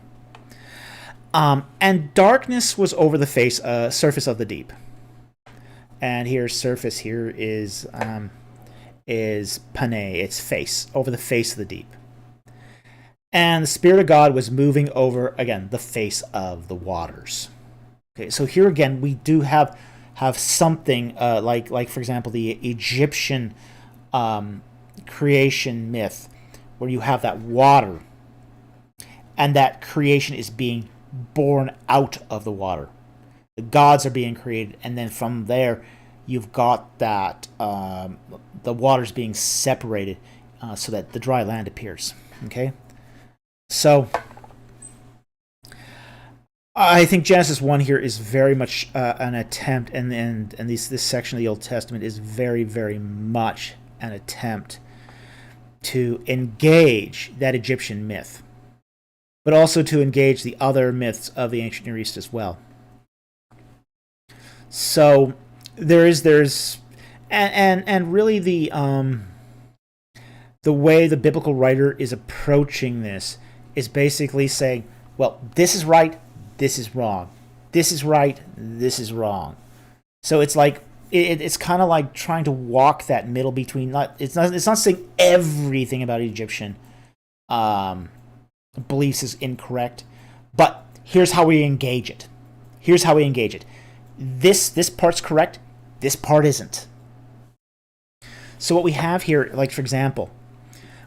And darkness was over the surface of the deep. And here, surface here is pane, its face, over the face of the deep. And the Spirit of God was moving over, again, the face of the waters. Okay, so here again, we do have something like, for example, the Egyptian creation myth, where you have that water, and that creation is being born out of the water. The gods are being created, and then from there, you've got that the waters being separated so that the dry land appears. Okay, so I think Genesis 1 here is very much an attempt, and this section of the Old Testament is very, very much an attempt to engage that Egyptian myth, but also to engage the other myths of the ancient Near East as well. So there's and really the way the biblical writer is approaching this is basically saying, well, this is right, this is wrong, this is right, this is wrong. So it's like it's kind of like trying to walk that middle between. It's not saying everything about Egyptian beliefs is incorrect, but here's how we engage it. Here's how we engage it. This part's correct, this part isn't. So what we have here, like for example,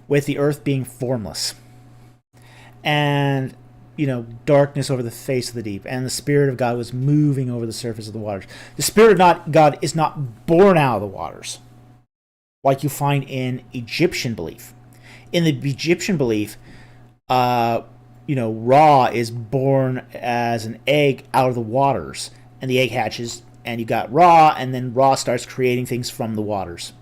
with the earth being formless, and darkness over the face of the deep, and the Spirit of God was moving over the surface of the waters. The Spirit of God is not born out of the waters, like you find in Egyptian belief. In the Egyptian belief, Ra is born as an egg out of the waters, and the egg hatches, and you got Ra, and then Ra starts creating things from the waters.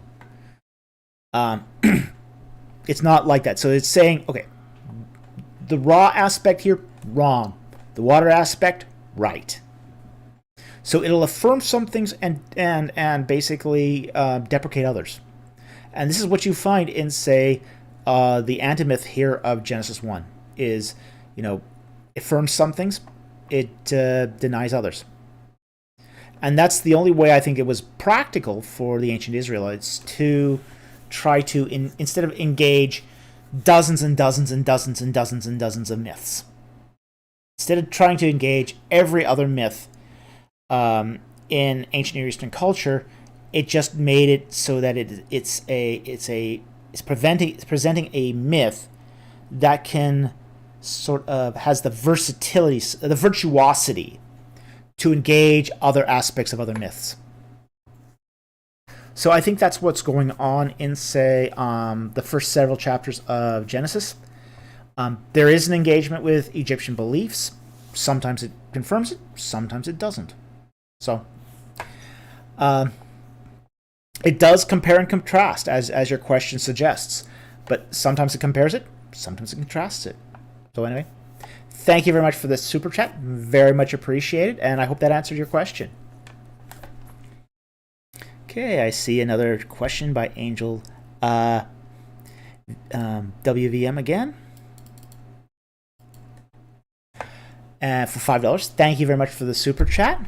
It's not like that. So it's saying, okay, the Ra aspect here, wrong. The water aspect, right. So it'll affirm some things and basically deprecate others. And this is what you find in, say, the antimyth here of Genesis 1 is, affirms some things, it denies others. And that's the only way I think it was practical for the ancient Israelites to try to, instead of engage dozens and dozens and dozens and dozens and dozens of myths, instead of trying to engage every other myth in ancient Near Eastern culture, it just made it so that it's presenting a myth that can sort of has the versatility, the virtuosity to engage other aspects of other myths. So I think that's what's going on in, say, the first several chapters of Genesis. There is an engagement with Egyptian beliefs. Sometimes it confirms it, sometimes it doesn't. So it does compare and contrast, as your question suggests. But sometimes it compares it, sometimes it contrasts it. So anyway, thank you very much for this super chat. Very much appreciated, and I hope that answered your question. Okay, I see another question by Angel WVM again. For $5. Thank you very much for the super chat.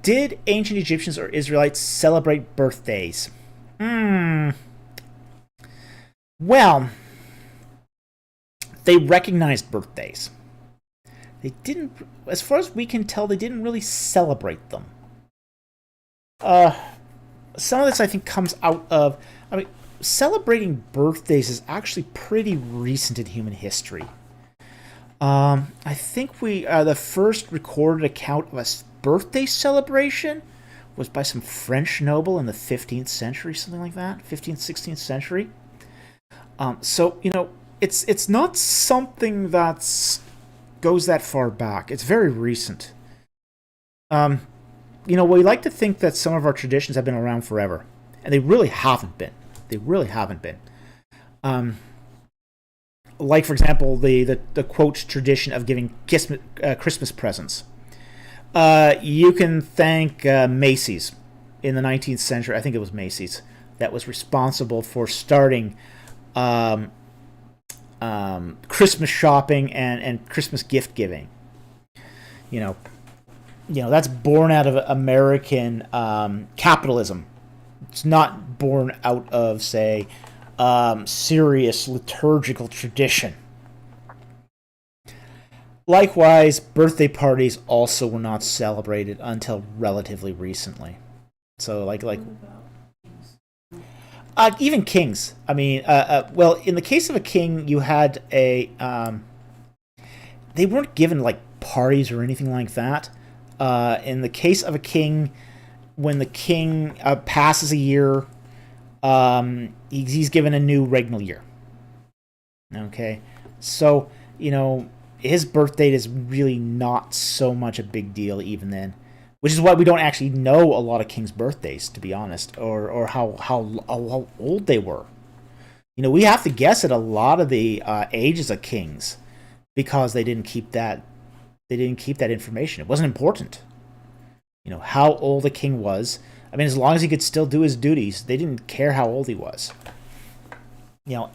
Did ancient Egyptians or Israelites celebrate birthdays? Well, they recognized birthdays. They didn't, as far as we can tell, they didn't really celebrate them. Some of this, I think, comes out of, celebrating birthdays is actually pretty recent in human history. I think the first recorded account of a birthday celebration was by some French noble in the 15th century, something like that, 15th, 16th century. So it's not something that's goes that far back. It's very recent. We like to think that some of our traditions have been around forever, and they really haven't been. They really haven't been. Like, for example, the quote tradition of giving Christmas presents. You can thank Macy's in the 19th century. I think it was Macy's that was responsible for starting Christmas shopping and Christmas gift giving. That's born out of American capitalism. It's not born out of, say, serious liturgical tradition. Likewise, birthday parties also were not celebrated until relatively recently. So, even kings. I mean, well, in the case of a king, you had they weren't given like parties or anything like that. In the case of a king, when the king passes a year, he's given a new regnal year. Okay, so his birth date is really not so much a big deal even then, which is why we don't actually know a lot of kings' birthdays, to be honest, or how old they were. We have to guess at a lot of the ages of kings because they didn't keep that. They didn't keep that information. It wasn't important. How old a king was. I mean, as long as he could still do his duties, they didn't care how old he was.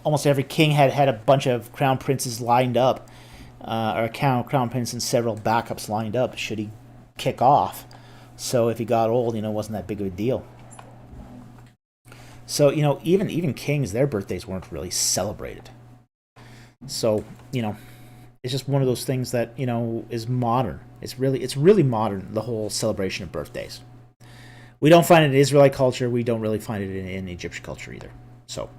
Almost every king had a bunch of crown princes lined up, or a crown prince and several backups lined up should he kick off. So if he got old, it wasn't that big of a deal. So, even kings, their birthdays weren't really celebrated. So, it's just one of those things that, is modern. It's really modern, the whole celebration of birthdays. We don't find it in Israelite culture. We don't really find it in Egyptian culture either. So,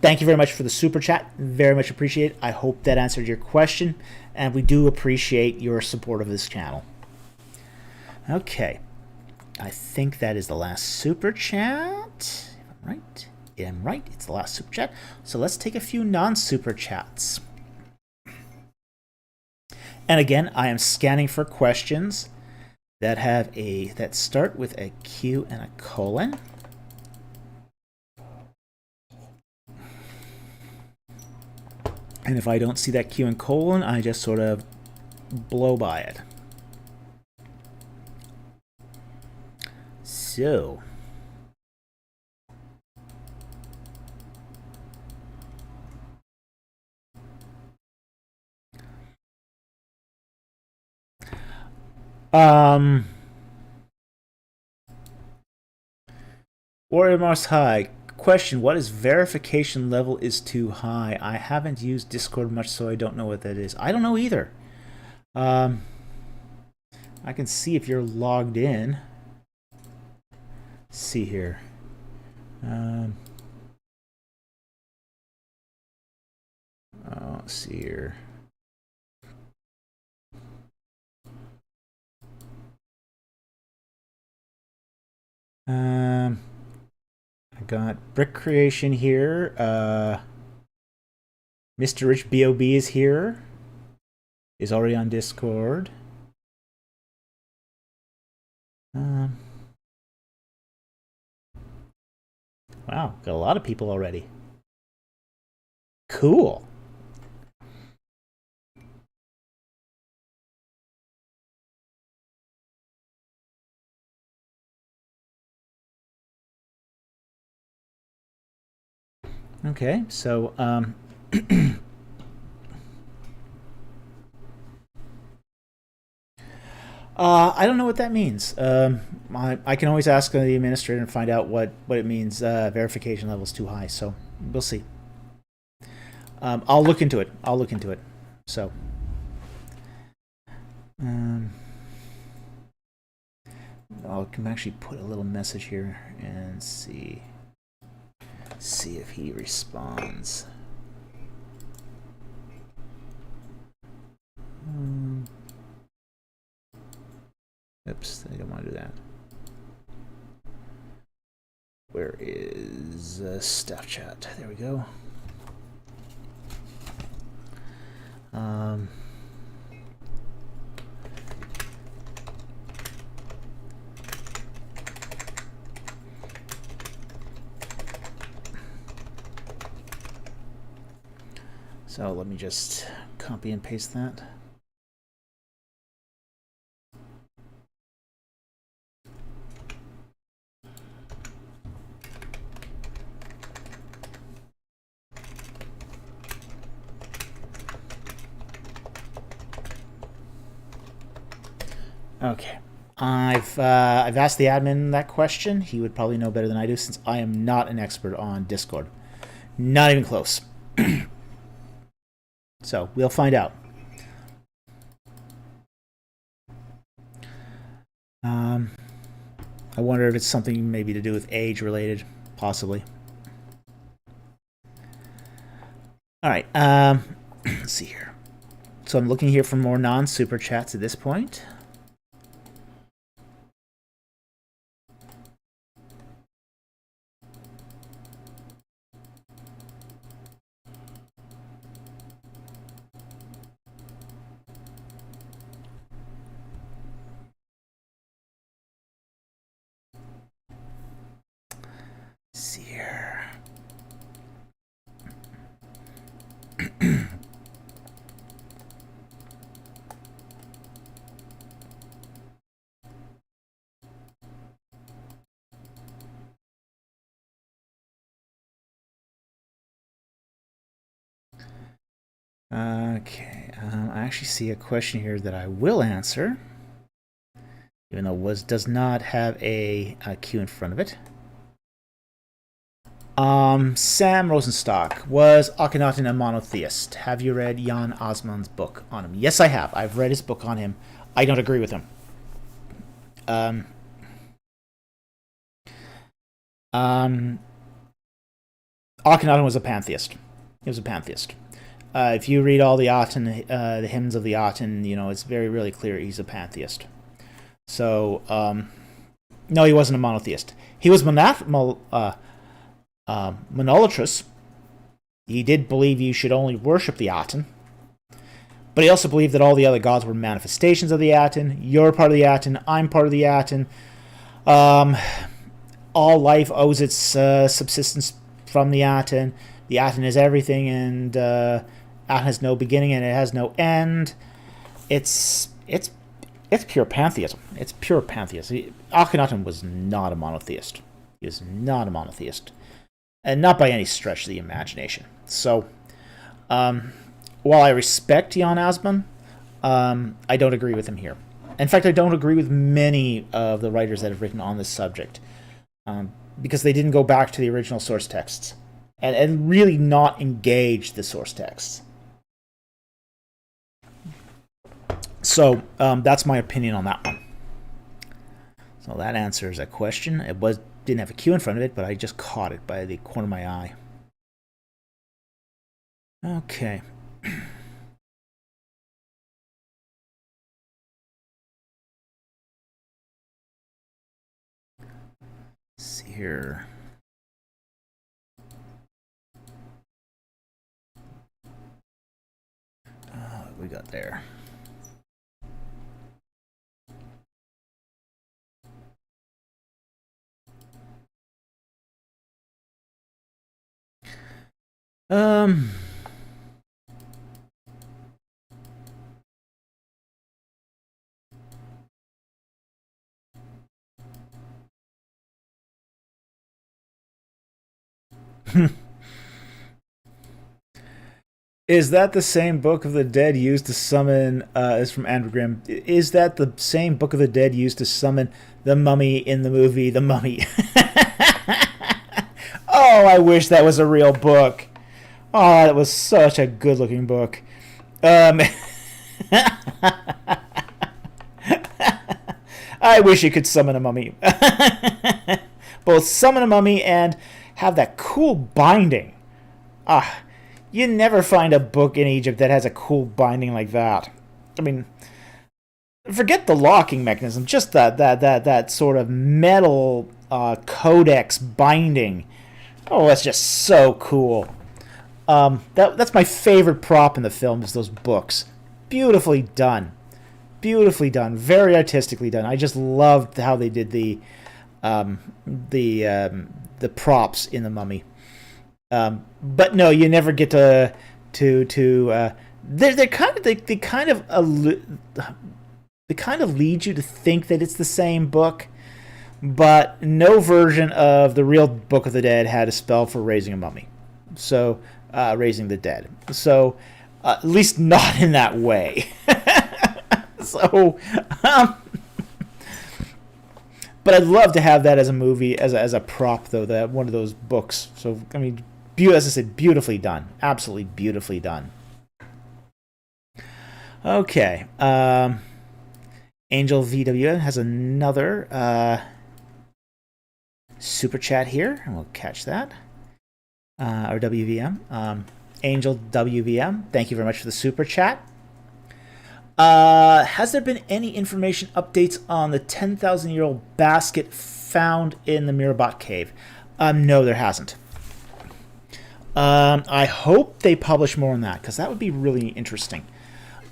thank you very much for the super chat. Very much appreciate it. I hope that answered your question, and we do appreciate your support of this channel. Okay, I think that is the last super chat. If I'm right, I'm right. It's the last super chat. So let's take a few non-super chats. And again, I am scanning for questions that start with a Q and a colon. And if I don't see that Q and colon, I just sort of blow by it. So, Warrior Most High, question, what is verification level is too high? I haven't used Discord much, so I don't know what that is. I don't know either. I can see if you're logged in. Let's see here. Let's see here. I got Brick Creation here. Mr. Rich B.O.B. is here. Is already on Discord. Wow, got a lot of people already. Cool. Okay, so I don't know what that means. I can always ask the administrator and find out what it means. Verification level is too high, so we'll see. I'll look into it. So, I can actually put a little message here and see see if he responds. Oops, I don't want to do that. Where is staff chat? There we go. So let me just copy and paste that. Okay, I've asked the admin that question. He would probably know better than I do, since I am not an expert on Discord. Not even close. So we'll find out. I wonder if it's something maybe to do with age related, possibly. All right. Let's see here. So I'm looking here for more non-super chats at this point. Okay, I actually see a question here that I will answer, even though does not have a Q in front of it. Sam Rosenstock, was Akhenaten a monotheist? Have you read Jan Osman's book on him? Yes, I have. I've read his book on him. I don't agree with him. Akhenaten was a pantheist. He was a pantheist. If you read all the Aten, the hymns of the Aten, you know, it's really clear he's a pantheist. So, no, he wasn't a monotheist. He was monolatrous. He did believe you should only worship the Aten. But he also believed that all the other gods were manifestations of the Aten. You're part of the Aten. I'm part of the Aten. All life owes its subsistence from the Aten. The Aten is everything, and Aten has no beginning and it has no end. It's pure pantheism. It's pure pantheism. Akhenaten was not a monotheist. He was not a monotheist, and not by any stretch of the imagination. So, while I respect Jan Asman, I don't agree with him here. In fact, I don't agree with many of the writers that have written on this subject, because they didn't go back to the original source texts and really not engage the source texts. So that's my opinion on that one. So that answers a question. It didn't have a Q in front of it, but I just caught it by the corner of my eye. Okay. Let's see here. What we got there? Is that the same Book of the Dead used to summon, is from Andrew Grimm, is that the same Book of the Dead used to summon the mummy in the movie The Mummy? Oh, I wish that was a real book. Oh, that was such a good-looking book. I wish you could summon a mummy. Both summon a mummy and have that cool binding. You never find a book in Egypt that has a cool binding like that. I mean, forget the locking mechanism, just that sort of metal codex binding. Oh, that's just so cool. That's my favorite prop in the film is those books. Beautifully done. Beautifully done. Very artistically done. I just loved how they did the props in the Mummy. But no, you never get to they kind of lead you to think that it's the same book, but no version of the real Book of the Dead had a spell for raising a mummy. So raising the dead. So at least not in that way. So but I'd love to have that as a movie, as a prop, though, that one of those books. So, I mean, as I said, beautifully done. Absolutely beautifully done. Okay. Angel VWN has another super chat here, and we'll catch that. Or WVM. Angel WVM, thank you very much for the super chat. Has there been any information updates on the 10,000-year-old basket found in the Muraba'at Cave? No, there hasn't. I hope they publish more on that, because that would be really interesting.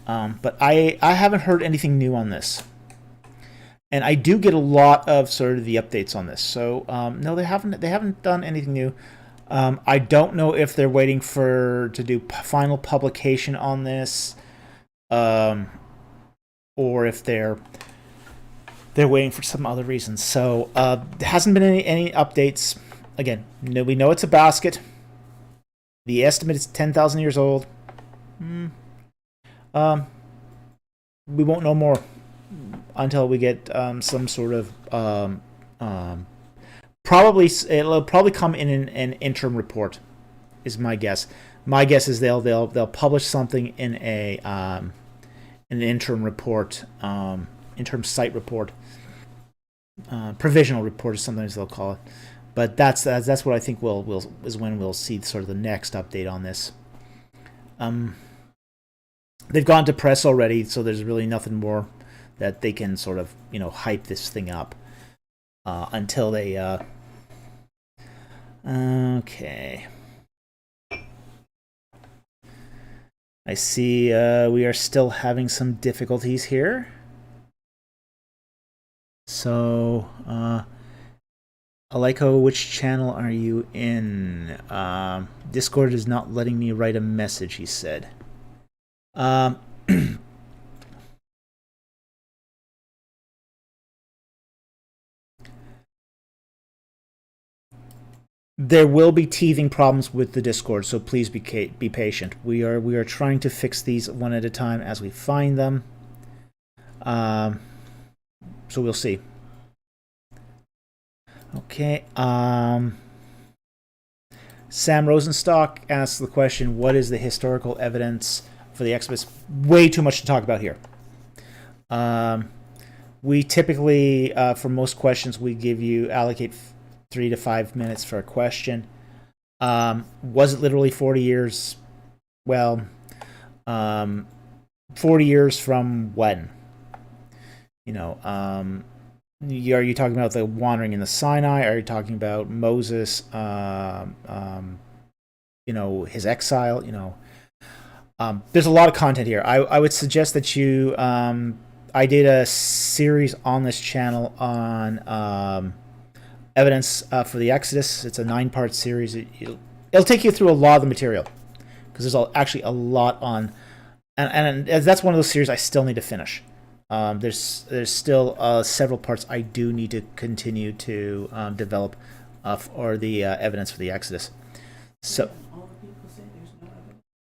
But I haven't heard anything new on this. And I do get a lot of sort of the updates on this. So, no, they haven't done anything new. I don't know if they're waiting to do final publication on this. Or if they're waiting for some other reasons. So there hasn't been any updates. Again, we know it's a basket. The estimate is 10,000 years old. We won't know more until we get some sort of it'll probably come in an interim report, is my guess. My guess is they'll publish something in an interim report, interim site report, provisional report, is sometimes they'll call it. But that's what I think is when we'll see sort of the next update on this. They've gone to press already, so there's really nothing more that they can sort of hype this thing up until they. Okay. I see we are still having some difficulties here. So, Aliko, which channel are you in? Discord is not letting me write a message, he said. There will be teething problems with the Discord, so please be patient. We are trying to fix these one at a time as we find them. So we'll see. Okay. Sam Rosenstock asks the question, what is the historical evidence for the Exodus? Way too much to talk about here. We typically, for most questions, we allocate 3 to 5 minutes for a question. Was it literally 40 years? Well, 40 years from when? Are you talking about the wandering in the Sinai? Are you talking about Moses, his exile? There's a lot of content here. I would suggest that you, I did a series on this channel on evidence for the Exodus. It's a 9-part series. It'll take you through a lot of the material, because there's actually a lot on, and that's one of those series I still need to finish. There's still several parts I do need to continue to develop for the evidence for the Exodus. So, all the people say there's no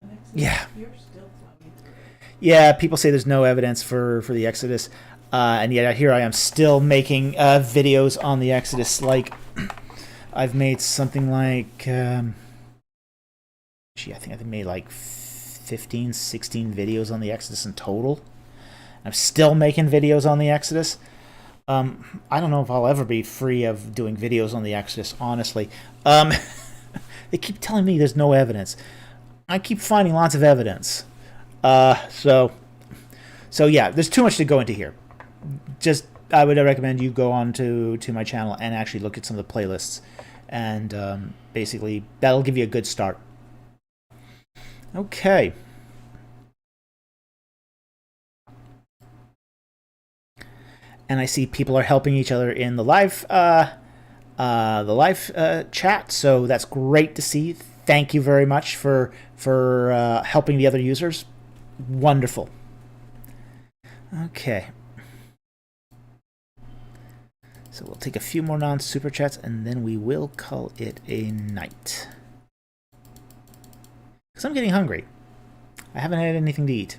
evidence. Yeah. You're still flowing through it. Yeah, people say there's no evidence for the Exodus. And yet here I am still making videos on the Exodus. Like, I've made something like, I think I've made like 15, 16 videos on the Exodus in total. I'm still making videos on the Exodus. I don't know if I'll ever be free of doing videos on the Exodus, honestly. Um, they keep telling me there's no evidence. I keep finding lots of evidence. So yeah, there's too much to go into here. Just, I would recommend you go on to my channel and actually look at some of the playlists. And basically, that'll give you a good start. Okay. And I see people are helping each other in the live chat, so that's great to see. Thank you very much for helping the other users. Wonderful. Okay. So we'll take a few more non-super chats, and then we will call it a night. Because I'm getting hungry. I haven't had anything to eat.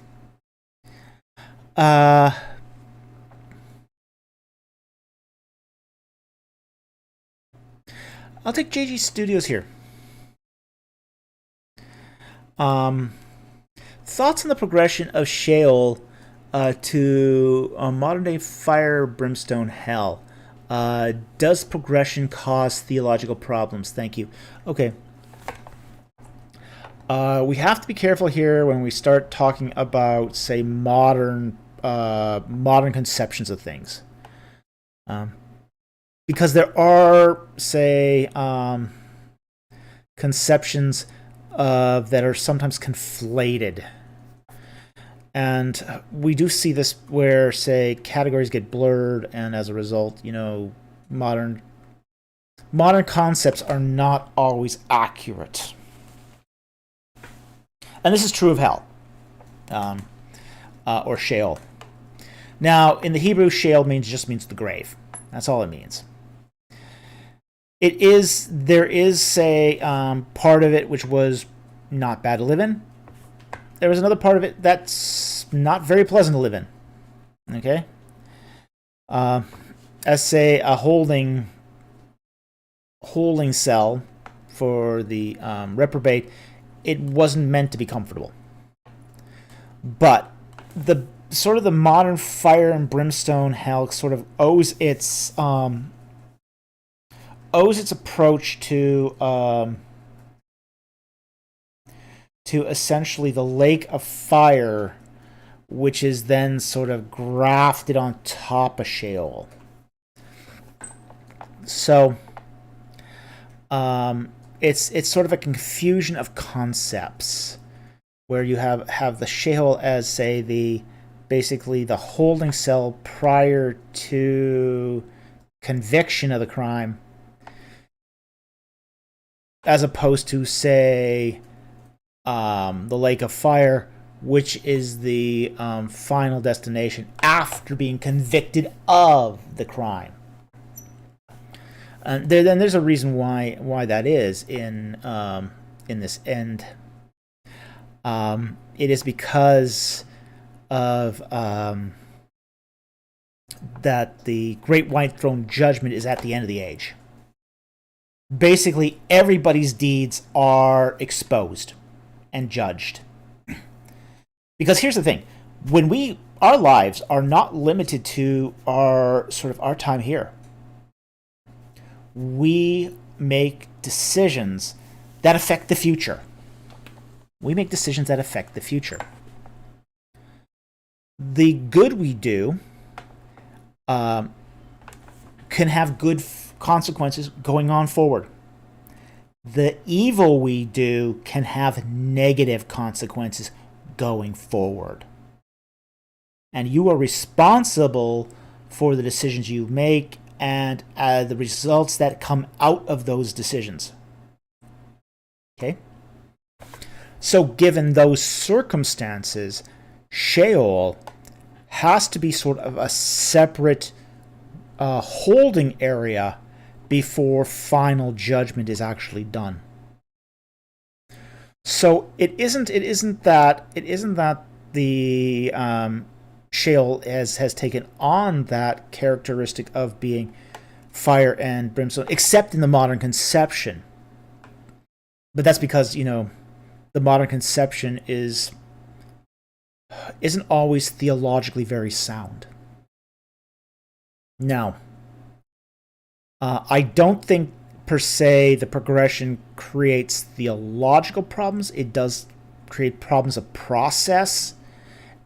I'll take JG Studios here. Thoughts on the progression of Sheol to modern-day fire, brimstone, hell. Does progression cause theological problems? Thank you. Okay. We have to be careful here when we start talking about, say, modern conceptions of things. Because there are, say, conceptions that are sometimes conflated. And we do see this where, say, categories get blurred, and as a result, you know, modern concepts are not always accurate. And this is true of hell, or Sheol. Now, in the Hebrew, Sheol just means the grave. That's all it means. There is, say, part of it which was not bad to live in. There was another part of it that's not very pleasant to live in. Okay? As, say, a holding cell for the reprobate, it wasn't meant to be comfortable. But the sort of the modern fire and brimstone hell sort of owes its approach to essentially the lake of fire, which is then sort of grafted on top of Sheol. So it's sort of a confusion of concepts, where you have the Sheol as, say, basically the holding cell prior to conviction of the crime, as opposed to, say, the lake of fire, which is the final destination after being convicted of the crime. And then there's a reason why that is in this end. It is because of that the Great White Throne Judgment is at the end of the age. Basically, everybody's deeds are exposed and judged. Because here's the thing: our lives are not limited to our time here. We make decisions that affect the future. The good we do can have good consequences going on forward. The evil we do can have negative consequences going forward. And you are responsible for the decisions you make and the results that come out of those decisions. Okay? So given those circumstances, Sheol has to be sort of a separate holding area before final judgment is actually done. So it isn't that the Sheol has taken on that characteristic of being fire and brimstone, except in the modern conception. But that's because, you know, the modern conception isn't always theologically very sound. Now, I don't think per se the progression creates theological problems. It does create problems of process,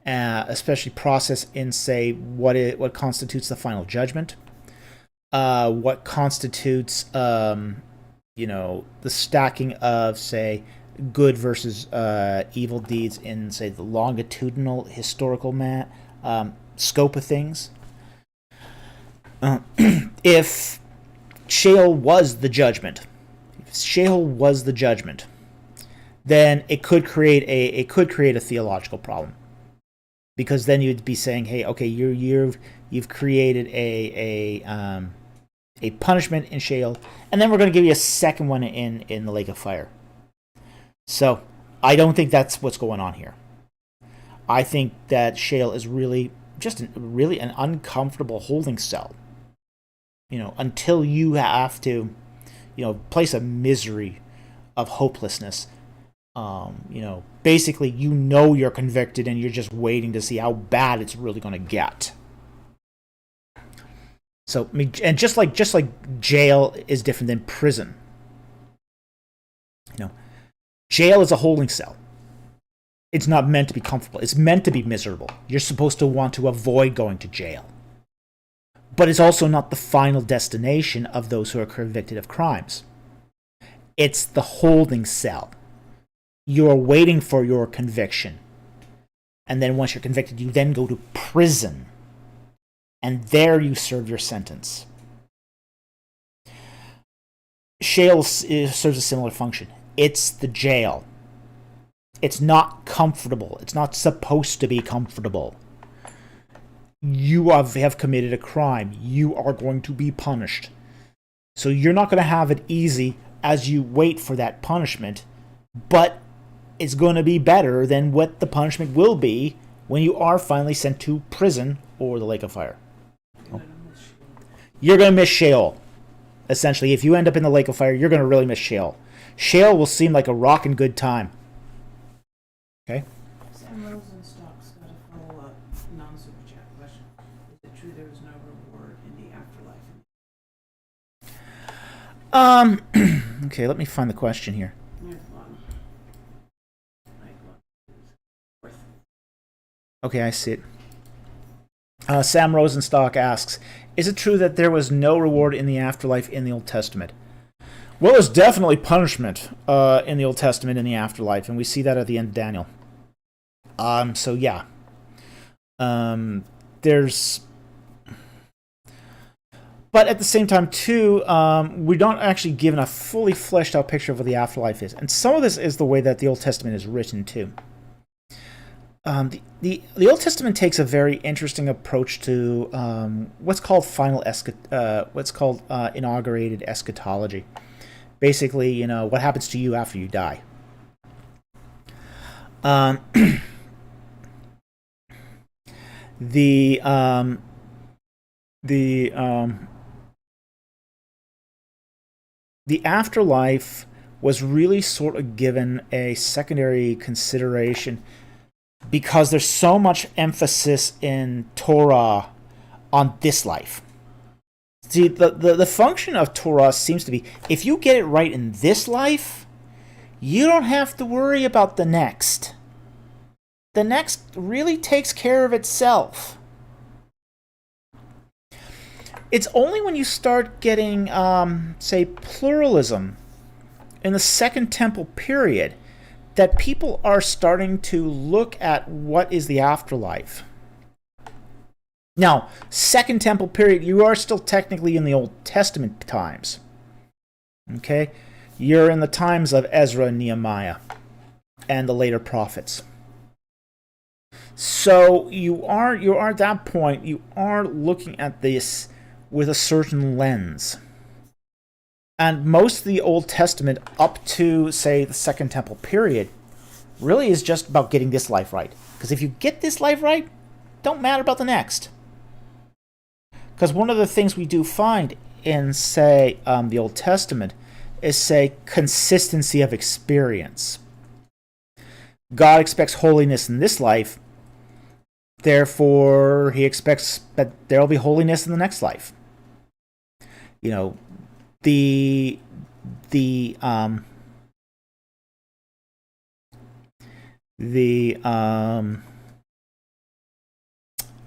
especially process in, say, what constitutes the final judgment, what constitutes the stacking of, say, good versus evil deeds in, say, the longitudinal historical scope of things. If Sheol was the judgment, then it could create a theological problem, because then you'd be saying, hey, okay, you've created a punishment in Sheol, and then we're going to give you a second one in the lake of fire. So I don't think that's what's going on here. I think that Sheol is really just an uncomfortable holding cell. Until you have to, place a misery of hopelessness. Basically, you're convicted and you're just waiting to see how bad it's really going to get. So, and just like jail is different than prison. Jail is a holding cell. It's not meant to be comfortable. It's meant to be miserable. You're supposed to want to avoid going to jail. But it's also not the final destination of those who are convicted of crimes. It's the holding cell. You're waiting for your conviction. And then once you're convicted, you then go to prison. And there you serve your sentence. Sheol serves a similar function. It's the jail. It's not comfortable. It's not supposed to be comfortable. You have committed a crime. You are going to be punished. So you're not going to have it easy as you wait for that punishment, but it's going to be better than what the punishment will be when you are finally sent to prison or the lake of fire. You're going to miss Sheol. Essentially, if you end up in the lake of fire, you're going to really miss Sheol. Sheol will seem like a rockin' good time. Okay? Sam Rosenstock's got a follow-up non-super chat question. Is it true there is no reward in the afterlife? Okay, let me find the question here. There's one. Okay, I see it. Sam Rosenstock asks, is it true that there was no reward in the afterlife in the Old Testament? Well, there's definitely punishment in the Old Testament in the afterlife, and we see that at the end of Daniel. So yeah. There's... But at the same time, too, we're not actually given a fully fleshed out picture of what the afterlife is. And some of this is the way that the Old Testament is written, too. The Old Testament takes a very interesting approach to what's called inaugurated eschatology. Basically, what happens to you after you die. The afterlife was really sort of given a secondary consideration because there's so much emphasis in Torah on this life. See, the function of Torah seems to be, if you get it right in this life, you don't have to worry about the next. The next really takes care of itself. It's only when you start getting, say, pluralism in the Second Temple period that people are starting to look at what is the afterlife. Now, Second Temple period, you are still technically in the Old Testament times. Okay? You're in the times of Ezra and Nehemiah and the later prophets. So you are at that point, you are looking at this with a certain lens. And most of the Old Testament up to, say, the Second Temple period really is just about getting this life right. Because if you get this life right, don't matter about the next. Because one of the things we do find in, say, the Old Testament is, say, consistency of experience. God expects holiness in this life, Therefore, he expects that there will be holiness in the next life. You know, the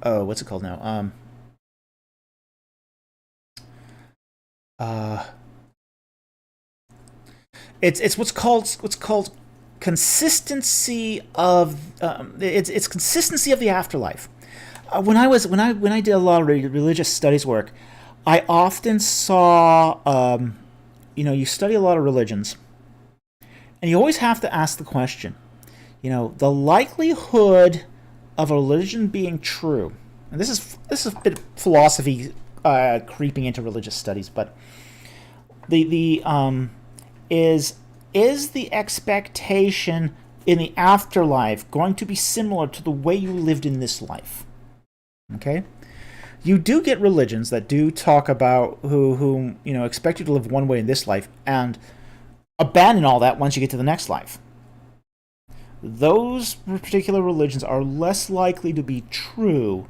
oh, what's it called now? It's what's called consistency of it's consistency of the afterlife. When I did a lot of religious studies work, I often saw you study a lot of religions, and you always have to ask the question, the likelihood of a religion being true. And this is a bit of philosophy creeping into religious studies, but is the expectation in the afterlife going to be similar to the way you lived in this life? Okay, you do get religions that do talk about who expect you to live one way in this life and abandon all that once you get to the next life. Those particular religions are less likely to be true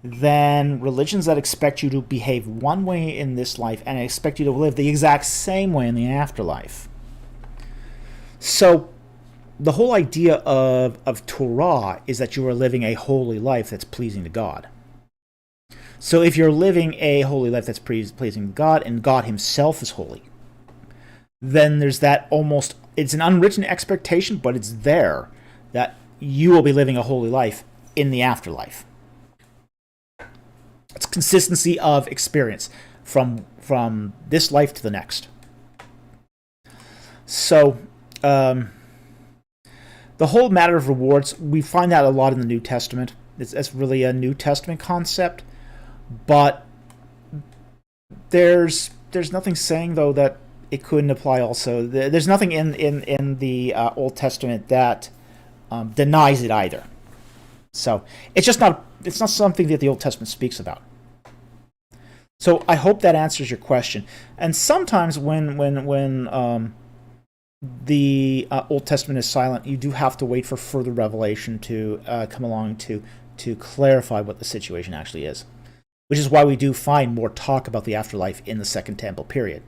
than religions that expect you to behave one way in this life and expect you to live the exact same way in the afterlife. So the whole idea of Torah is that you are living a holy life that's pleasing to God. So if you're living a holy life that's pleasing to God, and God himself is holy, then there's that it's an unwritten expectation, but it's there, that you will be living a holy life in the afterlife. It's consistency of experience from this life to the next. So the whole matter of rewards, we find that a lot in the New Testament. It's really a New Testament concept, but there's nothing saying, though, that it couldn't apply also. There's nothing in the Old Testament that denies it either. So it's not something that the Old Testament speaks about. So I hope that answers your question. And sometimes when the Old Testament is silent, you do have to wait for further revelation to come along to clarify what the situation actually is. Which is why we do find more talk about the afterlife in the Second Temple period.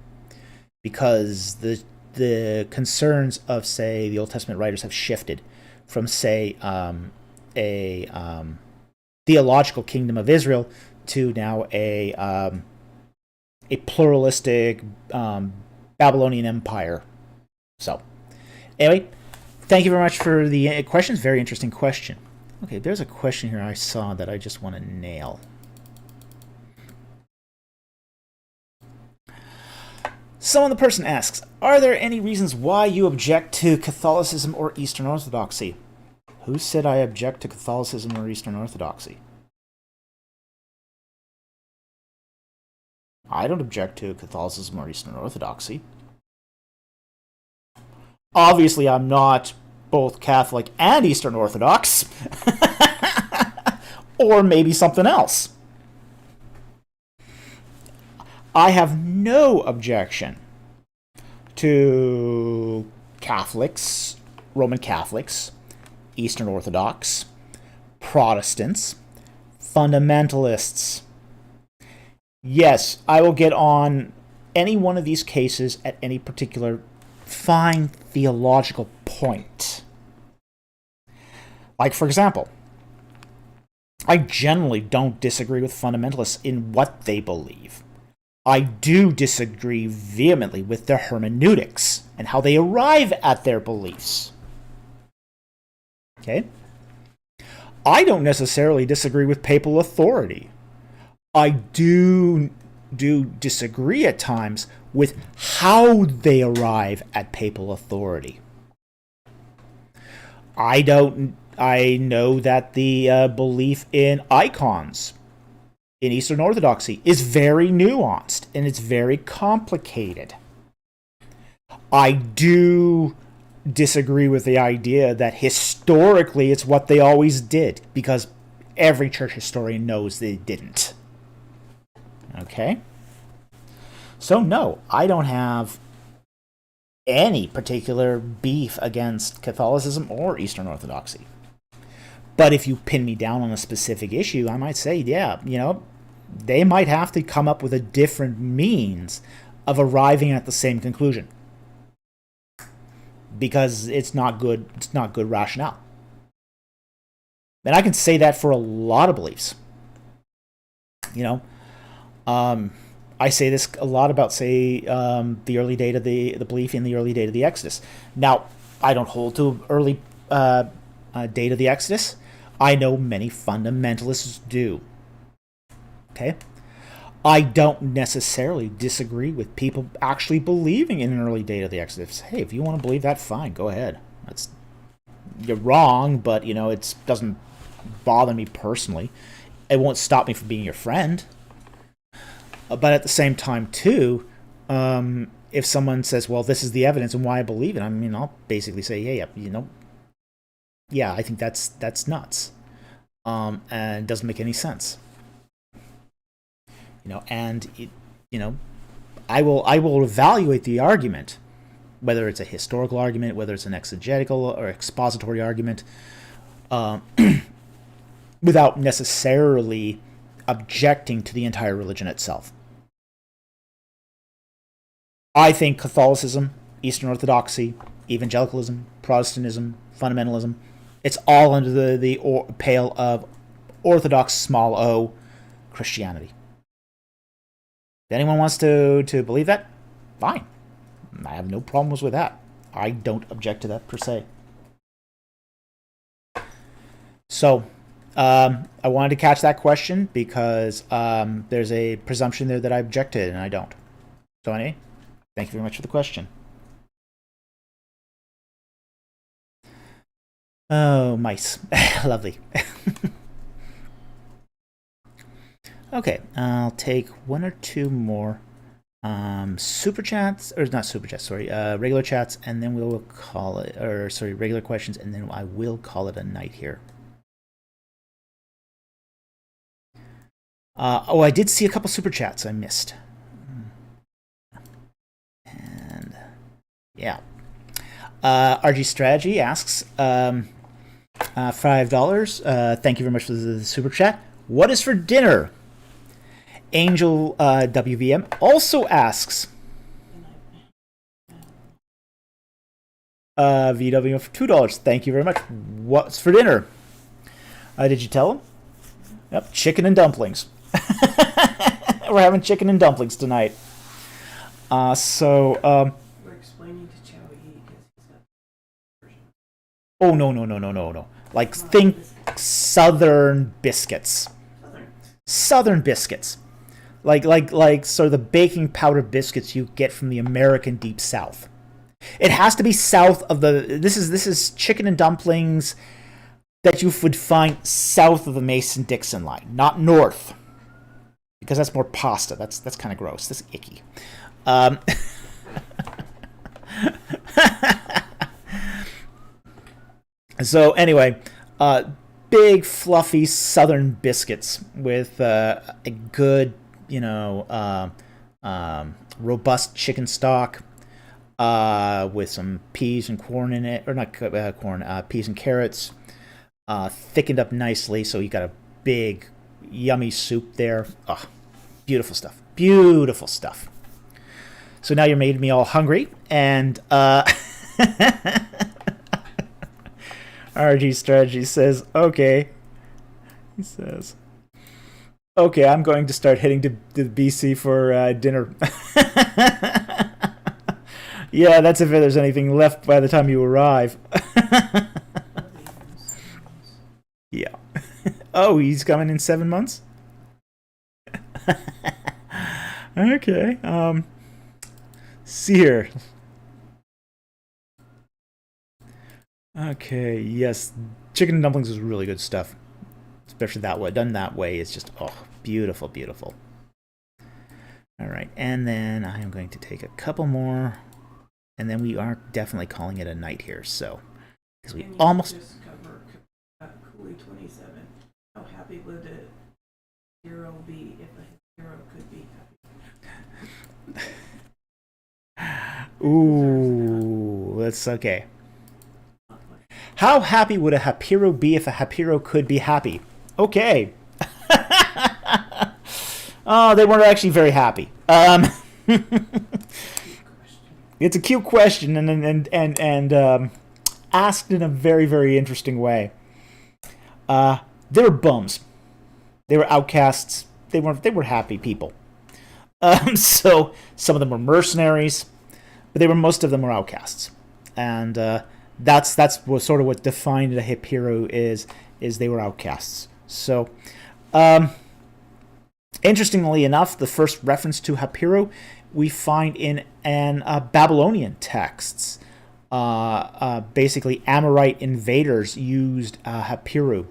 Because the concerns of, say, the Old Testament writers have shifted from, say, a theological kingdom of Israel to now a pluralistic Babylonian empire. So, anyway, thank you very much for the questions. Very interesting question. Okay, there's a question here I saw that I just want to nail. Someone, the person asks, are there any reasons why you object to Catholicism or Eastern Orthodoxy? Who said I object to Catholicism or Eastern Orthodoxy? I don't object to Catholicism or Eastern Orthodoxy. Obviously, I'm not both Catholic and Eastern Orthodox. Or maybe something else. I have no objection to Catholics, Roman Catholics, Eastern Orthodox, Protestants, fundamentalists. Yes, I will get on any one of these cases at any particular fine theological point. Like, for example, I generally don't disagree with fundamentalists in what they believe. I do disagree vehemently with their hermeneutics and how they arrive at their beliefs. Okay? I don't necessarily disagree with papal authority. I do disagree at times with how they arrive at papal authority. I know that the belief in icons in Eastern Orthodoxy is very nuanced and it's very complicated. I do disagree with the idea that historically it's what they always did, because every church historian knows they didn't. Okay? So no, I don't have any particular beef against Catholicism or Eastern Orthodoxy. But if you pin me down on a specific issue, I might say, yeah, they might have to come up with a different means of arriving at the same conclusion, because it's not good rationale. And I can say that for a lot of beliefs. I say this a lot about, say, the early date of the belief in the early date of the Exodus. Now, I don't hold to early date of the Exodus. I know many fundamentalists do. Okay? I don't necessarily disagree with people actually believing in an early date of the Exodus. Hey, if you want to believe that, fine, go ahead. You're wrong, but, it doesn't bother me personally. It won't stop me from being your friend. But at the same time, too, if someone says, well, this is the evidence and why I believe it, I'll basically say, yeah, I think that's nuts. And it doesn't make any sense. I will evaluate the argument, whether it's a historical argument, whether it's an exegetical or expository argument, without necessarily objecting to the entire religion itself. I think Catholicism, Eastern Orthodoxy, evangelicalism, Protestantism, fundamentalism, it's all under the pale of Orthodox small o Christianity. If anyone wants to believe that, fine. I have no problems with that. I don't object to that per se. So, I wanted to catch that question because there's a presumption there that I objected and I don't. So anyway, thank you very much for the question. Oh, mice. Lovely. Okay, I'll take one or two more super chats, or not super chats, sorry, regular chats, and then we'll call it, regular questions, and then I will call it a night here. I did see a couple super chats I missed. And, yeah. RG Strategy asks, $5. Thank you very much for the super chat. What is for dinner? Angel WVM also asks, VW for $2. Thank you very much. What's for dinner? Did you tell him? Yep, chicken and dumplings. We're having chicken and dumplings tonight. We're explaining to Chowie because he's got version. Oh, no. Like, think Southern biscuits. Southern biscuits. Like sort of the baking powder biscuits you get from the American Deep South. It has to be south of the... This is chicken and dumplings that you would find south of the Mason-Dixon line, not north. Because that's more pasta. That's kind of gross. That's icky. So anyway, big fluffy southern biscuits with a good, robust chicken stock, with some peas and corn in it, or not corn, peas and carrots, thickened up nicely, so you got a big, yummy soup there. Oh, beautiful stuff. Beautiful stuff. So now you're made me all hungry, and RG Strategy says, okay. He says, okay, I'm going to start heading to the BC for dinner. Yeah, that's if there's anything left by the time you arrive. Yeah. Oh, he's coming in 7 months? Okay. See here. Okay, yes. Chicken and dumplings is really good stuff. Especially that way. Done that way, it's just, beautiful, beautiful. Alright, and then I am going to take a couple more. And then we are definitely calling it a night here, so. Because we almost... Just cover Cooley 27. How happy would a hero be if a hero could be happy? Ooh, that's okay. How happy would a hapiro be if a hapiro could be happy? Okay. Oh, they weren't actually very happy. It's a cute question and asked in a very, very interesting way. They were bums. They were outcasts. They were happy people. So some of them were mercenaries, but most of them were outcasts, and that's sort of what defined a hapiro is they were outcasts. So, interestingly enough, the first reference to hapiro we find in Babylonian texts. Basically, Amorite invaders used hapiro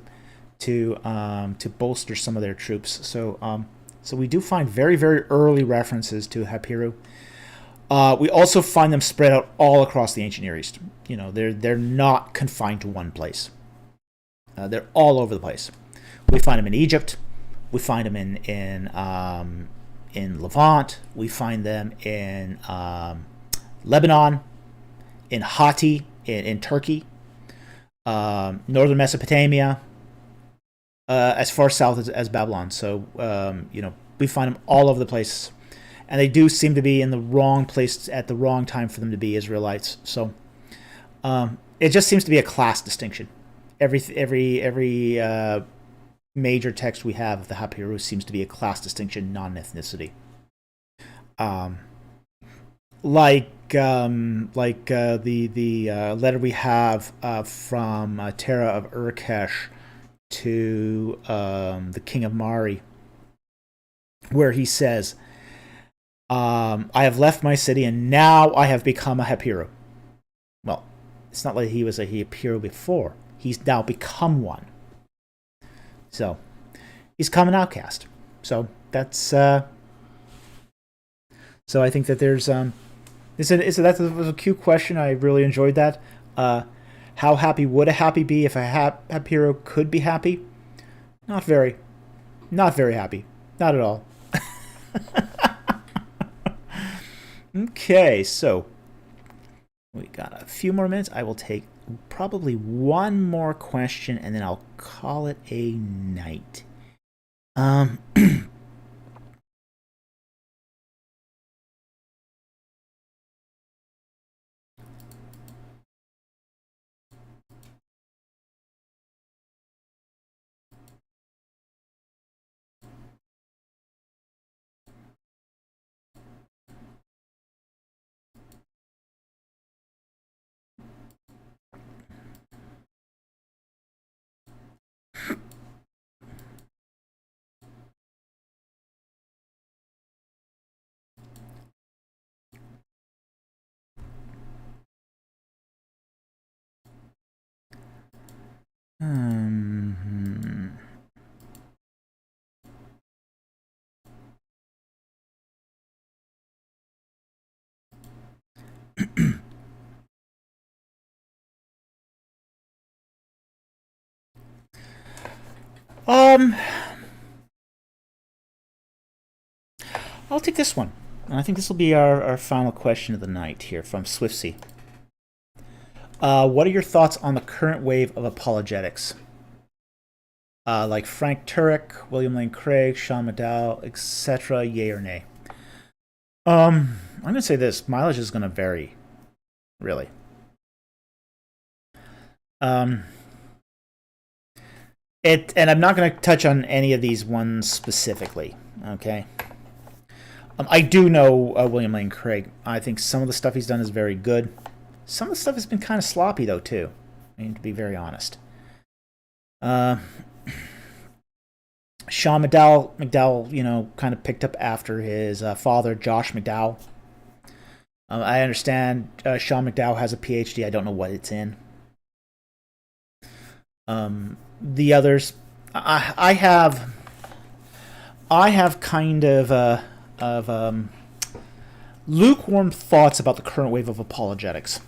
to bolster some of their troops. So we do find very, very early references to hapiro. We also find them spread out all across the ancient Near East. They're not confined to one place. They're all over the place. We find them in Egypt. We find them in Levant. We find them in Lebanon, in Hatti, in Turkey, northern Mesopotamia, as far south as Babylon. So, we find them all over the place. And they do seem to be in the wrong place at the wrong time for them to be Israelites. So, it just seems to be a class distinction. Every major text we have of the hapiro seems to be a class distinction, not an ethnicity. Like the letter we have from Terah of Urkesh to the king of Mari, where he says, I have left my city and now I have become a hapiro. Well, it's not like he was a hapiro before. He's now become one. So, he's come an outcast. So, that's... So, I think that there's... That was a cute question. I really enjoyed that. How happy would a happy be if a hapiro could be happy? Not very. Not very happy. Not at all. Okay, so we got a few more minutes. I will take probably one more question and then I'll call it a night. I'll take this one. And I think this will be our final question of the night here from Swiftsy. What are your thoughts on the current wave of apologetics? Like Frank Turek, William Lane Craig, Sean McDowell, etc. Yay or nay? I'm going to say this. Mileage is going to vary. Really. And I'm not going to touch on any of these ones specifically. Okay. I do know William Lane Craig. I think some of the stuff he's done is very good. Some of the stuff has been kind of sloppy, though, too. I mean, to be very honest. Sean McDowell, kind of picked up after his father, Josh McDowell. I understand Sean McDowell has a PhD. I don't know what it's in. The others, I have kind of lukewarm thoughts about the current wave of apologetics.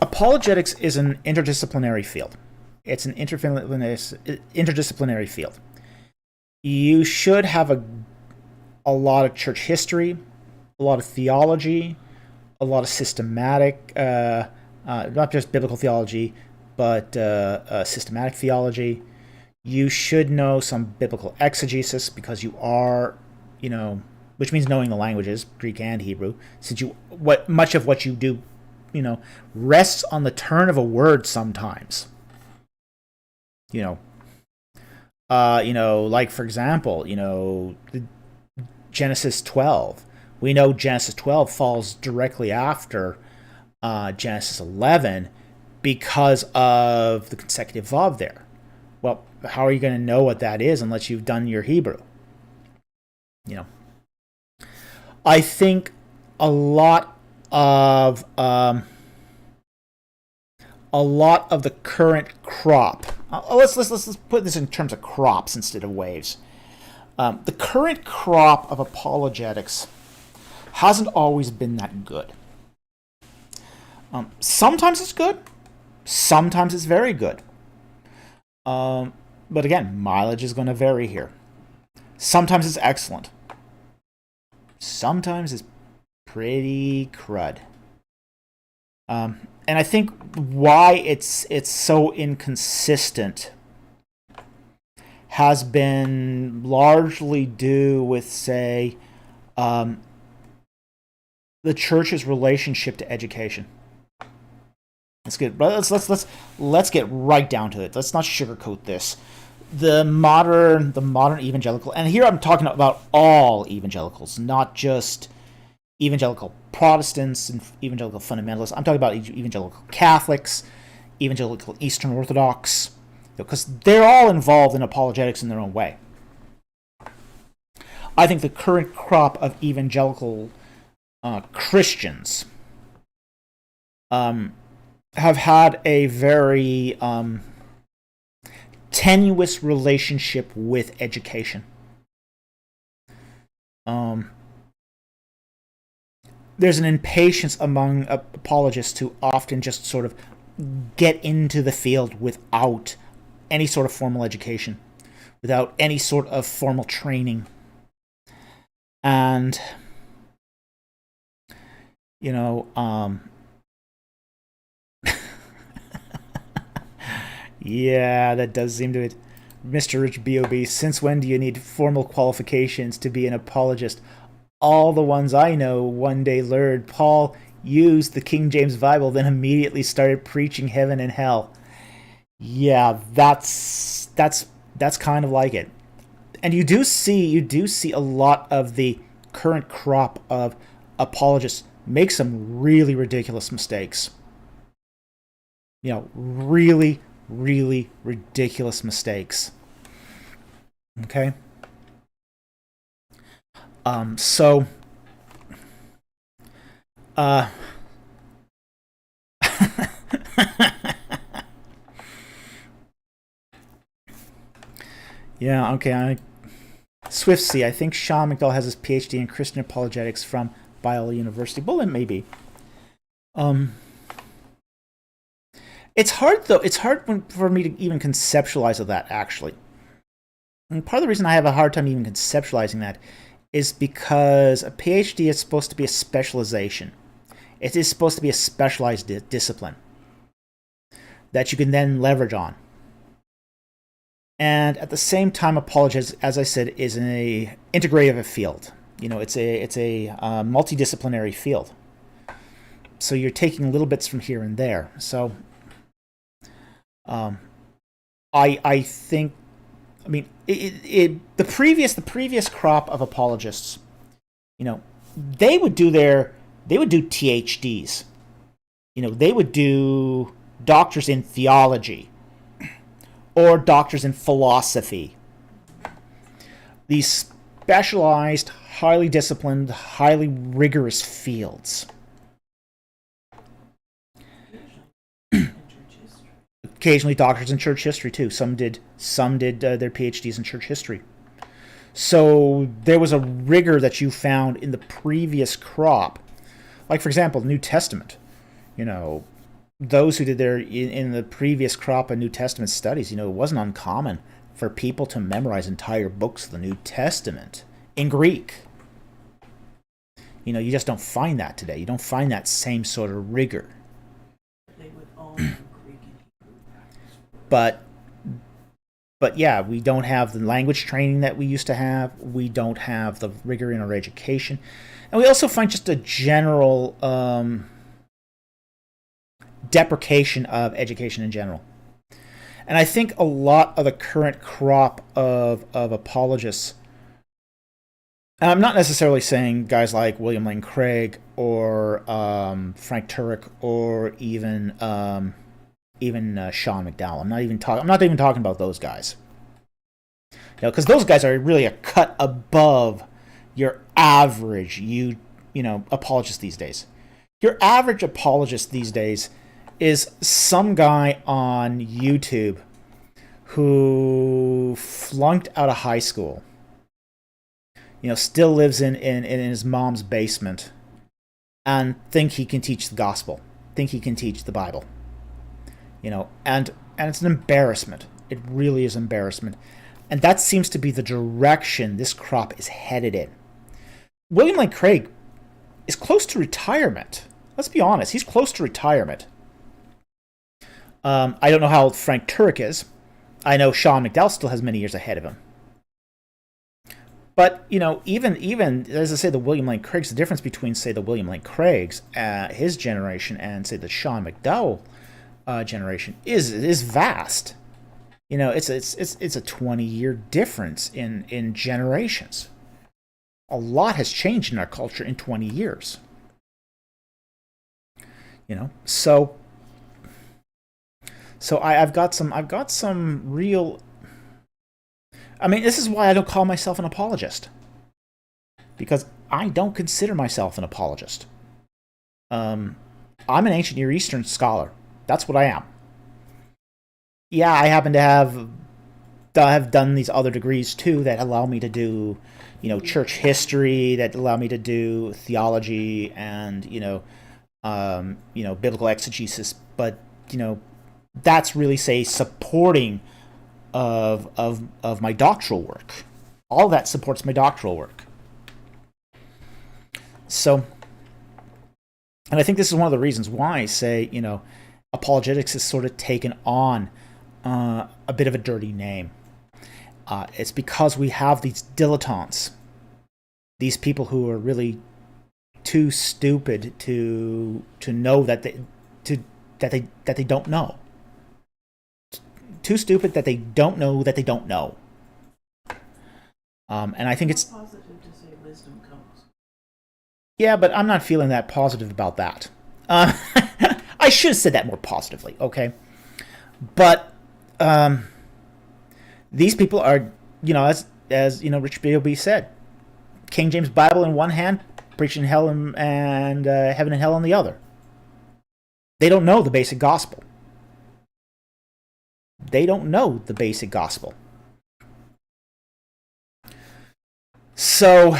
Apologetics is an interdisciplinary field. It's an interdisciplinary field. You should have a lot of church history. a lot of theology, a lot of systematic, not just biblical theology, but systematic theology. You should know some biblical exegesis because you are, which means knowing the languages, Greek and Hebrew, since much of what you do, rests on the turn of a word sometimes. Like for example, Genesis 12. We know Genesis 12 falls directly after Genesis 11 because of the consecutive vav there. Well, how are you going to know what that is unless you've done your Hebrew? I think a lot of the current crop. Let's put this in terms of crops instead of waves. The current crop of apologetics hasn't always been that good. Sometimes it's good, sometimes it's very good. But again, mileage is going to vary here. Sometimes it's excellent. Sometimes it's pretty crud. And I think why it's so inconsistent has been largely due with, say, the church's relationship to education. Let's get right down to it. Let's not sugarcoat this. The modern evangelical, and here I'm talking about all evangelicals, not just evangelical Protestants and evangelical fundamentalists. I'm talking about evangelical Catholics, evangelical Eastern Orthodox, because they're all involved in apologetics in their own way. I think the current crop of evangelical Christians have had a very tenuous relationship with education. There's an impatience among apologists to often just sort of get into the field without any sort of formal education, without any sort of formal training. And, yeah, that does seem to it. Mr. Rich B.O.B., since when do you need formal qualifications to be an apologist? All the ones I know one day learned Paul used the King James Bible, then immediately started preaching heaven and hell. Yeah, that's kind of like it. And you do see a lot of the current crop of apologists make some really ridiculous mistakes. Really, really ridiculous mistakes. Okay? So, yeah, okay. Swiftsea, I think Sean McDowell has his PhD in Christian apologetics from Biola University. Well, it may be. It's hard, though. It's hard for me to even conceptualize of that, actually. And part of the reason I have a hard time even conceptualizing that is because a PhD is supposed to be a specialization. It is supposed to be a specialized discipline that you can then leverage on. And at the same time, apologetics, as I said, is an integrative field. It's a multidisciplinary field. So you're taking little bits from here and there. So I think, the previous crop of apologists, they would do THDs. They would do doctors in theology or doctors in philosophy. These specialized, highly disciplined, highly rigorous fields. Occasionally doctors in church history too. Some did their PhDs in church history. So there was a rigor that you found in the previous crop. Like, for example, New Testament. Those who did in the previous crop of New Testament studies, it wasn't uncommon for people to memorize entire books of the New Testament in Greek. You just don't find that today. You don't find that same sort of rigor. They would all know Greek and Hebrew. But yeah, we don't have the language training that we used to have. We don't have the rigor in our education. And we also find just a general deprecation of education in general. And I think a lot of the current crop of apologists, and I'm not necessarily saying guys like William Lane Craig or Frank Turek or even Sean McDowell. I'm not even talking about those guys. Because those guys are really a cut above your average apologist these days. Your average apologist these days is some guy on YouTube who flunked out of high school. Still lives in his mom's basement and think he can teach the gospel, think he can teach the Bible. And it's an embarrassment. It really is embarrassment. And that seems to be the direction this crop is headed in. William Lane Craig is close to retirement. Let's be honest, he's close to retirement. I don't know how old Frank Turek is. I know Sean McDowell still has many years ahead of him. But, even as I say, the William Lane Craigs, the difference between, say, the William Lane Craigs, his generation, and, say, the Sean McDowell generation is vast. It's a 20-year difference in generations. A lot has changed in our culture in 20 years. So I've got some real. I mean, this is why I don't call myself an apologist, because I don't consider myself an apologist. I'm an ancient Near Eastern scholar. That's what I am. Yeah, I happen to have done these other degrees too that allow me to do, church history, that allow me to do theology and biblical exegesis. But that's really, say, supporting of my doctoral work. All that supports my doctoral work. So, and I think this is one of the reasons why, say, apologetics has sort of taken on a bit of a dirty name. It's because we have these dilettantes, these people who are really too stupid to know that they don't know. Too stupid that they don't know that they don't know. And I think it's positive to say wisdom comes. Yeah, but I'm not feeling that positive about that. I should have said that more positively, okay? But these people are, as Rich B.O.B. said, King James Bible in one hand, preaching hell and heaven and hell on the other. They don't know the basic gospel. They don't know the basic gospel. So,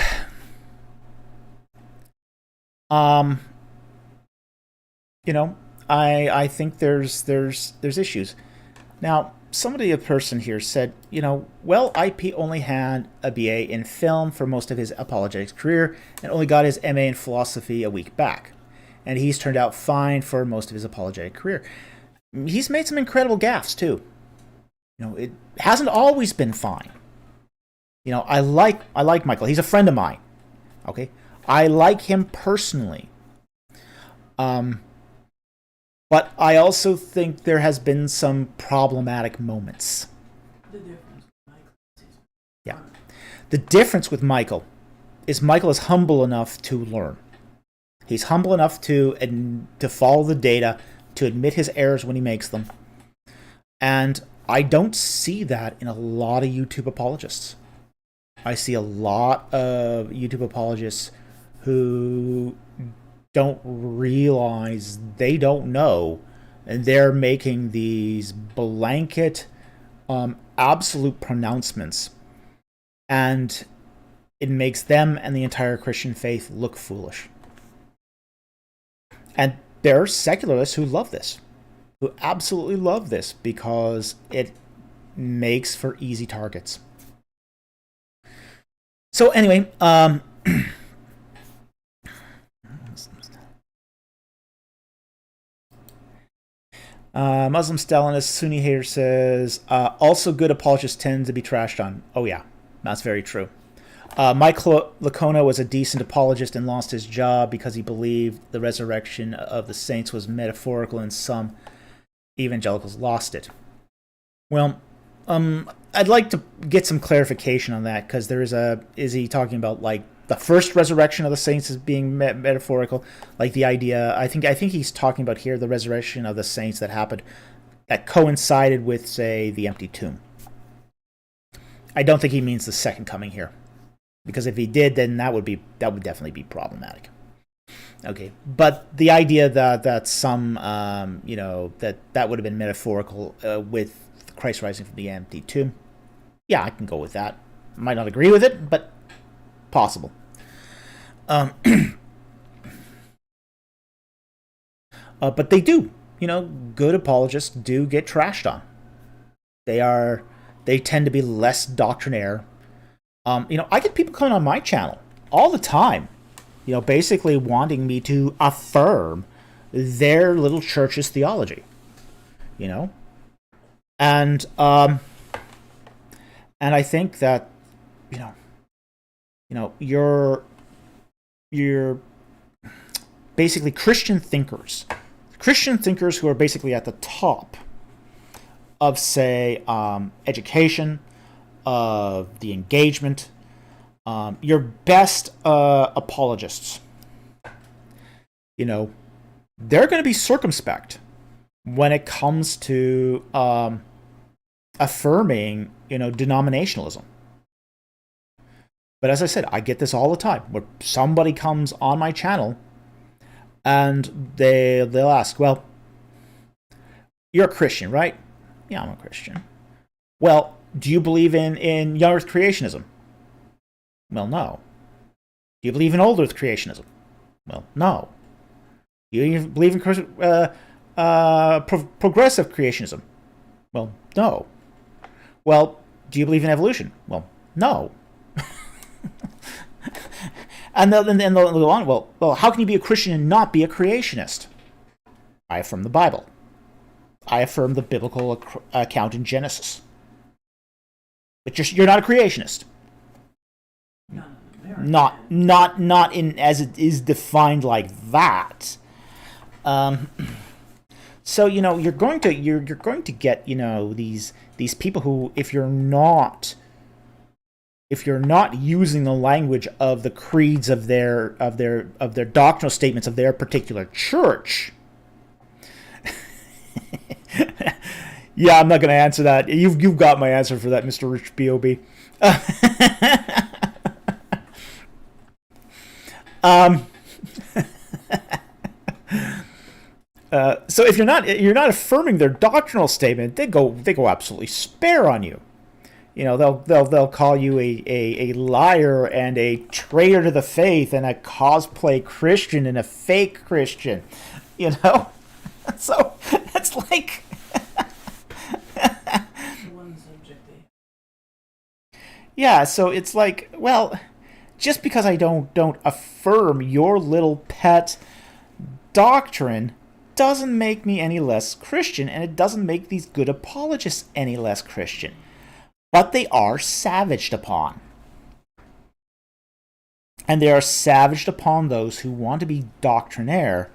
I think there's issues. Now, somebody, a person here said, well, IP only had a BA in film for most of his apologetics career and only got his MA in philosophy a week back. And he's turned out fine for most of his apologetic career. He's made some incredible gaffes, too. It hasn't always been fine. I like Michael. He's a friend of mine. Okay? I like him personally. But I also think there has been some problematic moments. The difference with Michael is Yeah. The difference with Michael is humble enough to learn. He's humble enough to follow the data, to admit his errors when he makes them. And I don't see that in a lot of YouTube apologists. I see a lot of YouTube apologists who don't realize they don't know, and they're making these blanket, absolute pronouncements, and it makes them and the entire Christian faith look foolish. And there are secularists who love this, who absolutely love this, because it makes for easy targets. So anyway, Muslim Stalinist Sunni hater says, also good apologists tend to be trashed on. Oh yeah, that's very true. Mike Lacona was a decent apologist and lost his job because he believed the resurrection of the saints was metaphorical, and some evangelicals lost it. Well, I'd like to get some clarification on that, because is he talking about like the first resurrection of the saints as being metaphorical? Like the idea, I think he's talking about here the resurrection of the saints that coincided with, say, the empty tomb. I don't think he means the second coming here, because if he did, then that would definitely be problematic. Okay, but the idea that some that would have been metaphorical with Christ rising from the empty tomb, yeah, I can go with that. Might not agree with it, but possible. But they do, good apologists do get trashed on. They tend to be less doctrinaire. I get people coming on my channel all the time, basically wanting me to affirm their little church's theology, and I think that, you're basically Christian thinkers who are basically at the top of, say, education, of the engagement, your best apologists, they're going to be circumspect when it comes to affirming, denominationalism. But as I said, I get this all the time, where somebody comes on my channel and they'll ask, well, you're a Christian, right? Yeah, I'm a Christian. Well, do you believe in young earth creationism? Well, no. Do you believe in old earth creationism? Well, no. Do you even believe in progressive creationism? Well, no. Well, do you believe in evolution? Well, no. And they'll go on, well, how can you be a Christian and not be a creationist? I affirm the Bible. I affirm the biblical account in Genesis. But you're not a creationist. Not in as it is defined like that. So you're going to get these people who, if you're not using the language of the creeds of their doctrinal statements of their particular church. Yeah, I'm not going to answer that. You've got my answer for that, Mr. Rich B.O.B. So if you're not affirming their doctrinal statement, they go absolutely spare on you. They'll call you a liar and a traitor to the faith and a cosplay Christian and a fake Christian. So it's like one subject. Yeah, so it's like, well, just because I don't affirm your little pet doctrine doesn't make me any less Christian, and it doesn't make these good apologists any less Christian. But they are savaged upon. And they are savaged upon those who want to be doctrinaire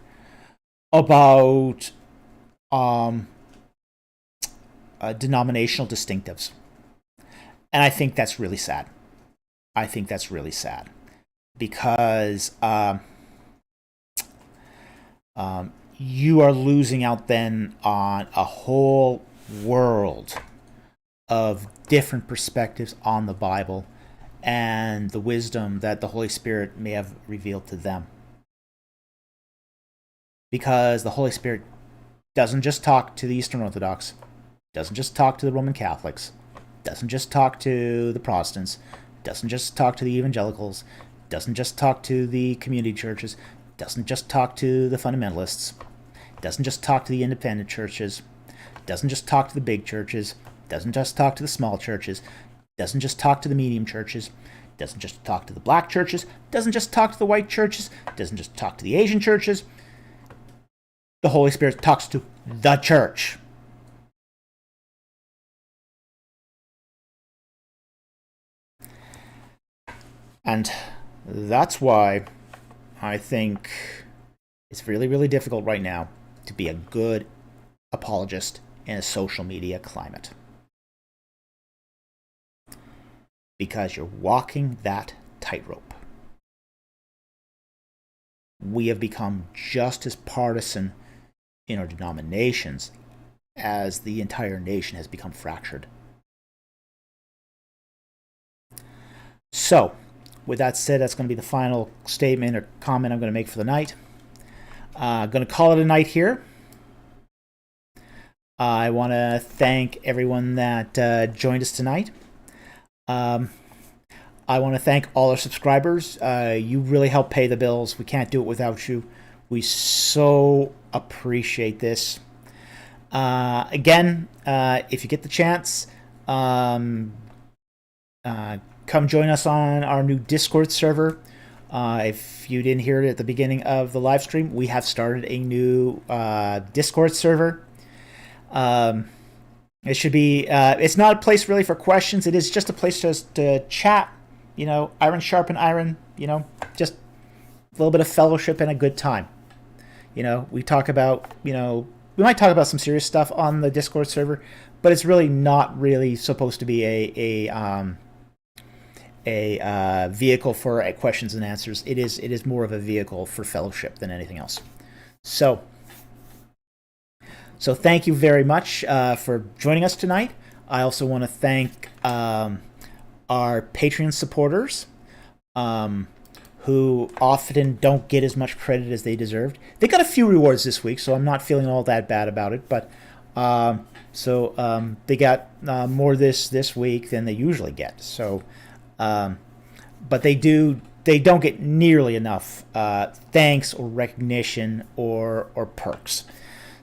about denominational distinctives. And I think that's really sad. Because you are losing out then on a whole world of different perspectives on the Bible and the wisdom that the Holy Spirit may have revealed to them. Because the Holy Spirit doesn't just talk to the Eastern Orthodox, doesn't just talk to the Roman Catholics, doesn't just talk to the Protestants, doesn't just talk to the evangelicals, doesn't just talk to the community churches, doesn't just talk to the fundamentalists, doesn't just talk to the independent churches, doesn't just talk to the big churches, doesn't just talk to the small churches, doesn't just talk to the medium churches, doesn't just talk to the black churches, doesn't just talk to the white churches, doesn't just talk to the Asian churches. The Holy Spirit talks to the church. And that's why I think it's really, really difficult right now to be a good apologist in a social media climate. Because you're walking that tightrope. We have become just as partisan in our denominations as the entire nation has become fractured. So, with that said, that's going to be the final statement or comment I'm going to make for the night. I'm going to call it a night here. I want to thank everyone that joined us tonight. I want to thank all our subscribers. You really help pay the bills. We can't do it without you. We so appreciate this. Again, if you get the chance, come join us on our new Discord server. If you didn't hear it at the beginning of the live stream, we have started a new Discord server. It should be, it's not a place really for questions. It is just a place just to chat, iron sharpen iron, just a little bit of fellowship and a good time. We talk about, we might talk about some serious stuff on the Discord server, but it's really not really supposed to be a vehicle for questions and answers. It is more of a vehicle for fellowship than anything else. So thank you very much for joining us tonight. I also want to thank our Patreon supporters who often don't get as much credit as they deserved. They got a few rewards this week, so I'm not feeling all that bad about it. But they got more this week than they usually get. So, but they don't get nearly enough thanks or recognition or perks.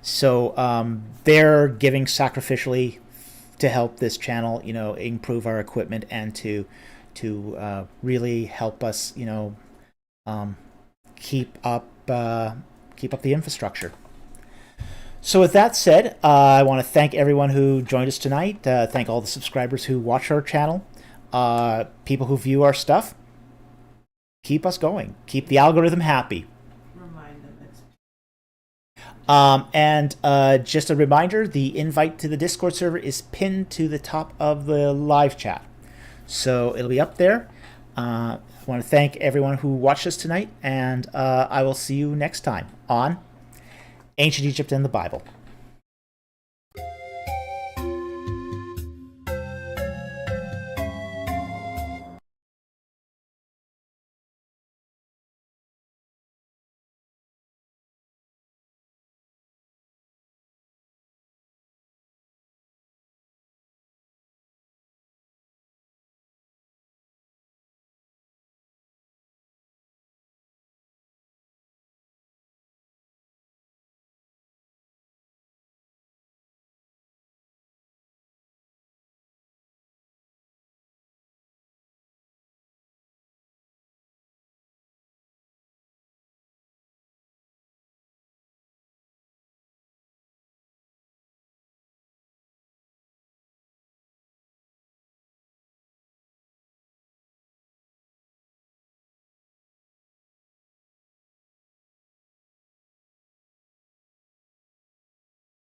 So they're giving sacrificially to help this channel, improve our equipment and to really help us, keep up the infrastructure. So with that said, I want to thank everyone who joined us tonight. Thank all the subscribers who watch our channel, people who view our stuff. Keep us going. Keep the algorithm happy. And just a reminder, the invite to the Discord server is pinned to the top of the live chat. So it'll be up there. I want to thank everyone who watched us tonight, and I will see you next time on Ancient Egypt and the Bible.